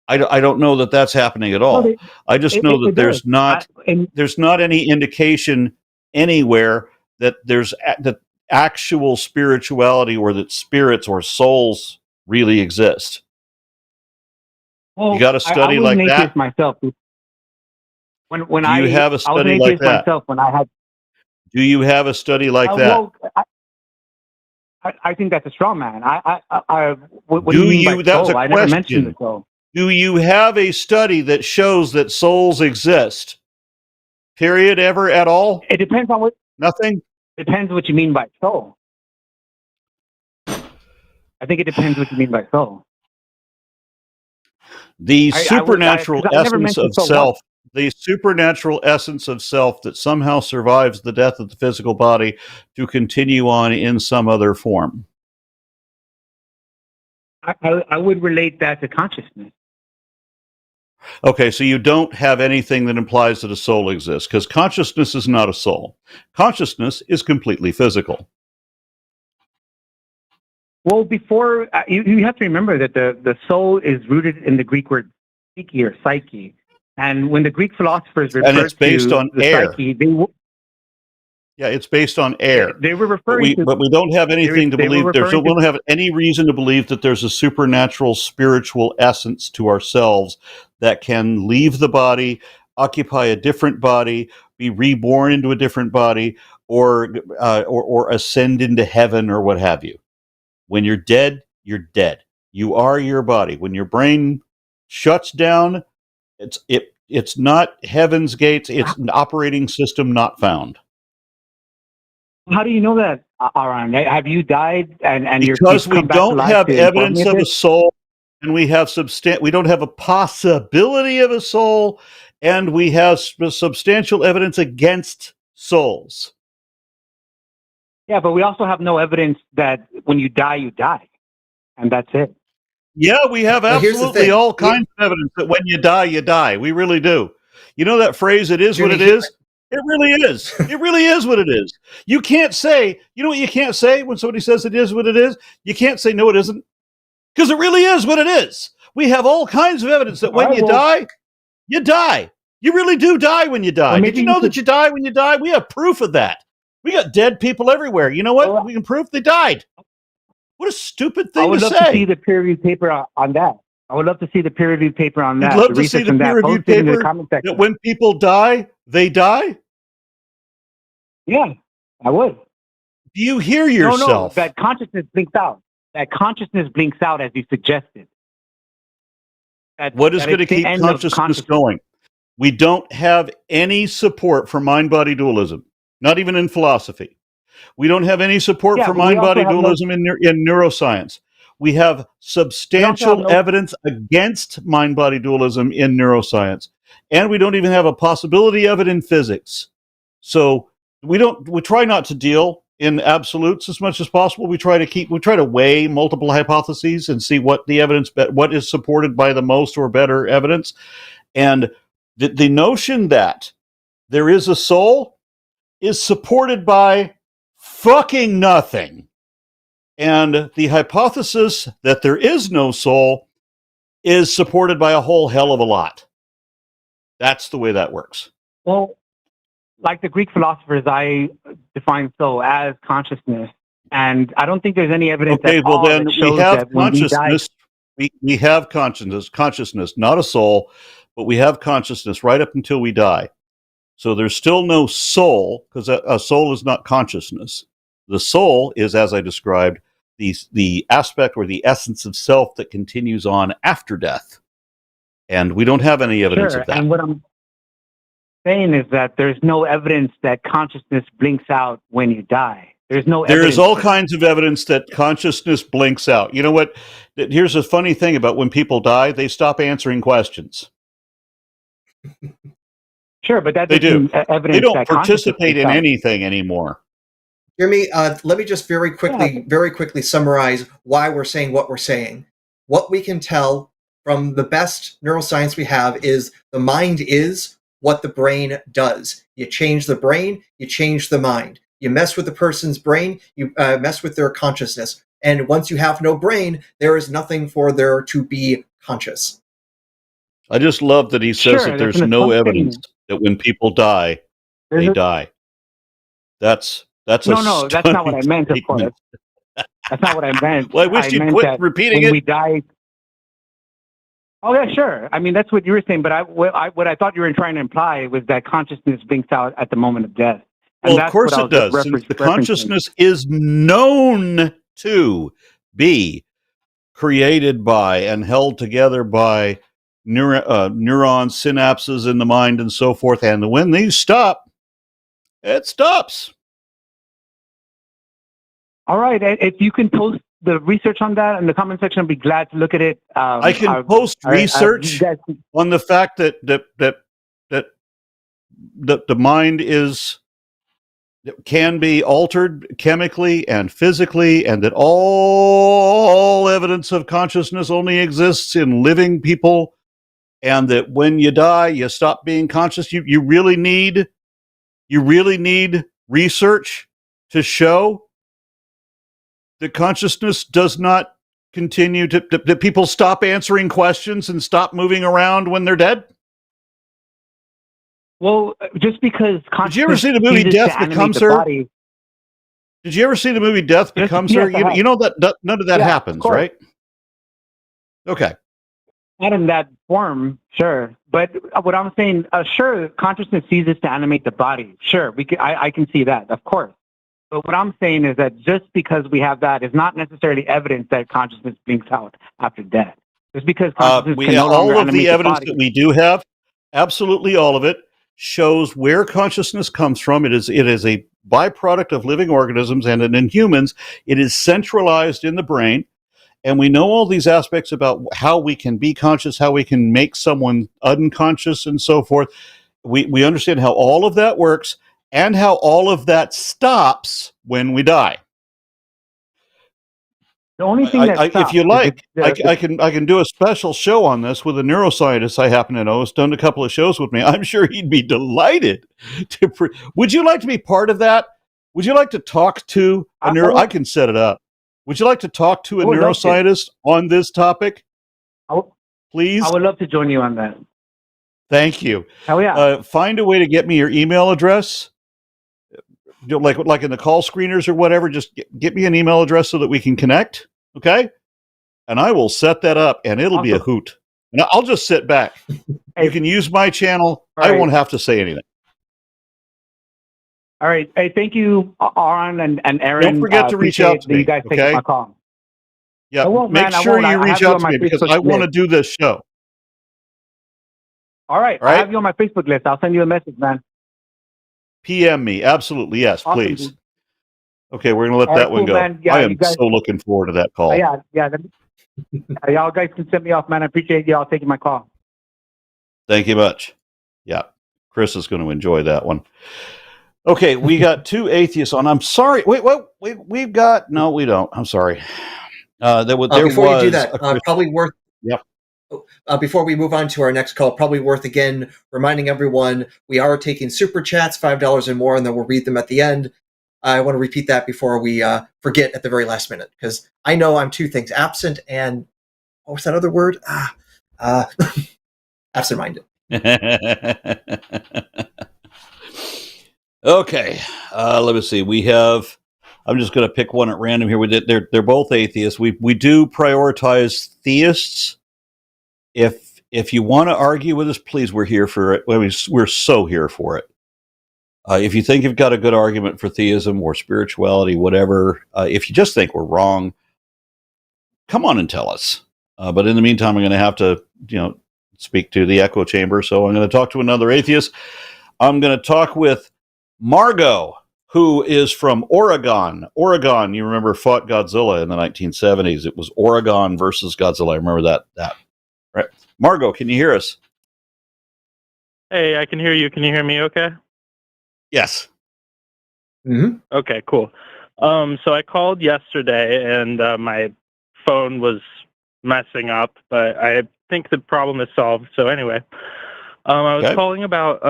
Speaker 1: I don't know that that's happening at all. I just know that there's not any indication anywhere that there's that actual spirituality or that spirits or souls really exist.
Speaker 8: Well,
Speaker 1: you got a study like that
Speaker 8: myself. When
Speaker 1: do you have a study like that?
Speaker 8: Myself when I had.
Speaker 1: Do you have a study like that?
Speaker 8: Well, I think that's a straw man. What do you mean by
Speaker 1: that's
Speaker 8: soul? I never mentioned the soul.
Speaker 1: Do you have a study that shows that souls exist? Period, ever, at all?
Speaker 8: It depends on what.
Speaker 1: Nothing?
Speaker 8: Depends what you mean by soul. I think it depends what you mean by soul.
Speaker 1: The supernatural essence of self, the supernatural essence of self that somehow survives the death of the physical body to continue on in some other form.
Speaker 8: I would relate that to consciousness.
Speaker 1: Okay, so you don't have anything that implies that a soul exists, because consciousness is not a soul. Consciousness is completely physical.
Speaker 8: Well, before you have to remember that the soul is rooted in the Greek word psyche or psyche, and when the Greek philosophers referred
Speaker 1: And it's based
Speaker 8: to
Speaker 1: on
Speaker 8: the
Speaker 1: air.
Speaker 8: psyche,
Speaker 1: Yeah, it's based on air.
Speaker 8: they were referring
Speaker 1: But we don't have anything to believe. We don't have any reason to believe that there's a supernatural spiritual essence to ourselves that can leave the body, occupy a different body, be reborn into a different body, or ascend into heaven or what have you. When you're dead, you're dead. You are your body. When your brain shuts down, it's not heaven's gates. It's an operating system not found.
Speaker 8: How do you know that, Aron? Have you died and
Speaker 1: because we don't have evidence of a soul, and we have we don't have a possibility of a soul, and we have substantial evidence against souls.
Speaker 8: Yeah, but we also have no evidence that when you die, and that's it.
Speaker 1: Yeah, we have absolutely all kinds of evidence that when you die, you die. We really do. You know that phrase, it is what it is? It really is. It really is what it is. You can't say, you know what you can't say when somebody says it is what it is? You can't say, no, it isn't. Because it really is what it is. We have all kinds of evidence that when you die, you die. You really do die when you die. Did you know that you die when you die? We have proof of that. We got dead people everywhere. You know what? We can prove they died. What a stupid thing to say.
Speaker 8: I would love to see the peer-reviewed paper on that. I would love to see the peer-reviewed paper on that.
Speaker 1: You'd love to see the peer-reviewed paper that when people die, they die?
Speaker 8: Yeah, I would.
Speaker 1: Do you hear yourself?
Speaker 8: No, that consciousness blinks out. That consciousness blinks out as you suggested.
Speaker 1: What is going to keep consciousness going? We don't have any support for mind-body dualism, not even in philosophy. We don't have any support for mind-body dualism in neuroscience. We have substantial evidence against mind-body dualism in neuroscience. And we don't even have a possibility of it in physics. So we try not to deal in absolutes as much as possible. We try to weigh multiple hypotheses and see what is supported by the most or better evidence. And the notion that there is a soul is supported by fucking nothing. And the hypothesis that there is no soul is supported by a whole hell of a lot. That's the way that works.
Speaker 8: Well, like the Greek philosophers, I define soul as consciousness, and I don't think there's any evidence at all that shows that when we die...
Speaker 1: We have consciousness, not a soul, but we have consciousness right up until we die. So there's still no soul, because a soul is not consciousness. The soul is, as I described, the aspect or the essence of self that continues on after death. And we don't have any evidence of that.
Speaker 8: And what I'm saying is that there's no evidence that consciousness blinks out when you die. There's no evidence.
Speaker 1: There is all kinds of evidence that consciousness blinks out. You know what? Here's a funny thing about when people die, they stop answering questions.
Speaker 8: Sure, but that
Speaker 1: they do.
Speaker 8: Evidence
Speaker 1: they don't
Speaker 8: that
Speaker 1: participate in anything anymore.
Speaker 2: Jeremy, let me just very quickly summarize why we're saying what we're saying. What we can tell from the best neuroscience we have is the mind is what the brain does. You change the brain, you change the mind. You mess with the person's brain, you mess with their consciousness. And once you have no brain, there is nothing for there to be conscious.
Speaker 1: I just love that he says that there's no evidence that when people die, they die. That's
Speaker 8: that's not what I meant, of course. That's not what I meant.
Speaker 1: Well, I wish you'd quit repeating it.
Speaker 8: When we die... Oh, yeah, sure. I mean, that's what you were saying, but what I thought you were trying to imply was that consciousness blinks out at the moment of death.
Speaker 1: And well, of course it does. Since the consciousness is known to be created by and held together by neuron synapses in the mind and so forth. And when these stop, it stops.
Speaker 8: All right. If you can post the research on that in the comment section, I'd be glad to look at it.
Speaker 1: I can post research on the fact that the mind is can be altered chemically and physically, and that all evidence of consciousness only exists in living people, and that when you die, you stop being conscious. You really need research to show that consciousness does not continue that people stop answering questions and stop moving around when they're dead.
Speaker 8: Well, just because
Speaker 1: did you ever see the movie Death Becomes Her? Did you ever see the movie Death Becomes Her? You know that none of that happens, right? Okay.
Speaker 8: Not in that form, sure. But what I'm saying, sure, consciousness ceases to animate the body. Sure, I can see that, of course. But what I'm saying is that just because we have that is not necessarily evidence that consciousness blinks out after death. Just because consciousness can no longer
Speaker 1: all of the evidence
Speaker 8: body.
Speaker 1: that we do have, absolutely all of it, shows where consciousness comes from. It is a byproduct of living organisms, and in humans, it is centralized in the brain. And we know all these aspects about how we can be conscious, how we can make someone unconscious, and so forth. We understand how all of that works and how all of that stops when we die.
Speaker 8: The only thing that stops,
Speaker 1: if you like, I can do a special show on this with a neuroscientist I happen to know who's done a couple of shows with me. I'm sure he'd be delighted to. Would you like to be part of that? Would you like to talk to a I can set it up. Would you like to talk to a neuroscientist on this topic? Please?
Speaker 8: I would love to join you on that.
Speaker 1: Thank you.
Speaker 8: Hell yeah.
Speaker 1: Find a way to get me your email address. Like in the call screeners or whatever, just get me an email address so that we can connect, okay? And I will set that up, and it'll be a hoot. And I'll just sit back. You can use my channel. I won't have to say anything.
Speaker 8: All right. Hey, thank you, Aron and Aaron.
Speaker 1: Don't forget to reach out to me,
Speaker 8: you guys taking my call.
Speaker 1: Yeah, make sure you reach out to me because I want to do this show.
Speaker 8: All right. I have you on my Facebook list. I'll send you a message, man.
Speaker 1: PM me. Absolutely. Yes,
Speaker 8: awesome,
Speaker 1: please.
Speaker 8: Dude.
Speaker 1: Okay, we're going to let that one go.
Speaker 8: Yeah,
Speaker 1: I am so looking forward to that call.
Speaker 8: Yeah. Y'all guys can send me off, man. I appreciate y'all taking my call.
Speaker 1: Thank you much. Yeah, Chris is going to enjoy that one. Okay, we got two atheists on. I'm sorry. Wait, we've got... No, we don't. I'm sorry.
Speaker 2: Before you do that, probably worth...
Speaker 1: Yep.
Speaker 2: Before we move on to our next call, probably worth again reminding everyone we are taking super chats, $5 and more, and then we'll read them at the end. I want to repeat that before we forget at the very last minute, because I know I'm two things: absent and what was that other word? Absent-minded.
Speaker 1: Okay, let me see. We have. I'm just going to pick one at random here. They're both atheists. We do prioritize theists. If you want to argue with us, please, we're here for it. We're so here for it. If you think you've got a good argument for theism or spirituality, whatever, if you just think we're wrong, come on and tell us. But in the meantime, I'm going to have to, speak to the echo chamber. So I'm going to talk to another atheist. I'm going to talk with Margot, who is from Oregon. Oregon, you remember, fought Godzilla in the 1970s. It was Oregon versus Godzilla. I remember that. Right. Margot, can you hear us?
Speaker 9: Hey, I can hear you. Can you hear me okay?
Speaker 1: Yes.
Speaker 2: Mm-hmm.
Speaker 9: Okay, cool. So I called yesterday, and my phone was messing up, but I think the problem is solved. So anyway, I was calling about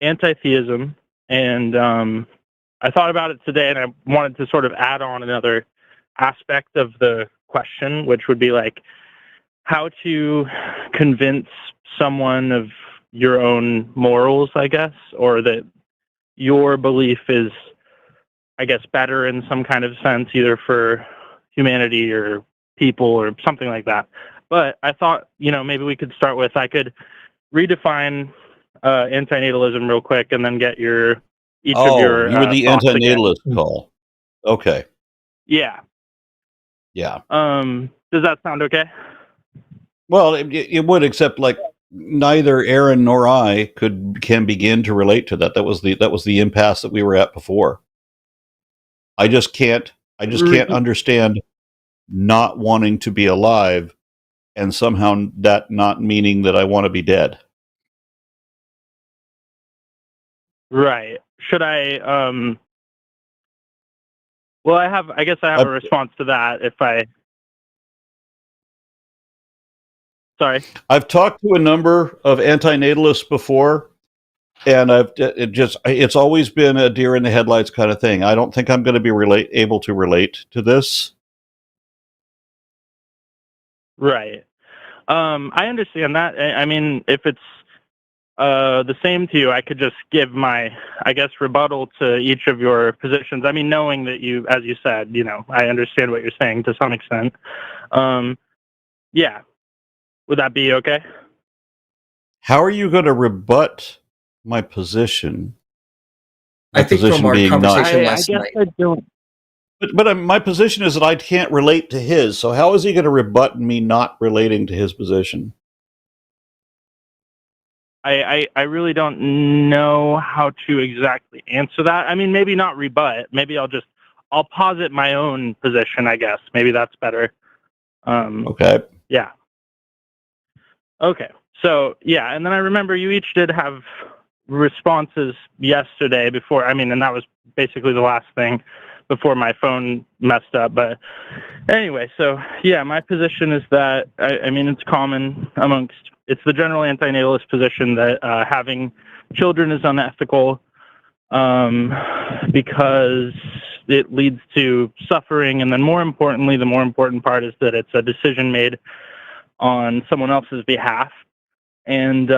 Speaker 9: anti-theism, and I thought about it today, and I wanted to sort of add on another aspect of the question, which would be like, how to convince someone of your own morals, I guess, or that your belief is, I guess, better in some kind of sense, either for humanity or people or something like that. But I thought, maybe we could start with, I could redefine antinatalism real quick and then get each of your
Speaker 1: you were the antinatalist
Speaker 9: again.
Speaker 1: call. Okay.
Speaker 9: Yeah.
Speaker 1: Yeah.
Speaker 9: Does that sound okay?
Speaker 1: Well, it would, except like neither Aaron nor I can begin to relate to that. That was the impasse that we were at before. I just can't understand not wanting to be alive and somehow that not meaning that I want to be dead.
Speaker 9: Right. should I? Well, I guess I have a response to that. Sorry.
Speaker 1: I've talked to a number of antinatalists before, and it's always been a deer in the headlights kind of thing. I don't think I'm going to be able to relate to this.
Speaker 9: Right. I understand that. I mean, if it's the same to you, I could just give my, I guess, rebuttal to each of your positions. I mean, knowing that you, as you said, I understand what you're saying to some extent. Yeah. Would that be okay?
Speaker 1: How are you going to rebut my position?
Speaker 2: I think from our conversation last night.
Speaker 9: I don't.
Speaker 1: But my position is that I can't relate to his. So how is he going to rebut me not relating to his position?
Speaker 9: I really don't know how to exactly answer that. I mean, maybe not rebut. Maybe I'll posit my own position, I guess. Maybe that's better.
Speaker 1: Okay.
Speaker 9: Yeah. Okay. So, yeah. And then I remember you each did have responses yesterday before. I mean, and that was basically the last thing before my phone messed up. But anyway, so yeah, my position is that, I mean, it's common it's the general antinatalist position that having children is unethical because it leads to suffering. And then more importantly, the more important part is that it's a decision made on someone else's behalf. And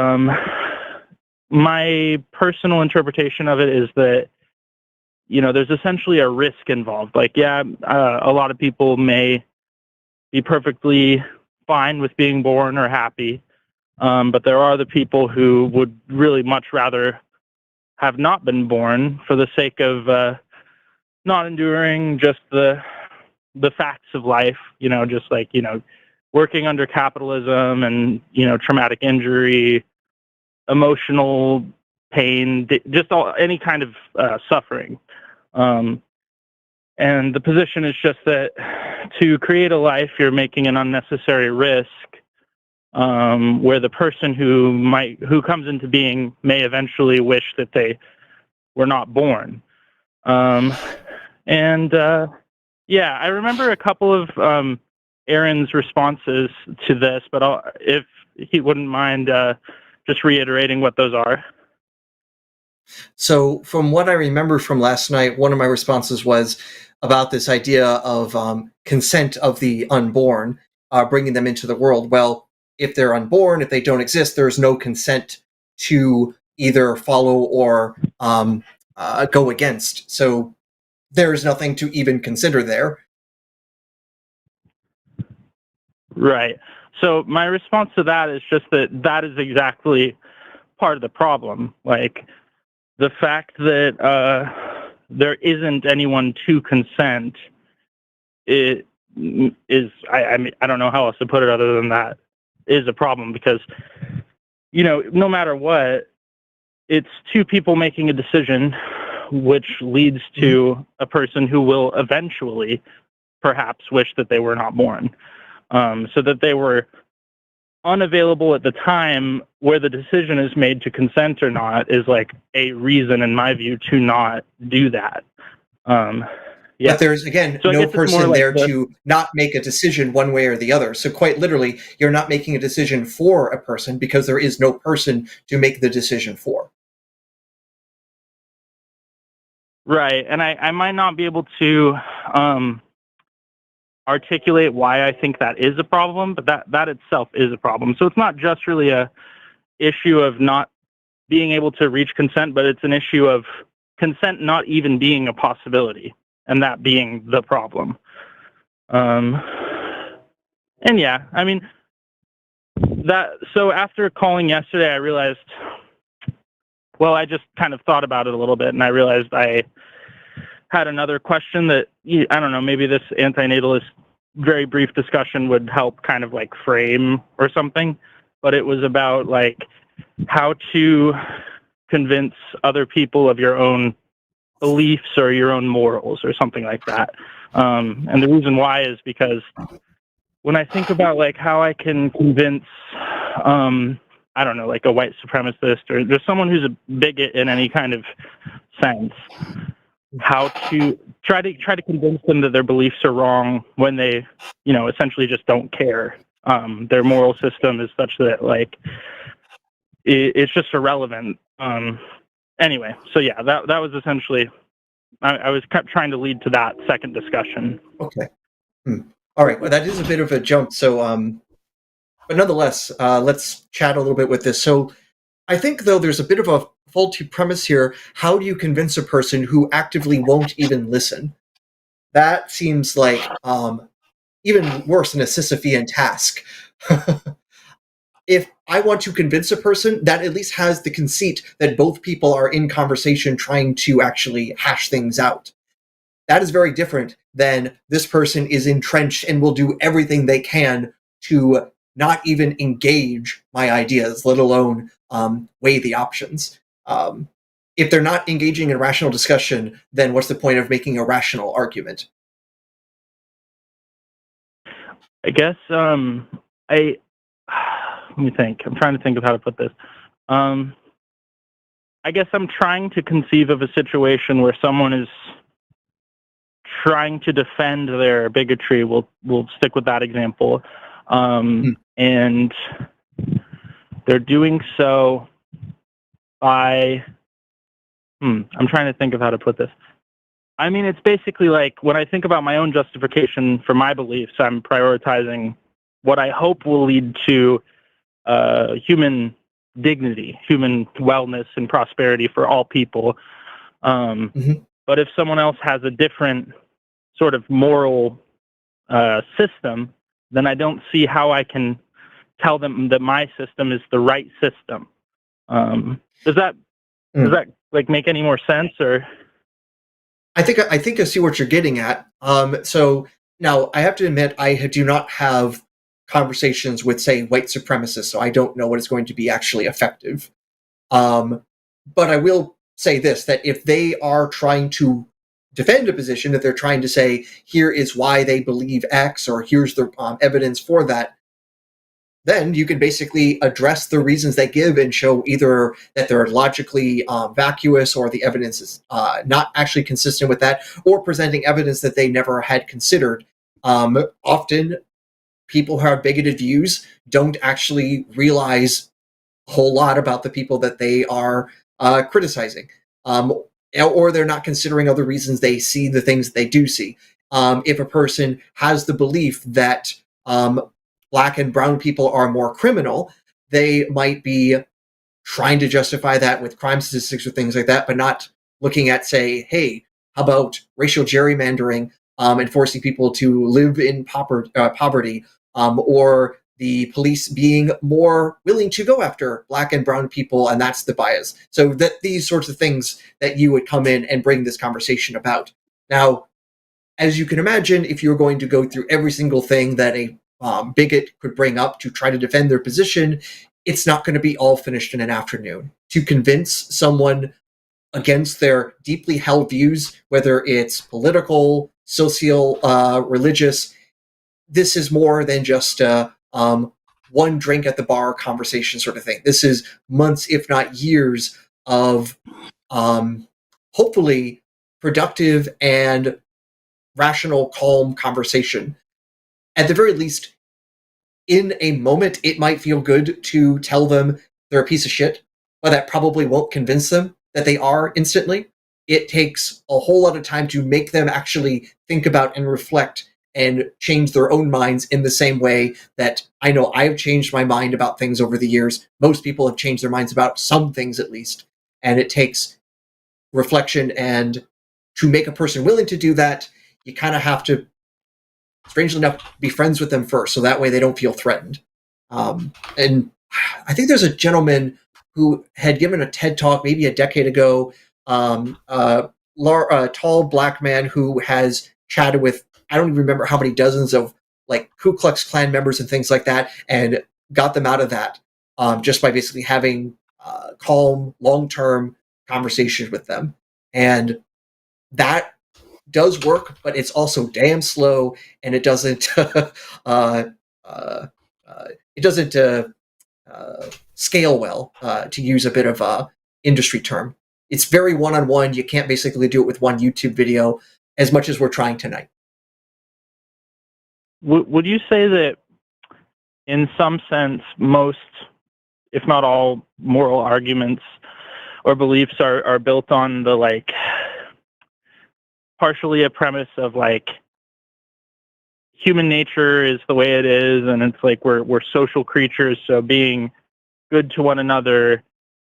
Speaker 9: my personal interpretation of it is that, there's essentially a risk involved. Like, yeah, a lot of people may be perfectly fine with being born or happy, but there are the people who would really much rather have not been born for the sake of not enduring just the facts of life, just like, working under capitalism and, traumatic injury, emotional pain, just any kind of suffering. And the position is just that to create a life, you're making an unnecessary risk where the person who comes into being may eventually wish that they were not born. Yeah, I remember a couple of Aaron's responses to this, but if he wouldn't mind just reiterating what those are.
Speaker 2: So from what I remember from last night, one of my responses was about this idea of consent of the unborn, bringing them into the world. Well, if they're unborn, if they don't exist, there's no consent to either follow or go against. So there's nothing to even consider there.
Speaker 9: Right. So my response to that is just that is exactly part of the problem. Like, the fact that there isn't anyone to consent is I mean, I don't know how else to put it other than that is a problem, because no matter what, it's two people making a decision which leads to a person who will eventually perhaps wish that they were not born, so that they were unavailable at the time where the decision is made to consent or not is like a reason, in my view, to not do that. Yeah.
Speaker 2: But there's, again,
Speaker 9: so
Speaker 2: no person there to not make a decision one way or the other. So quite literally, you're not making a decision for a person because there is no person to make the decision for.
Speaker 9: Right. And I might not be able to articulate why I think that is a problem, but that itself is a problem. So it's not just really a issue of not being able to reach consent, but it's an issue of consent not even being a possibility, and that being the problem. And yeah, I mean, so after calling yesterday, I realized, well, I just kind of thought about it a little bit, and I realized I had another question that, I don't know, maybe this antinatalist very brief discussion would help kind of like frame or something, but it was about like how to convince other people of your own beliefs or your own morals or something like that. And the reason why is because when I think about like how I can convince I don't know, like a white supremacist or there's someone who's a bigot in any kind of sense, how to try to convince them that their beliefs are wrong when they, essentially just don't care. Their moral system is such that like it's just irrelevant. Anyway, so yeah, that was essentially I was trying to lead to that second discussion.
Speaker 2: Okay. All right. Well, that is a bit of a jump. So, but nonetheless, let's chat a little bit with this. So, I think though there's a bit of a faulty premise here. How do you convince a person who actively won't even listen? That seems like even worse than a Sisyphean task. If I want to convince a person, that at least has the conceit that both people are in conversation trying to actually hash things out. That is very different than this person is entrenched and will do everything they can to not even engage my ideas, let alone weigh the options. If they're not engaging in rational discussion, then what's the point of making a rational argument?
Speaker 9: I guess let me think. I'm trying to think of how to put this. I guess I'm trying to conceive of a situation where someone is trying to defend their bigotry. We'll stick with that example. And they're doing so by I'm trying to think of how to put this. I mean, it's basically like when I think about my own justification for my beliefs, I'm prioritizing what I hope will lead to human dignity, human wellness, and prosperity for all people. But if someone else has a different sort of moral system, then I don't see how I can tell them that my system is the right system. Does that like make any more sense? Or
Speaker 2: I think I see what you're getting at. So now I have to admit I do not have conversations with, say, white supremacists, so I don't know what is going to be actually effective. But I will say this, that if they are trying to defend a position, if they're trying to say, here is why they believe X, or here's the evidence for that, then you can basically address the reasons they give and show either that they're logically vacuous or the evidence is not actually consistent with that, or presenting evidence that they never had considered. Often, people who have bigoted views don't actually realize a whole lot about the people that they are criticizing. Or they're not considering other reasons they see the things they do see. If a person has the belief that Black and brown people are more criminal, they might be trying to justify that with crime statistics or things like that, but not looking at, say, hey, how about racial gerrymandering and forcing people to live in poverty, or the police being more willing to go after Black and brown people, and that's the bias. So that these sorts of things that you would come in and bring this conversation about. Now, as you can imagine, if you're going to go through every single thing that a bigot could bring up to try to defend their position, it's not going to be all finished in an afternoon. To convince someone against their deeply held views, whether it's political, social, religious, this is more than just one drink at the bar conversation sort of thing. This is months, if not years, of hopefully productive and rational, calm conversation. At the very least, in a moment, it might feel good to tell them they're a piece of shit, but that probably won't convince them that they are instantly. It takes a whole lot of time to make them actually think about and reflect and change their own minds in the same way that I know I've changed my mind about things over the years. Most people have changed their minds about some things at least. And it takes reflection, and to make a person willing to do that, you kind of have to, strangely enough, be friends with them first, so that way they don't feel threatened. And I think there's a gentleman who had given a TED Talk maybe a decade ago, a tall Black man who has chatted with, I don't even remember how many dozens of like Ku Klux Klan members and things like that, and got them out of that just by basically having calm, long-term conversations with them. And that does work, but it's also damn slow, and it doesn't scale well, to use a bit of a industry term. It's very one-on-one. You can't basically do it with one YouTube video as much as we're trying tonight.
Speaker 9: Would you say that in some sense, most, if not all, moral arguments or beliefs are built on the, like, partially a premise of, like, human nature is the way it is, and it's like we're social creatures, so being good to one another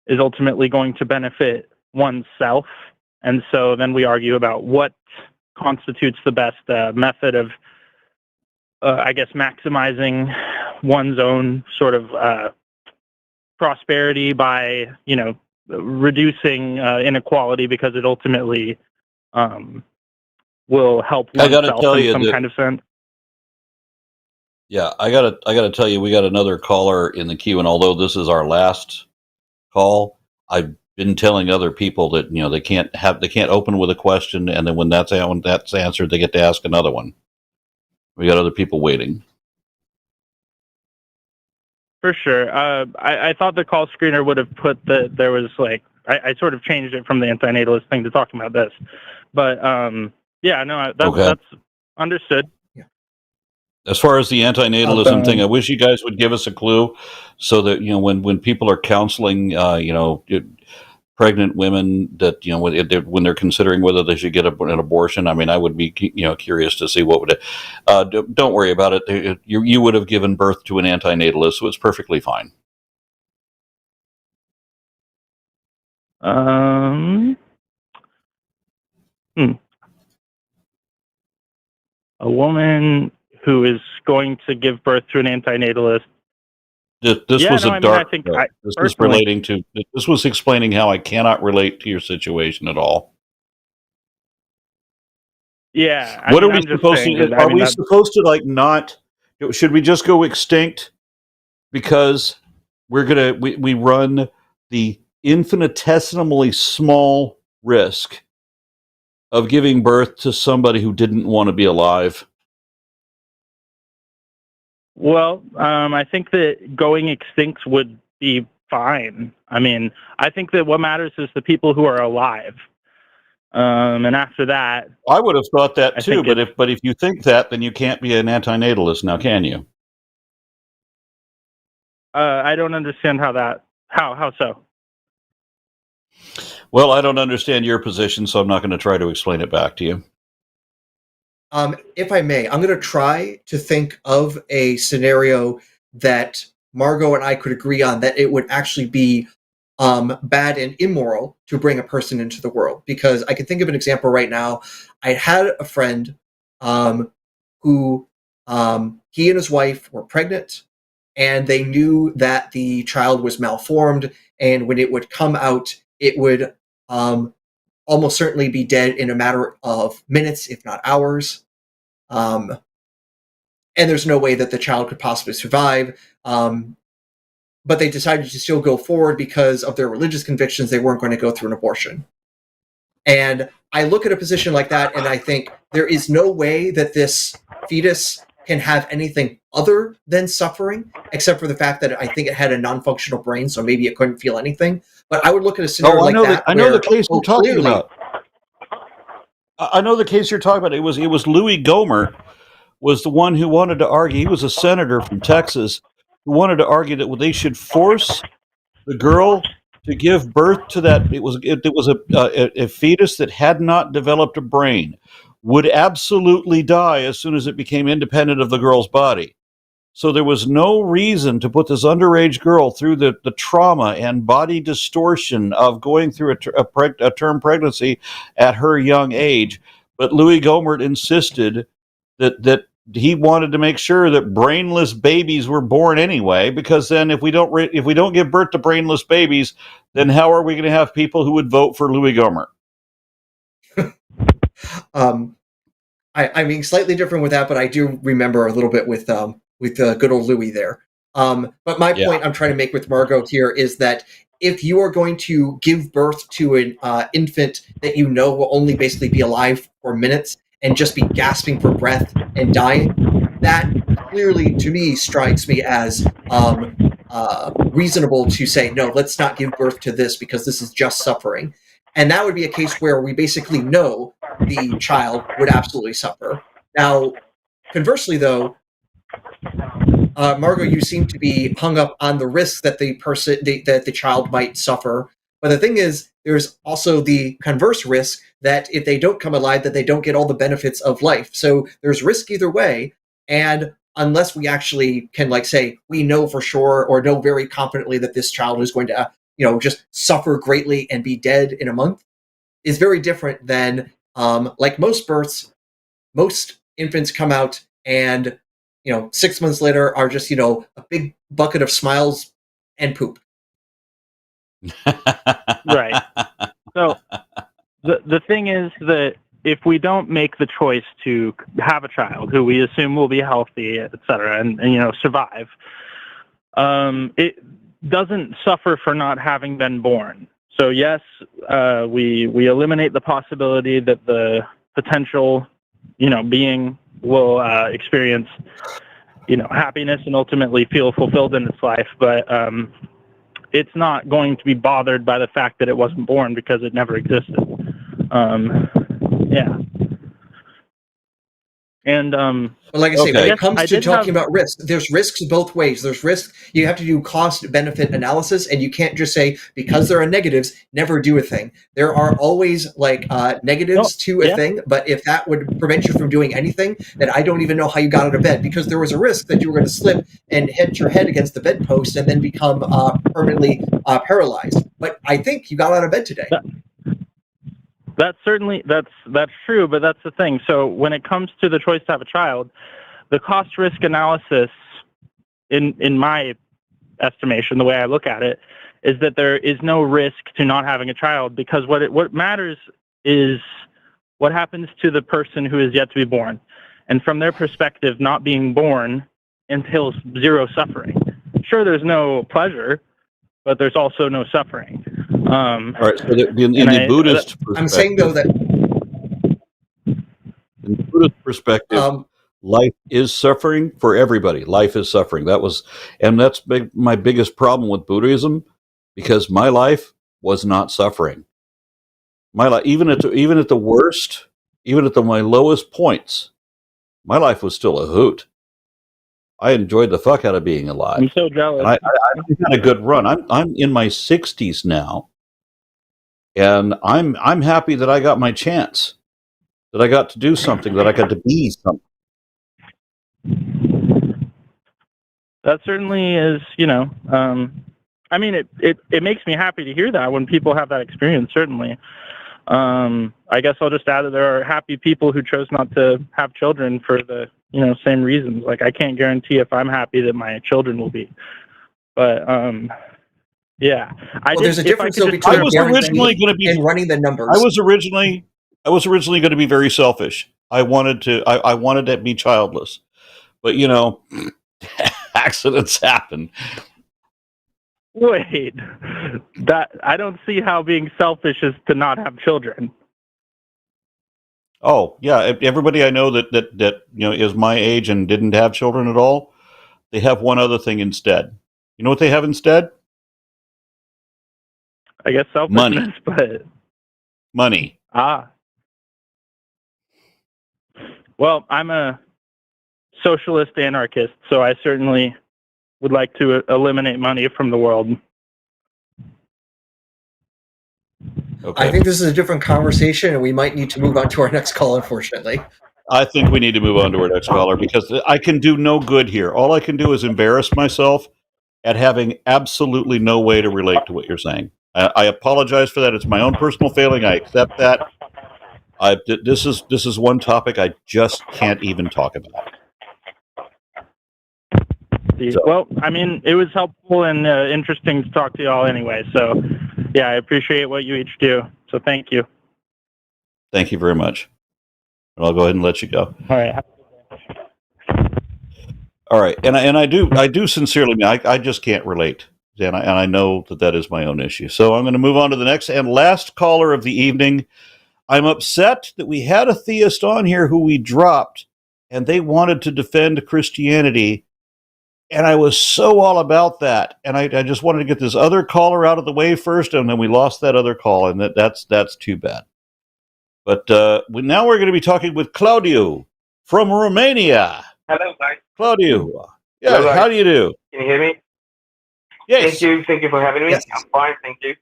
Speaker 9: is ultimately going to benefit oneself. And so then we argue about what constitutes the best method of, I guess, maximizing one's own sort of prosperity by, you know, reducing inequality, because it ultimately will help oneself in some kind of sense.
Speaker 1: Yeah, I gotta tell you, we got another caller in the queue, and although this is our last call, I've been telling other people that, you know, they can't open with a question, and then when that's answered, they get to ask another one. We got other people waiting.
Speaker 9: For sure. I thought the call screener would have put that there was, like, I sort of changed it from the antinatalist thing to talking about this, but yeah, no, that's understood.
Speaker 1: As far as the antinatalism thing, I wish you guys would give us a clue so that, you know, when people are counseling, you know, pregnant women, that, you know, when they're considering whether they should get an abortion, I mean, I would be, you know, curious to see what would. Don't worry about it. You would have given birth to an antinatalist, so it's perfectly fine.
Speaker 9: A woman who is going to give birth to an antinatalist.
Speaker 1: This was explaining how I cannot relate to your situation at all.
Speaker 9: Yeah.
Speaker 1: What are we supposed to? Are we supposed to, like, not? Should we just go extinct because we run the infinitesimally small risk of giving birth to somebody who didn't want to be alive?
Speaker 9: Well, I think that going extinct would be fine. I mean, I think that what matters is the people who are alive. And after that,
Speaker 1: I would have thought that too. But if you think that, then you can't be an antinatalist now, can you?
Speaker 9: I don't understand how so.
Speaker 1: Well, I don't understand your position, so I'm not going to try to explain it back to you.
Speaker 2: If I may, I'm going to try to think of a scenario that Margot and I could agree on, that it would actually be bad and immoral to bring a person into the world. Because I can think of an example right now. I had a friend who he and his wife were pregnant, and they knew that the child was malformed, and when it would come out, it would almost certainly be dead in a matter of minutes, if not hours. And there's no way that the child could possibly survive. But they decided to still go forward because of their religious convictions. They weren't going to go through an abortion. And I look at a position like that, and I think there is no way that this fetus can have anything other than suffering, except for the fact that I think it had a non-functional brain, so maybe it couldn't feel anything. But I would look at a scenario like that.
Speaker 1: I know the case you're talking about. I know the case you're talking about. It was Louis Gohmert was the one who wanted to argue. He was a senator from Texas who wanted to argue that they should force the girl to give birth to that. It was a fetus that had not developed a brain, would absolutely die as soon as it became independent of the girl's body. So there was no reason to put this underage girl through the trauma and body distortion of going through a term pregnancy at her young age. But Louis Gohmert insisted that he wanted to make sure that brainless babies were born anyway, because then if we don't give birth to brainless babies, then how are we going to have people who would vote for Louis Gohmert?
Speaker 2: I mean, slightly different with that, but I do remember a little bit with good old Louis there. But my point I'm trying to make with Margot here is that if you are going to give birth to an infant that you know will only basically be alive for minutes and just be gasping for breath and dying, that clearly, to me, strikes me as reasonable to say, no, let's not give birth to this because this is just suffering. And that would be a case where we basically know the child would absolutely suffer. Now, conversely, though, Margot, you seem to be hung up on the risk that that the child might suffer. But the thing is, there's also the converse risk that if they don't come alive, that they don't get all the benefits of life. So there's risk either way. And unless we actually can say we know for sure or know very confidently that this child is going to just suffer greatly and be dead in a month, is very different than like most births. Most infants come out and 6 months later are just a big bucket of smiles and poop.
Speaker 9: Right. So the thing is that if we don't make the choice to have a child who we assume will be healthy, et cetera, and survive, it doesn't suffer for not having been born. So yes, we eliminate the possibility that the potential being will experience happiness and ultimately feel fulfilled in its life, but it's not going to be bothered by the fact that it wasn't born because it never existed. Yeah. And
Speaker 2: but like I say, when it comes to talking about risk, there's risks both ways. There's risk. You have to do cost-benefit analysis, and you can't just say because there are negatives, never do a thing. There are always negatives to a thing, but if that would prevent you from doing anything, then I don't even know how you got out of bed, because there was a risk that you were going to slip and hit your head against the bedpost and then become permanently paralyzed. But I think you got out of bed today.
Speaker 9: That's true, but that's the thing. So when it comes to the choice to have a child, the cost risk analysis, in my estimation, the way I look at it, is that there is no risk to not having a child, because what matters is what happens to the person who is yet to be born. And from their perspective, not being born entails zero suffering. Sure, there's no pleasure, but there's also no suffering.
Speaker 1: All right. So in the Buddhist perspective,
Speaker 2: I'm saying though that
Speaker 1: in the Buddhist perspective, life is suffering for everybody. Life is suffering. That's my biggest problem with Buddhism, because my life was not suffering. My life, even at the worst, even at my lowest points, my life was still a hoot. I enjoyed the fuck out of being alive.
Speaker 9: I'm so jealous.
Speaker 1: And I've had a good run. I'm in my 60s now, and I'm happy that I got my chance, that I got to do something, that I got to be something.
Speaker 9: That certainly is, I mean, it makes me happy to hear that when people have that experience, certainly. I guess I'll just add that there are happy people who chose not to have children for the same reasons. Like, I can't guarantee if I'm happy that my children will be, but yeah.
Speaker 2: There's a difference between
Speaker 1: I was originally going to be
Speaker 2: and running the numbers.
Speaker 1: I was originally going to be very selfish. I wanted to be childless, but accidents happen.
Speaker 9: Wait, that I don't see how being selfish is to not have children.
Speaker 1: Oh yeah, everybody I know that is my age and didn't have children at all, they have one other thing instead. You know what they have instead?
Speaker 9: I guess selfishness, but
Speaker 1: money.
Speaker 9: Well, I'm a socialist anarchist, so I certainly would like to eliminate money from the world.
Speaker 1: Okay.
Speaker 2: I think this is a different conversation, and we might need to move on to our next call, unfortunately.
Speaker 1: I think we need to move on to our next caller, because I can do no good here. All I can do is embarrass myself at having absolutely no way to relate to what you're saying. I apologize for that. It's my own personal failing. I accept that. This is one topic I just can't even talk about.
Speaker 9: So. Well, I mean, it was helpful and interesting to talk to y'all anyway. So, yeah, I appreciate what you each do. So, thank you.
Speaker 1: Thank you very much. And I'll go ahead and let you go.
Speaker 9: All right.
Speaker 1: All right, and I do sincerely mean I just can't relate, and I know that is my own issue. So I'm going to move on to the next and last caller of the evening. I'm upset that we had a theist on here who we dropped, and they wanted to defend Christianity And I was so all about that. And I just wanted to get this other caller out of the way first, and then we lost that other call, and that's too bad. But now we're going to be talking with Claudio from Romania.
Speaker 10: Hello, guys.
Speaker 1: Claudio. Yeah,
Speaker 10: Hello, guys.
Speaker 1: How do you do?
Speaker 10: Can you hear me?
Speaker 1: Yes.
Speaker 10: Thank you for having me.
Speaker 2: Yes.
Speaker 10: I'm fine, thank you.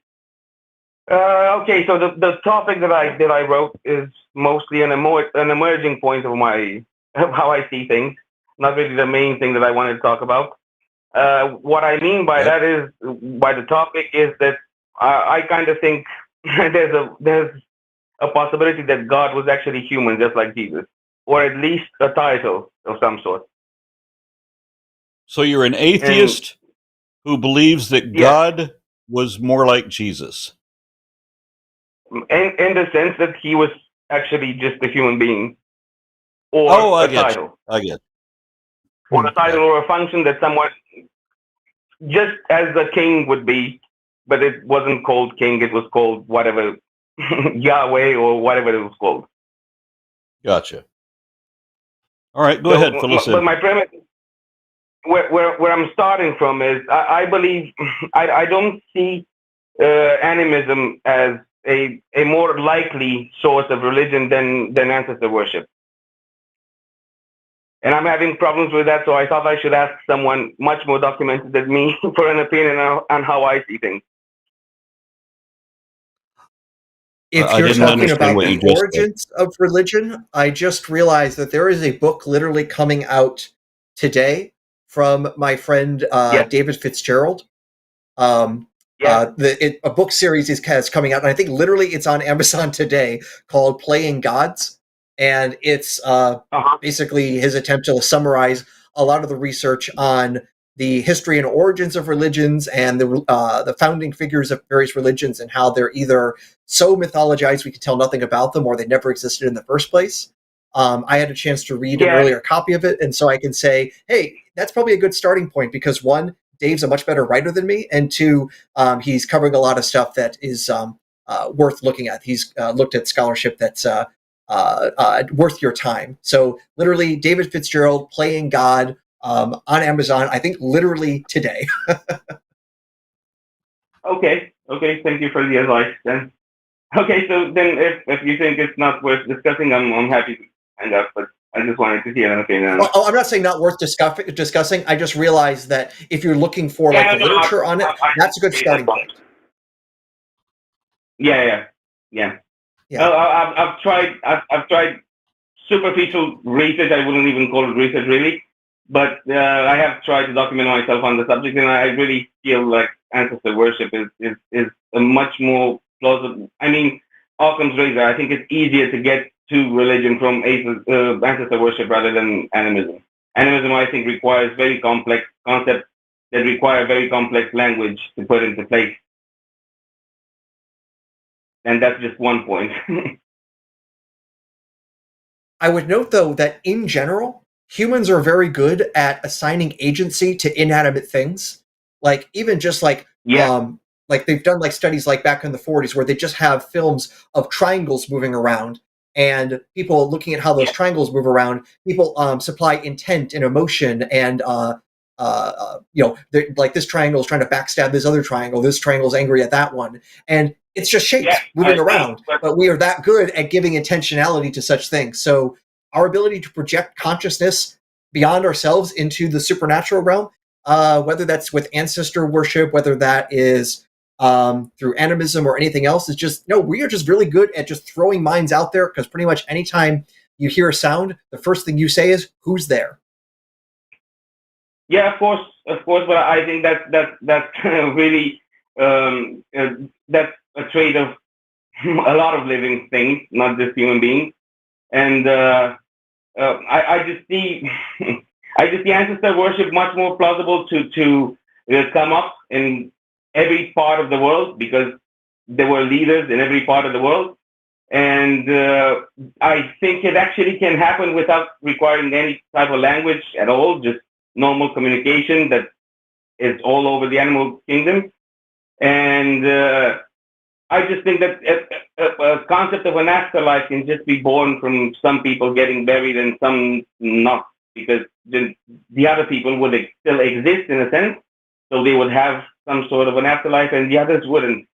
Speaker 10: Okay, so the topic that I wrote is mostly an emerging point of how I see things, not really the main thing that I wanted to talk about. What I mean by that is, by the topic, is that I kind of think there's a possibility that God was actually human, just like Jesus, or at least a title of some sort.
Speaker 1: So you're an atheist who believes that God was more like Jesus?
Speaker 10: In the sense that he was actually just a human being, or a title.
Speaker 1: I get it.
Speaker 10: Or a title or a function that someone, just as a king would be, but it wasn't called king, it was called whatever, Yahweh or whatever it was called.
Speaker 1: Gotcha. All right, go ahead, fill us in.
Speaker 10: But my premise, where I'm starting from is, I believe, I don't see animism as a more likely source of religion than ancestor worship. And I'm having problems with that, so I thought I should ask someone much more documented than me for an opinion on how I see things.
Speaker 2: If you're talking about the origins of religion, I just realized that there is a book literally coming out today from my friend David Fitzgerald. A book series is coming out, and I think literally it's on Amazon today, called Playing Gods. And it's basically his attempt to summarize a lot of the research on the history and origins of religions and the founding figures of various religions, and how they're either so mythologized we can tell nothing about them, or they never existed in the first place. I had a chance to read an earlier copy of it, and so I can say, hey, that's probably a good starting point, because one, Dave's a much better writer than me, and two, he's covering a lot of stuff that is worth looking at. He's looked at scholarship that's worth your time. So literally, David Fitzgerald, Playing God, on Amazon, I think literally today.
Speaker 10: Okay, thank you for the advice then. Okay, so then if you think it's not worth discussing, I'm happy to hang up, but I just wanted to hear an opinion.
Speaker 2: Well, I'm not saying not worth discussing. I just realized that if you're looking for the literature on it, that's a good starting point.
Speaker 10: Yeah. I've tried superficial research. I wouldn't even call it research really, but I have tried to document myself on the subject, and I really feel like ancestor worship is a much more plausible. I mean, Occam's razor. I think it's easier to get to religion from ancestor worship rather than animism. Animism, I think, requires very complex concepts that require very complex language to put into place. And that's just one point.
Speaker 2: I would note, though, that in general, humans are very good at assigning agency to inanimate things. Like, even just like they've done studies like back in the 40s where they just have films of triangles moving around, and people looking at how those triangles move around, people supply intent and emotion, and like this triangle is trying to backstab this other triangle, this triangle is angry at that one, and it's just shapes moving around, but we are that good at giving intentionality to such things. So our ability to project consciousness beyond ourselves into the supernatural realm, whether that's with ancestor worship, whether that is through animism or anything else, is just, we are just really good at just throwing minds out there, because pretty much anytime you hear a sound, the first thing you say is, who's there?
Speaker 10: Yeah, of course, but I think that's really that's a trait of a lot of living things, not just human beings. And I just see ancestor worship much more plausible to come up in every part of the world, because there were leaders in every part of the world. And I think it actually can happen without requiring any type of language at all, just normal communication that is all over the animal kingdom. And I just think that a concept of an afterlife can just be born from some people getting buried and some not because the other people would still exist in a sense, so they would have some sort of an afterlife, and the others wouldn't.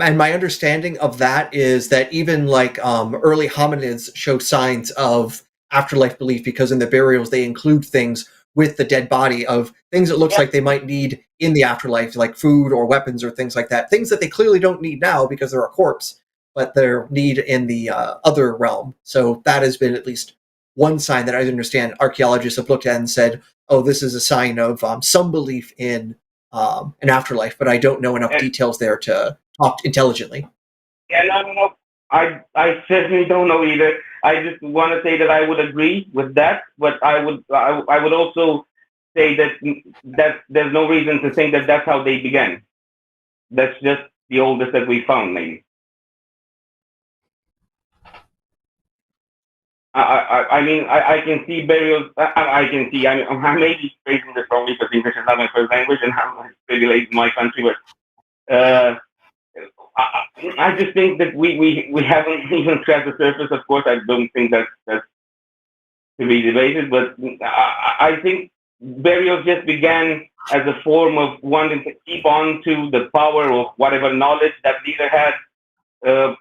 Speaker 2: And my understanding of that is that even like early hominids show signs of afterlife belief, because in the burials they include things with the dead body of things it looks like they might need in the afterlife, like food or weapons or things like that. Things that they clearly don't need now because they're a corpse, but they're need in the other realm. So that has been at least one sign that I understand archaeologists have looked at and said, oh, this is a sign of some belief in an afterlife, but I don't know enough details there to talk intelligently.
Speaker 10: Yeah, no. I certainly don't know either. I just want to say that I would agree with that, but I would also say that there's no reason to think that that's how they began. That's just the oldest that we found, maybe. I mean, I can see burials. I can see. I may be phrasing this wrongly because English is not my first language, and I'm privileged in my country. But I just think that we haven't even scratched the surface. Of course, I don't think that's to be debated. But I think burials just began as a form of wanting to keep on to the power of whatever knowledge that leader had.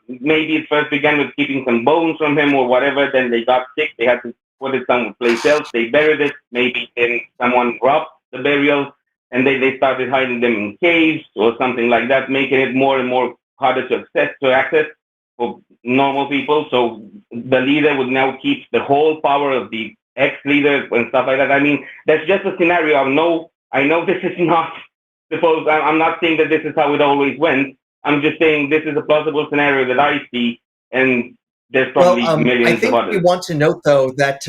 Speaker 10: Maybe it first began with keeping some bones from him or whatever. Then they got sick. They had to put it someplace else. They buried it. Maybe then someone robbed the burial, and they started hiding them in caves or something like that, making it more and more harder to access for normal people. So the leader would now keep the whole power of the ex-leader and stuff like that. I mean, that's just a scenario. I know this is not supposed. I'm not saying that this is how it always went. I'm just saying this is a plausible scenario that I see, and there's probably millions
Speaker 2: I think
Speaker 10: of others.
Speaker 2: we want to note, though, that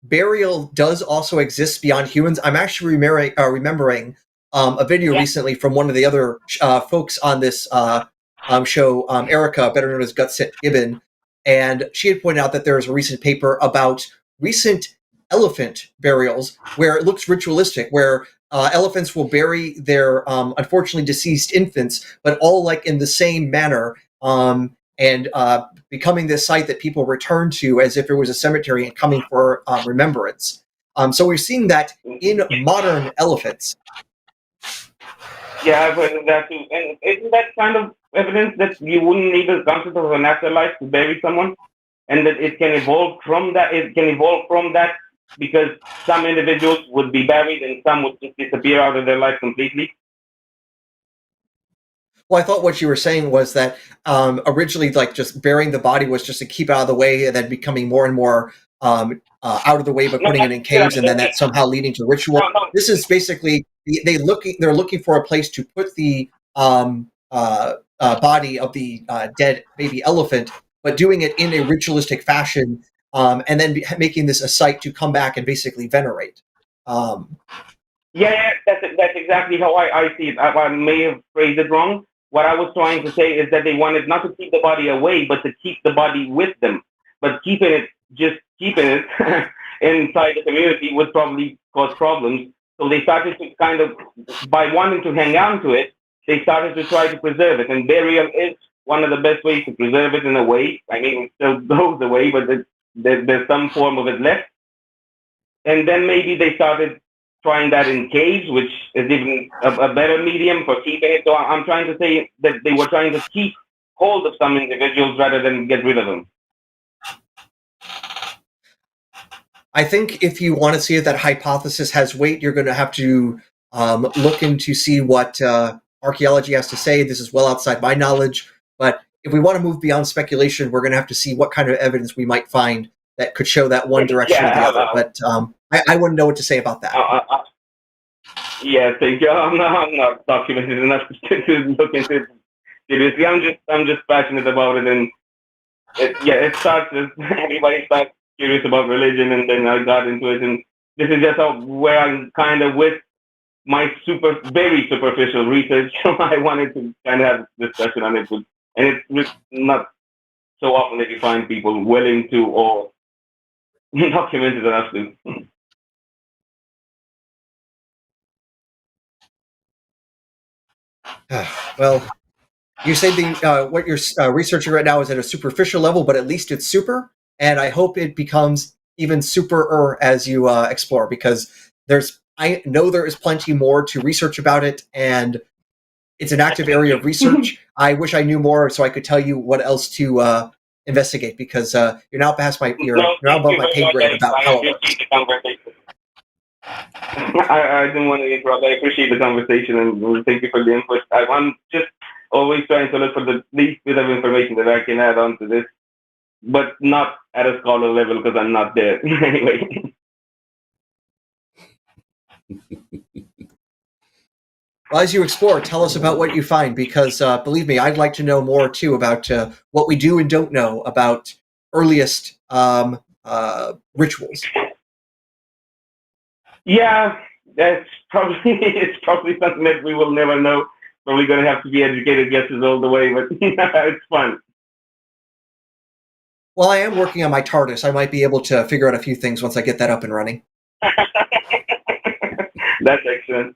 Speaker 2: burial does also exist beyond humans. I'm actually remembering a video recently from one of the other folks on this show, Erika, better known as Gutsit Gibbon, and she had pointed out that there is a recent paper about recent elephant burials where it looks ritualistic, where elephants will bury their unfortunately deceased infants, but all like in the same manner, and becoming this site that people return to as if it was a cemetery and coming for remembrance. So we're seeing that in modern elephants.
Speaker 10: Yeah, I've heard of that too. And isn't that kind of evidence that you wouldn't need a concept of an afterlife to bury someone, and that it can evolve from that? It can evolve from that because some individuals would be buried and some would just disappear out of their life completely.
Speaker 2: Well, I thought what you were saying was that originally, like, just burying the body was just to keep out of the way, and then becoming more and more out of the way by putting it in caves, and then that somehow leading to ritual. This is basically they're looking for a place to put the body of the dead baby elephant, but doing it in a ritualistic fashion, and then making this a site to come back and basically venerate.
Speaker 10: Yeah, that's exactly how I see it. I may have phrased it wrong. What I was trying to say is that they wanted not to keep the body away, but to keep the body with them. But keeping it inside the community would probably cause problems. So they started to kind of, by wanting to hang on to it, they started to try to preserve it. And burial is one of the best ways to preserve it in a way. I mean, it still goes away, but there's some form of it left. And then maybe they started trying that in caves, which is even a better medium for keeping it. So I'm trying to say that they were trying to keep hold of some individuals rather than get rid of them.
Speaker 2: I think if you want to see if that hypothesis has weight, you're going to have to look into see what archaeology has to say. This is well outside my knowledge, but if we want to move beyond speculation, we're going to have to see what kind of evidence we might find that could show that one direction or the other. But I wouldn't know what to say about that.
Speaker 10: Yeah, thank you. I'm not documented enough to look into it seriously. I'm just passionate about it, and it starts as everybody starts curious about religion, and then I got into it, and this is just where I'm kind of with my very superficial research. So I wanted to kind of have a discussion on it, and it's not so often that you find people willing to or documented enough to.
Speaker 2: Well, you say what you're researching right now is at a superficial level, but at least it's super. and I hope it becomes even super as you explore, because I know there is plenty more to research about it, and it's an active area of research. I wish I knew more so I could tell you what else to investigate, because you're now past you're now above my pay grade about how it works.
Speaker 10: I didn't want to interrupt. I appreciate the conversation and thank you for the input. I'm just always trying to look for the least bit of information that I can add on to this, but not at a scholar level because I'm not there. Anyway.
Speaker 2: Well, as you explore, tell us about what you find, because believe me, I'd like to know more too about what we do and don't know about earliest rituals.
Speaker 10: Yeah, it's probably something that we will never know. Probably going to have to be educated guesses all the way, but it's fun.
Speaker 2: Well, I am working on my TARDIS. I might be able to figure out a few things once I get that up and running.
Speaker 10: That's excellent.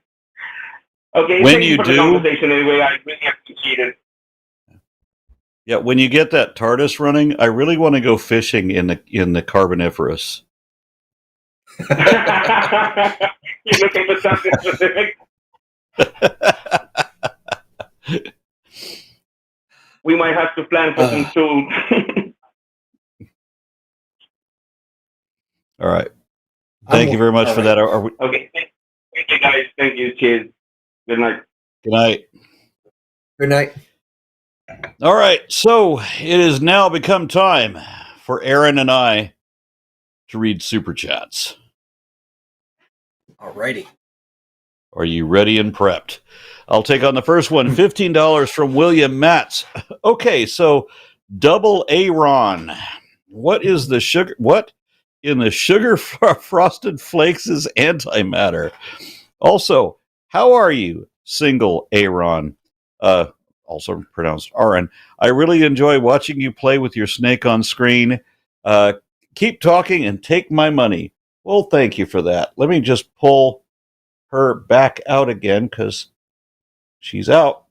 Speaker 10: Okay,
Speaker 1: when
Speaker 10: thank
Speaker 1: you
Speaker 10: for
Speaker 1: do,
Speaker 10: the conversation anyway, I really appreciate it.
Speaker 1: Yeah, when you get that TARDIS running, I really want to go fishing in the Carboniferous.
Speaker 10: You're looking for something specific? We might have to plan for some tools.
Speaker 1: All right. Thank you very much for that. Are we...
Speaker 10: Okay. Thank you, guys. Thank you. Cheers. Good night.
Speaker 1: Good night.
Speaker 2: Good night.
Speaker 1: All right. So it has now become time for Aron and I to read Super Chats.
Speaker 2: All righty.
Speaker 1: Are you ready and prepped? I'll take on the first one. $15 from William Matz. Okay, so double Aron. What is the sugar? What in the sugar frosted flakes is antimatter? Also, how are you, single Aron? Also pronounced Aron. I really enjoy watching you play with your snake on screen. Keep talking and take my money. Well, thank you for that. Let me just pull her back out again because she's out.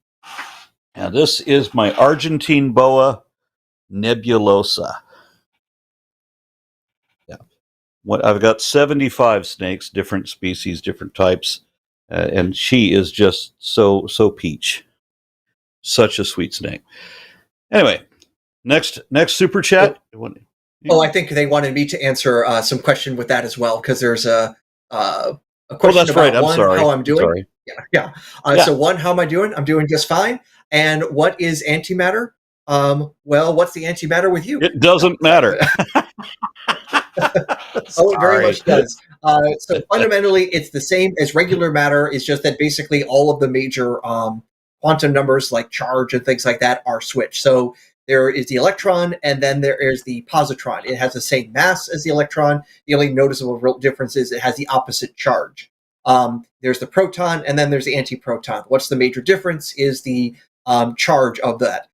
Speaker 1: Now, this is my Argentine boa nebulosa. Yeah. I've got 75 snakes, different species, different types, and she is just so peach. Such a sweet snake. Anyway, next super chat.
Speaker 2: Oh, I think they wanted me to answer some question with that as well, because there's a question
Speaker 1: that's
Speaker 2: about
Speaker 1: right. I'm sorry.
Speaker 2: how I'm doing.
Speaker 1: Sorry.
Speaker 2: Yeah. So one, how am I doing? I'm doing just fine. And what is antimatter? Well, what's the antimatter with you?
Speaker 1: It doesn't matter.
Speaker 2: Oh, it very much does. So fundamentally, it's the same as regular matter. It's just that basically all of the major quantum numbers like charge and things like that are switched. So there is the electron, and then there is the positron. It has the same mass as the electron. The only noticeable real difference is it has the opposite charge. There's the proton, and then there's the antiproton. What's the major difference is the charge of that.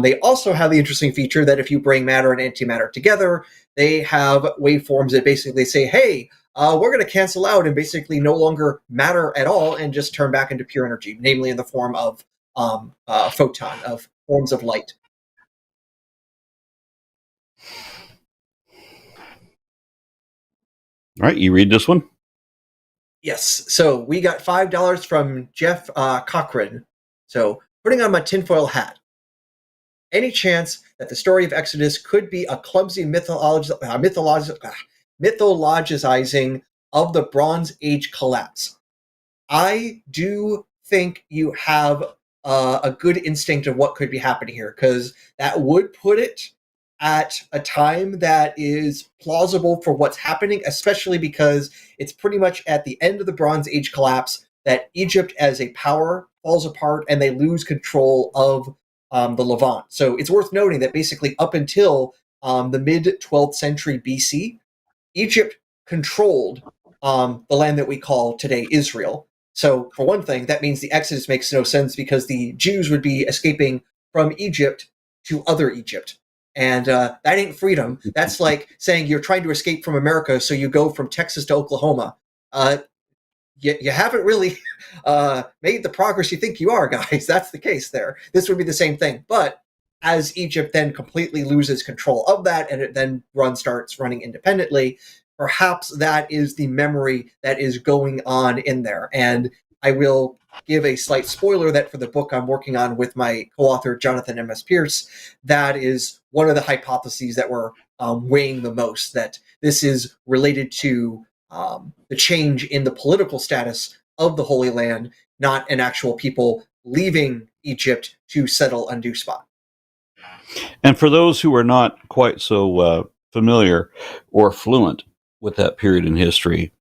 Speaker 2: They also have the interesting feature that if you bring matter and antimatter together, they have waveforms that basically say, hey, we're going to cancel out and basically no longer matter at all and just turn back into pure energy, namely in the form of photon, of forms of light.
Speaker 1: All right, you read this one?
Speaker 2: Yes. So we got $5 from Jeff Cochran. So putting on my tinfoil hat. Any chance that the story of Exodus could be a clumsy mythologizing of the Bronze Age collapse? I do think you have a good instinct of what could be happening here, because that would put it at a time that is plausible for what's happening, especially because it's pretty much at the end of the Bronze Age collapse that Egypt as a power falls apart and they lose control of the Levant. So it's worth noting that basically up until the mid-12th century BC, Egypt controlled the land that we call today Israel. So for one thing, that means the Exodus makes no sense because the Jews would be escaping from Egypt to other Egypt. And that ain't freedom. That's like saying you're trying to escape from America, so you go from Texas to Oklahoma. You haven't really made the progress you think you are, guys. That's the case there. This would be the same thing. But as Egypt then completely loses control of that and it then starts running independently, perhaps that is the memory that is going on in there. And I will give a slight spoiler that for the book I'm working on with my co-author, Jonathan M.S. Pierce, that is one of the hypotheses that we're weighing the most, that this is related to the change in the political status of the Holy Land, not an actual people leaving Egypt to settle a new spot.
Speaker 1: And for those who are not quite so familiar or fluent with that period in history,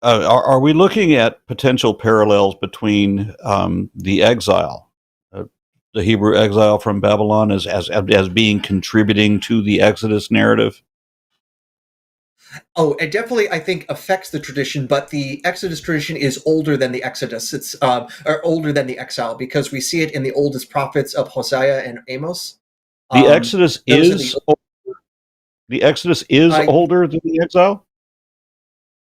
Speaker 1: are we looking at potential parallels between the exile, the Hebrew exile from Babylon, as being contributing to the Exodus narrative?
Speaker 2: Oh, it definitely, I think, affects the tradition, but the Exodus tradition is older than the Exodus. It's or older than the exile, because we see it in the oldest prophets of Hosea and Amos.
Speaker 1: The Exodus is older than the exile?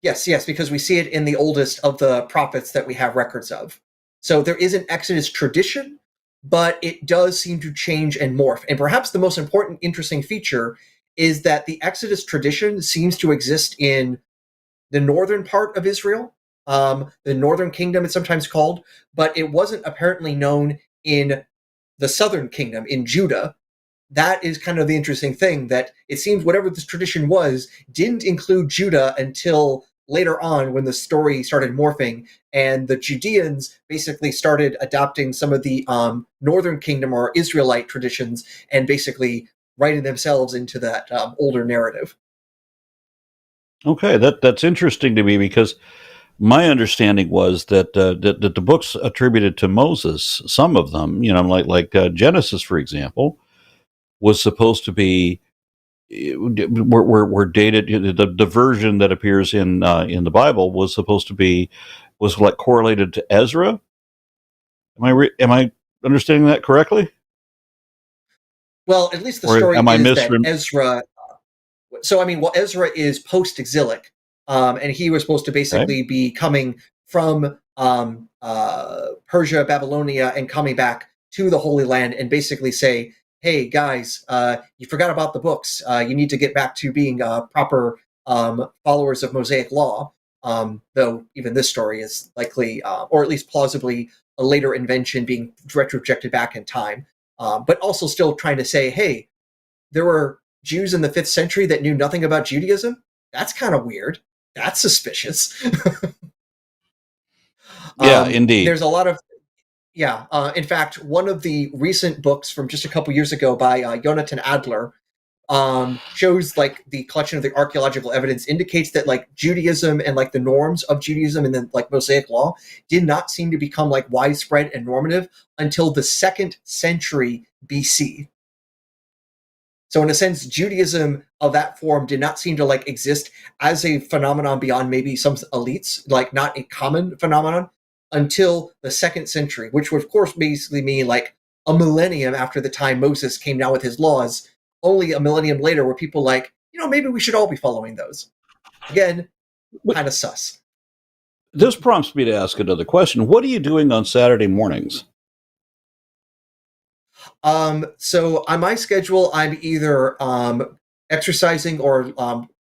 Speaker 2: Yes, because we see it in the oldest of the prophets that we have records of. So there is an Exodus tradition, but it does seem to change and morph. And perhaps the most important, interesting feature is that the Exodus tradition seems to exist in the northern part of Israel, the northern kingdom it's sometimes called, but it wasn't apparently known in the southern kingdom, in Judah. That is kind of the interesting thing, that it seems whatever this tradition was didn't include Judah until later on, when the story started morphing, and the Judeans basically started adopting some of the northern kingdom or Israelite traditions and basically writing themselves into that older narrative.
Speaker 1: Okay, that's interesting to me, because my understanding was that the books attributed to Moses, some of them, like Genesis, for example, was supposed to be were dated. The version that appears in the Bible was supposed to be like correlated to Ezra. Am I understanding that correctly?
Speaker 2: Well, at least the story is that Ezra. So Ezra is post-exilic, and he was supposed to basically be coming from Persia, Babylonia, and coming back to the Holy Land, and basically say, "Hey guys, you forgot about the books. You need to get back to being proper followers of Mosaic law." Though even this story is likely, or at least plausibly, a later invention being retrojected back in time, but also still trying to say, "Hey, there were Jews in the 5th century that knew nothing about Judaism? That's kind of weird. That's suspicious."
Speaker 1: Yeah, indeed.
Speaker 2: There's a lot of, in fact, one of the recent books from just a couple years ago by Jonathan Adler shows like the collection of the archaeological evidence indicates that like Judaism and like the norms of Judaism and then like Mosaic law did not seem to become like widespread and normative until the 2nd century BC. So in a sense, Judaism of that form did not seem to like exist as a phenomenon beyond maybe some elites, like not a common phenomenon, until the 2nd century, which would of course basically mean like a millennium after the time Moses came down with his laws. Only a millennium later were people like, maybe we should all be following those. Again, kind of sus.
Speaker 1: This prompts me to ask another question. What are you doing on Saturday mornings?
Speaker 2: So on my schedule, I'm either exercising or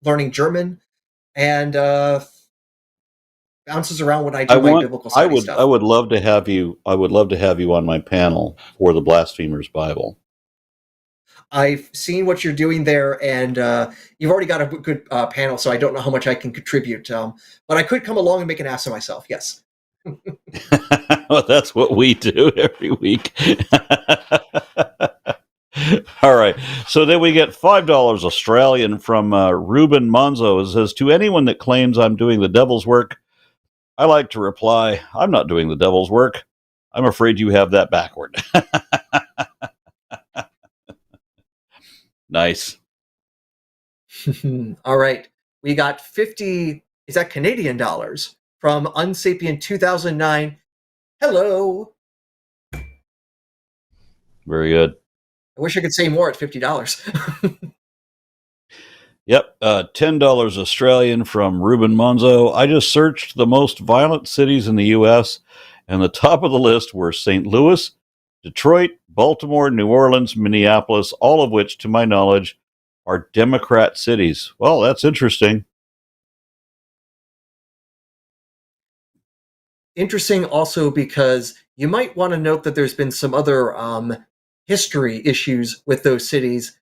Speaker 2: learning German, and bounces around when I do my biblical study stuff.
Speaker 1: I would love to have you. I would love to have you on my panel for the Blasphemers Bible.
Speaker 2: I've seen what you're doing there, and you've already got a good panel, so I don't know how much I can contribute. But I could come along and make an ass of myself. Yes.
Speaker 1: Well, that's what we do every week. All right. So then we get $5 Australian from Ruben Monzo. It says, "To anyone that claims I'm doing the devil's work, I like to reply, I'm not doing the devil's work. I'm afraid you have that backward." Nice.
Speaker 2: All right. We got 50, is that Canadian dollars, from Unsapient 2009. Hello.
Speaker 1: Very good.
Speaker 2: I wish I could say more at $50.
Speaker 1: Yep. $10 Australian from Ruben Monzo. "I just searched the most violent cities in the U.S., and the top of the list were St. Louis, Detroit, Baltimore, New Orleans, Minneapolis, all of which, to my knowledge, are Democrat cities. Well, that's interesting.
Speaker 2: Interesting also because you might want to note that there's been some other history issues with those cities,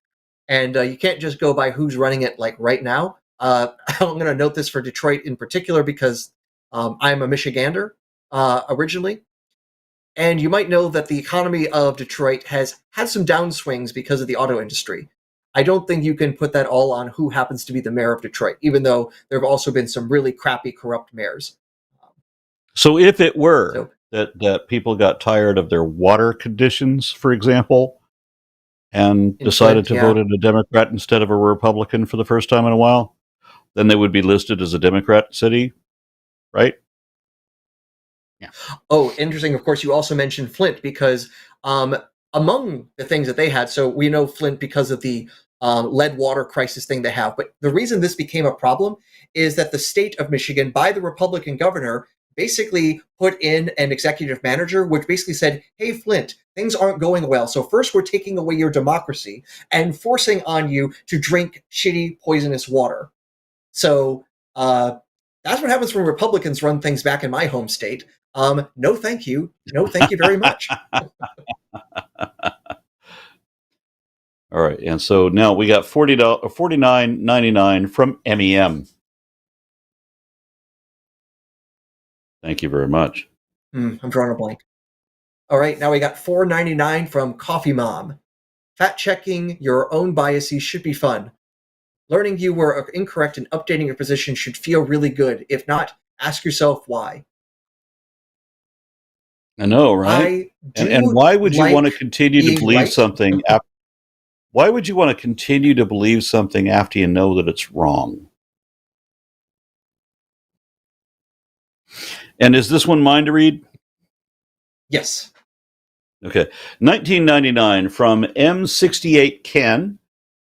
Speaker 2: and you can't just go by who's running it like right now. I'm going to note this for Detroit in particular because I'm a Michigander originally, and you might know that the economy of Detroit has had some downswings because of the auto industry. I don't think you can put that all on who happens to be the mayor of Detroit, even though there have also been some really crappy, corrupt mayors.
Speaker 1: So if it were that people got tired of their water conditions, for example, and decided to vote in a Democrat instead of a Republican for the first time in a while, then they would be listed as a Democrat city, right?
Speaker 2: Yeah. Oh, interesting. Of course, you also mentioned Flint because among the things that they had, so we know Flint because of the lead water crisis thing they have, but the reason this became a problem is that the state of Michigan, by the Republican governor, basically put in an executive manager, which basically said, hey, Flint, things aren't going well. So first we're taking away your democracy and forcing on you to drink shitty, poisonous water. So that's what happens when Republicans run things back in my home state. No, thank you. No, thank you very much.
Speaker 1: All right. And so now we got $49.99 from MEM. Thank you very much.
Speaker 2: I'm drawing a blank. All right, now we got $4.99 from Coffee Mom. Fact checking your own biases should be fun. Learning you were incorrect and updating your position should feel really good. If not, ask yourself why.
Speaker 1: I know, right? And why would you want to continue to believe something? Why would you want to continue to believe something after you know that it's wrong? And is this one mine to read?
Speaker 2: Yes.
Speaker 1: Okay. 1999 from M68 Ken.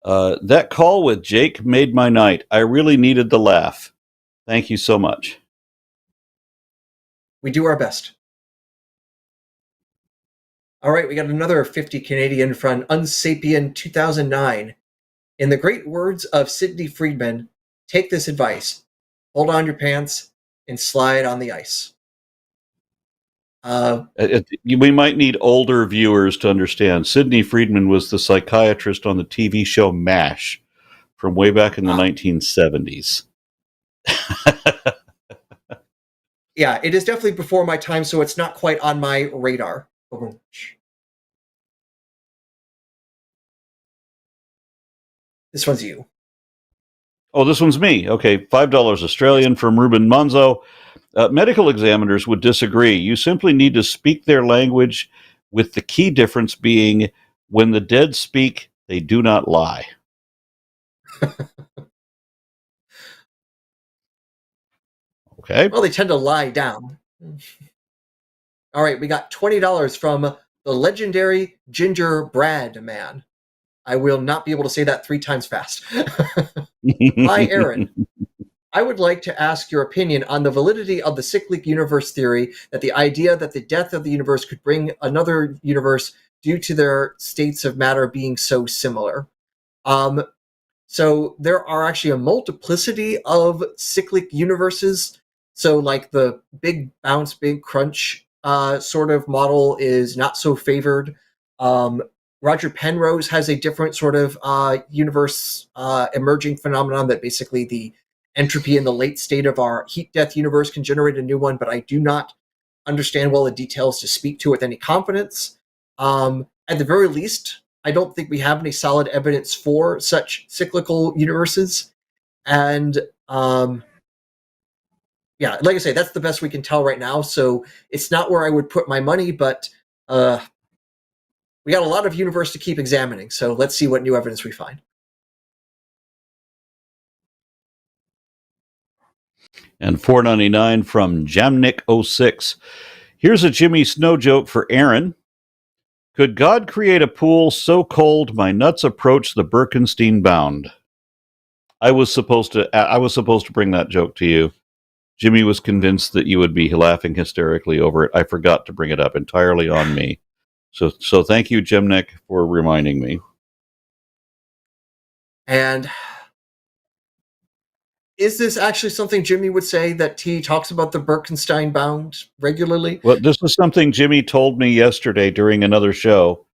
Speaker 1: That call with Jake made my night. I really needed the laugh. Thank you so much.
Speaker 2: We do our best. All right, we got another 50 Canadian from Unsapien 2009. In the great words of Sidney Friedman, take this advice. Hold on your pants and slide on the ice.
Speaker 1: We might need older viewers to understand. Sidney Friedman was the psychiatrist on the TV show MASH from way back in the 1970s.
Speaker 2: Yeah, it is definitely before my time, so it's not quite on my radar. This one's you.
Speaker 1: Oh, this one's me. Okay, $5 Australian from Ruben Monzo. Medical examiners would disagree. You simply need to speak their language, with the key difference being when the dead speak, they do not lie. Okay.
Speaker 2: Well, they tend to lie down. All right, we got $20 from the legendary Ginger Brad Man. I will not be able to say that 3 times fast. Hi, Aaron. I would like to ask your opinion on the validity of the cyclic universe theory, that the idea that the death of the universe could bring another universe due to their states of matter being so similar. So there are actually a multiplicity of cyclic universes. So like the big bounce, big crunch sort of model is not so favored. Roger Penrose has a different sort of universe emerging phenomenon that basically the entropy in the late state of our heat death universe can generate a new one, but I do not understand well the details to speak to with any confidence. At the very least, I don't think we have any solid evidence for such cyclical universes. And yeah, like I say, that's the best we can tell right now. So it's not where I would put my money, but we got a lot of universe to keep examining. So let's see what new evidence we find.
Speaker 1: And $4.99 from Jamnik06. Here's a Jimmy Snow joke for Aaron. Could God create a pool so cold my nuts approach the Birkenstein bound? I was supposed to bring that joke to you. Jimmy was convinced that you would be laughing hysterically over it. I forgot to bring it up. Entirely on me. So thank you, Jim Nick, for reminding me.
Speaker 2: And is this actually something Jimmy would say, that he talks about the Birkenstein bound regularly?
Speaker 1: Well, this is something Jimmy told me yesterday during another show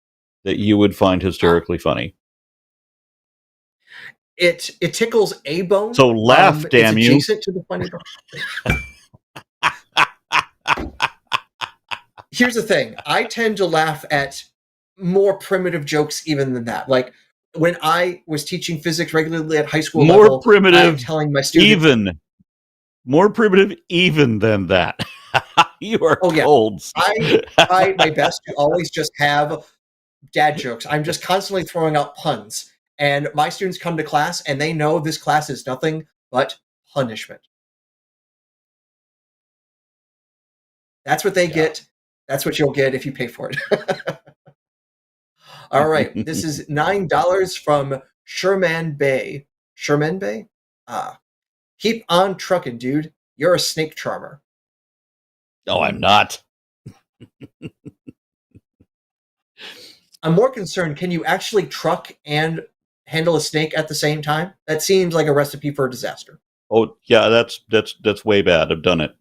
Speaker 1: that you would find hysterically funny.
Speaker 2: It tickles a bone.
Speaker 1: So laugh, damn
Speaker 2: it's
Speaker 1: you.
Speaker 2: adjacent to the funny bone. Here's the thing. I tend to laugh at more primitive jokes even than that. Like when I was teaching physics regularly at high school level,
Speaker 1: More primitive,
Speaker 2: I'm telling my students,
Speaker 1: more primitive even than that. You are cold.
Speaker 2: I try my best to always just have dad jokes. I'm just constantly throwing out puns. And my students come to class and they know this class is nothing but punishment. That's what they get. That's what you'll get if you pay for it. All right. This is $9 from Sherman Bay. Sherman Bay? Keep on trucking, dude. You're a snake charmer.
Speaker 1: No, I'm not.
Speaker 2: I'm more concerned, can you actually truck and handle a snake at the same time? That seems like a recipe for a disaster.
Speaker 1: Oh, yeah, that's way bad. I've done it.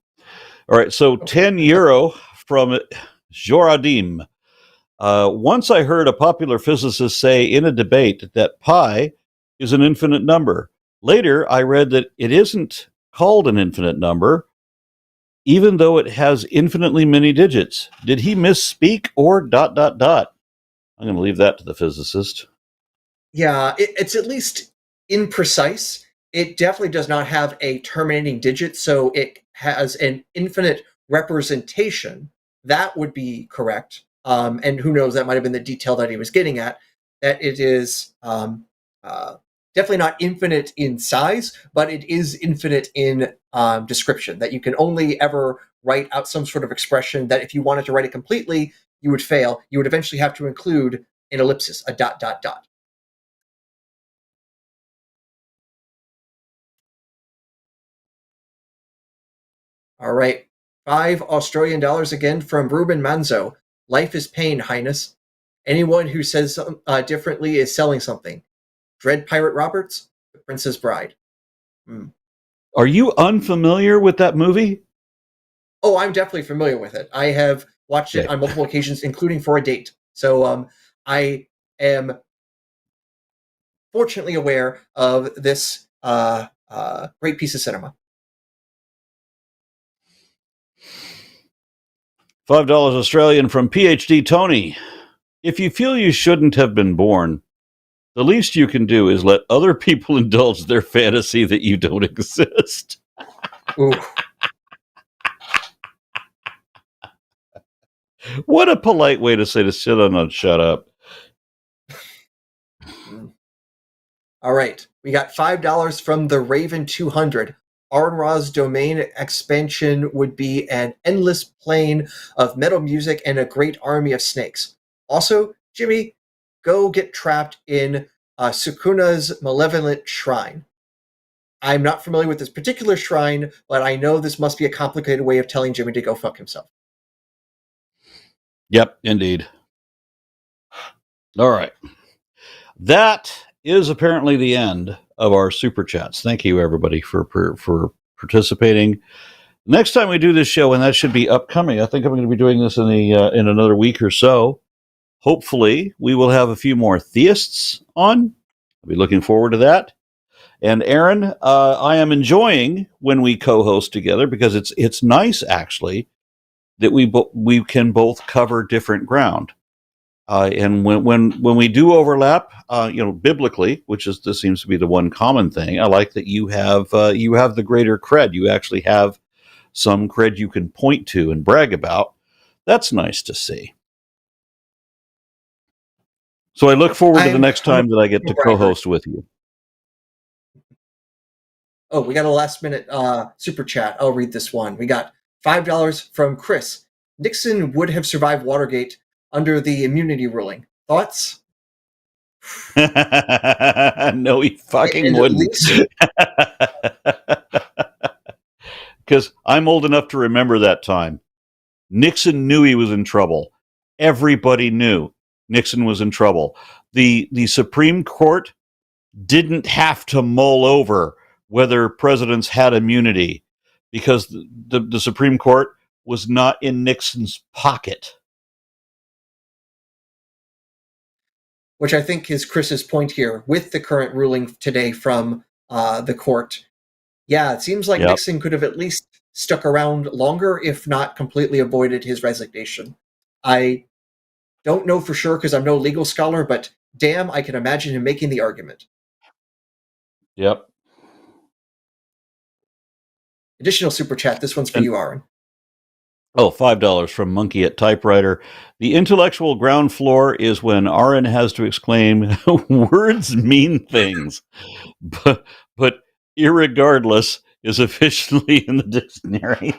Speaker 1: All right, so €10 from Joradim. Once I heard a popular physicist say in a debate that pi is an infinite number. Later, I read that it isn't called an infinite number, even though it has infinitely many digits. Did he misspeak or ... I'm going to leave that to the physicist.
Speaker 2: Yeah, it's at least imprecise. It definitely does not have a terminating digit, so it has an infinite representation. That would be correct. And who knows, that might have been the detail that he was getting at, that it is definitely not infinite in size, but it is infinite in description, that you can only ever write out some sort of expression that if you wanted to write it completely, you would fail. You would eventually have to include an ellipsis, a ... All right. $5 again from Ruben Manzo. Life is pain, Highness. Anyone who says differently is selling something. Dread Pirate Roberts, The Princess Bride.
Speaker 1: Are you unfamiliar with that movie?
Speaker 2: Oh, I'm definitely familiar with it. I have watched it on multiple occasions, including for a date. So I am fortunately aware of this great piece of cinema.
Speaker 1: $5 Australian from PhD Tony. If you feel you shouldn't have been born, the least you can do is let other people indulge their fantasy that you don't exist.
Speaker 2: Ooh.
Speaker 1: What a polite way to say to sit on and shut up.
Speaker 2: All right. We got $5 from the Raven 200. Aron Ra's domain expansion would be an endless plane of metal music and a great army of snakes. Also, Jimmy, go get trapped in Sukuna's malevolent shrine. I'm not familiar with this particular shrine, but I know this must be a complicated way of telling Jimmy to go fuck himself.
Speaker 1: Yep, indeed. All right. That is apparently the end of our super chats. Thank you, everybody, for participating. Next time we do this show, and that should be upcoming, I think I'm going to be doing this in another week or so. Hopefully, we will have a few more theists on. I'll be looking forward to that. And Aaron, I am enjoying when we co-host together, because it's nice actually that we can both cover different ground. And when we do overlap, biblically, this seems to be the one common thing. I like that you have the greater cred. You actually have some cred you can point to and brag about. That's nice to see. So I look forward to the next time that I get to co-host with you.
Speaker 2: Oh, we got a last minute super chat. I'll read this one. We got $5 from Chris. Nixon would have survived Watergate under the immunity ruling. Thoughts?
Speaker 1: No, he fucking wouldn't. Because I'm old enough to remember that time. Nixon knew he was in trouble. everybody knew Nixon was in trouble. The Supreme Court didn't have to mull over whether presidents had immunity because the Supreme Court was not in Nixon's pocket.
Speaker 2: Which I think is Chris's point here with the current ruling today from the court. Yeah, it seems like Nixon could have at least stuck around longer, if not completely avoided his resignation. I don't know for sure because I'm no legal scholar, but damn, I can imagine him making the argument.
Speaker 1: Yep.
Speaker 2: Additional super chat. This one's for you, Aron.
Speaker 1: Oh, $5 from Monkey at Typewriter. The intellectual ground floor is when Aron has to exclaim, words mean things, but irregardless is officially in the dictionary.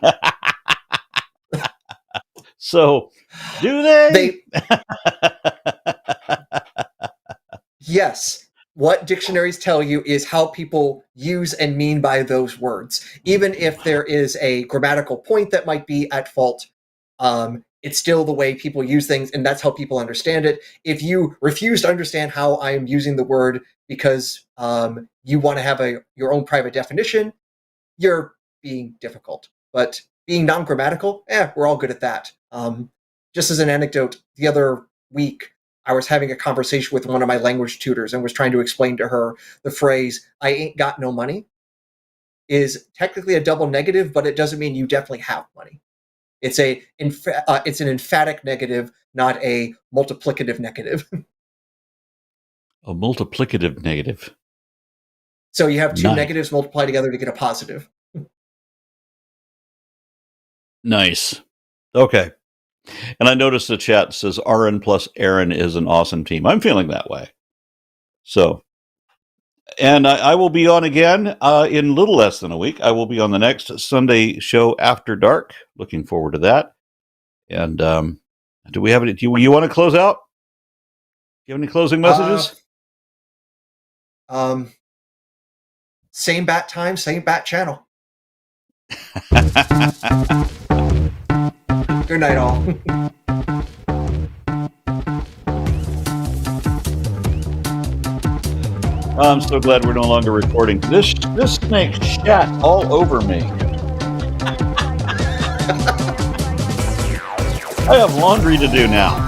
Speaker 1: So, do they?
Speaker 2: Yes. What dictionaries tell you is how people use and mean by those words. Even if there is a grammatical point that might be at fault, it's still the way people use things, and that's how people understand it. If you refuse to understand how I am using the word because you want to have your own private definition, you're being difficult. But being non-grammatical, we're all good at that. Just as an anecdote, the other week, I was having a conversation with one of my language tutors and was trying to explain to her the phrase, I ain't got no money, is technically a double negative, but it doesn't mean you definitely have money. It's an emphatic negative, not a multiplicative negative.
Speaker 1: A multiplicative negative.
Speaker 2: So you have two negatives multiplied together to get a positive.
Speaker 1: Nice. Okay. And I noticed the chat says Aron plus Aaron is an awesome team. I'm feeling that way. So, and I will be on again in little less than a week. I will be on the next Sunday show after dark. Looking forward to that. And do we have any? Do you want to close out? Do you have any closing messages?
Speaker 2: Same bat time, same bat channel. Good night, all.
Speaker 1: I'm so glad we're no longer recording. This snake shat all over me. I have laundry to do now.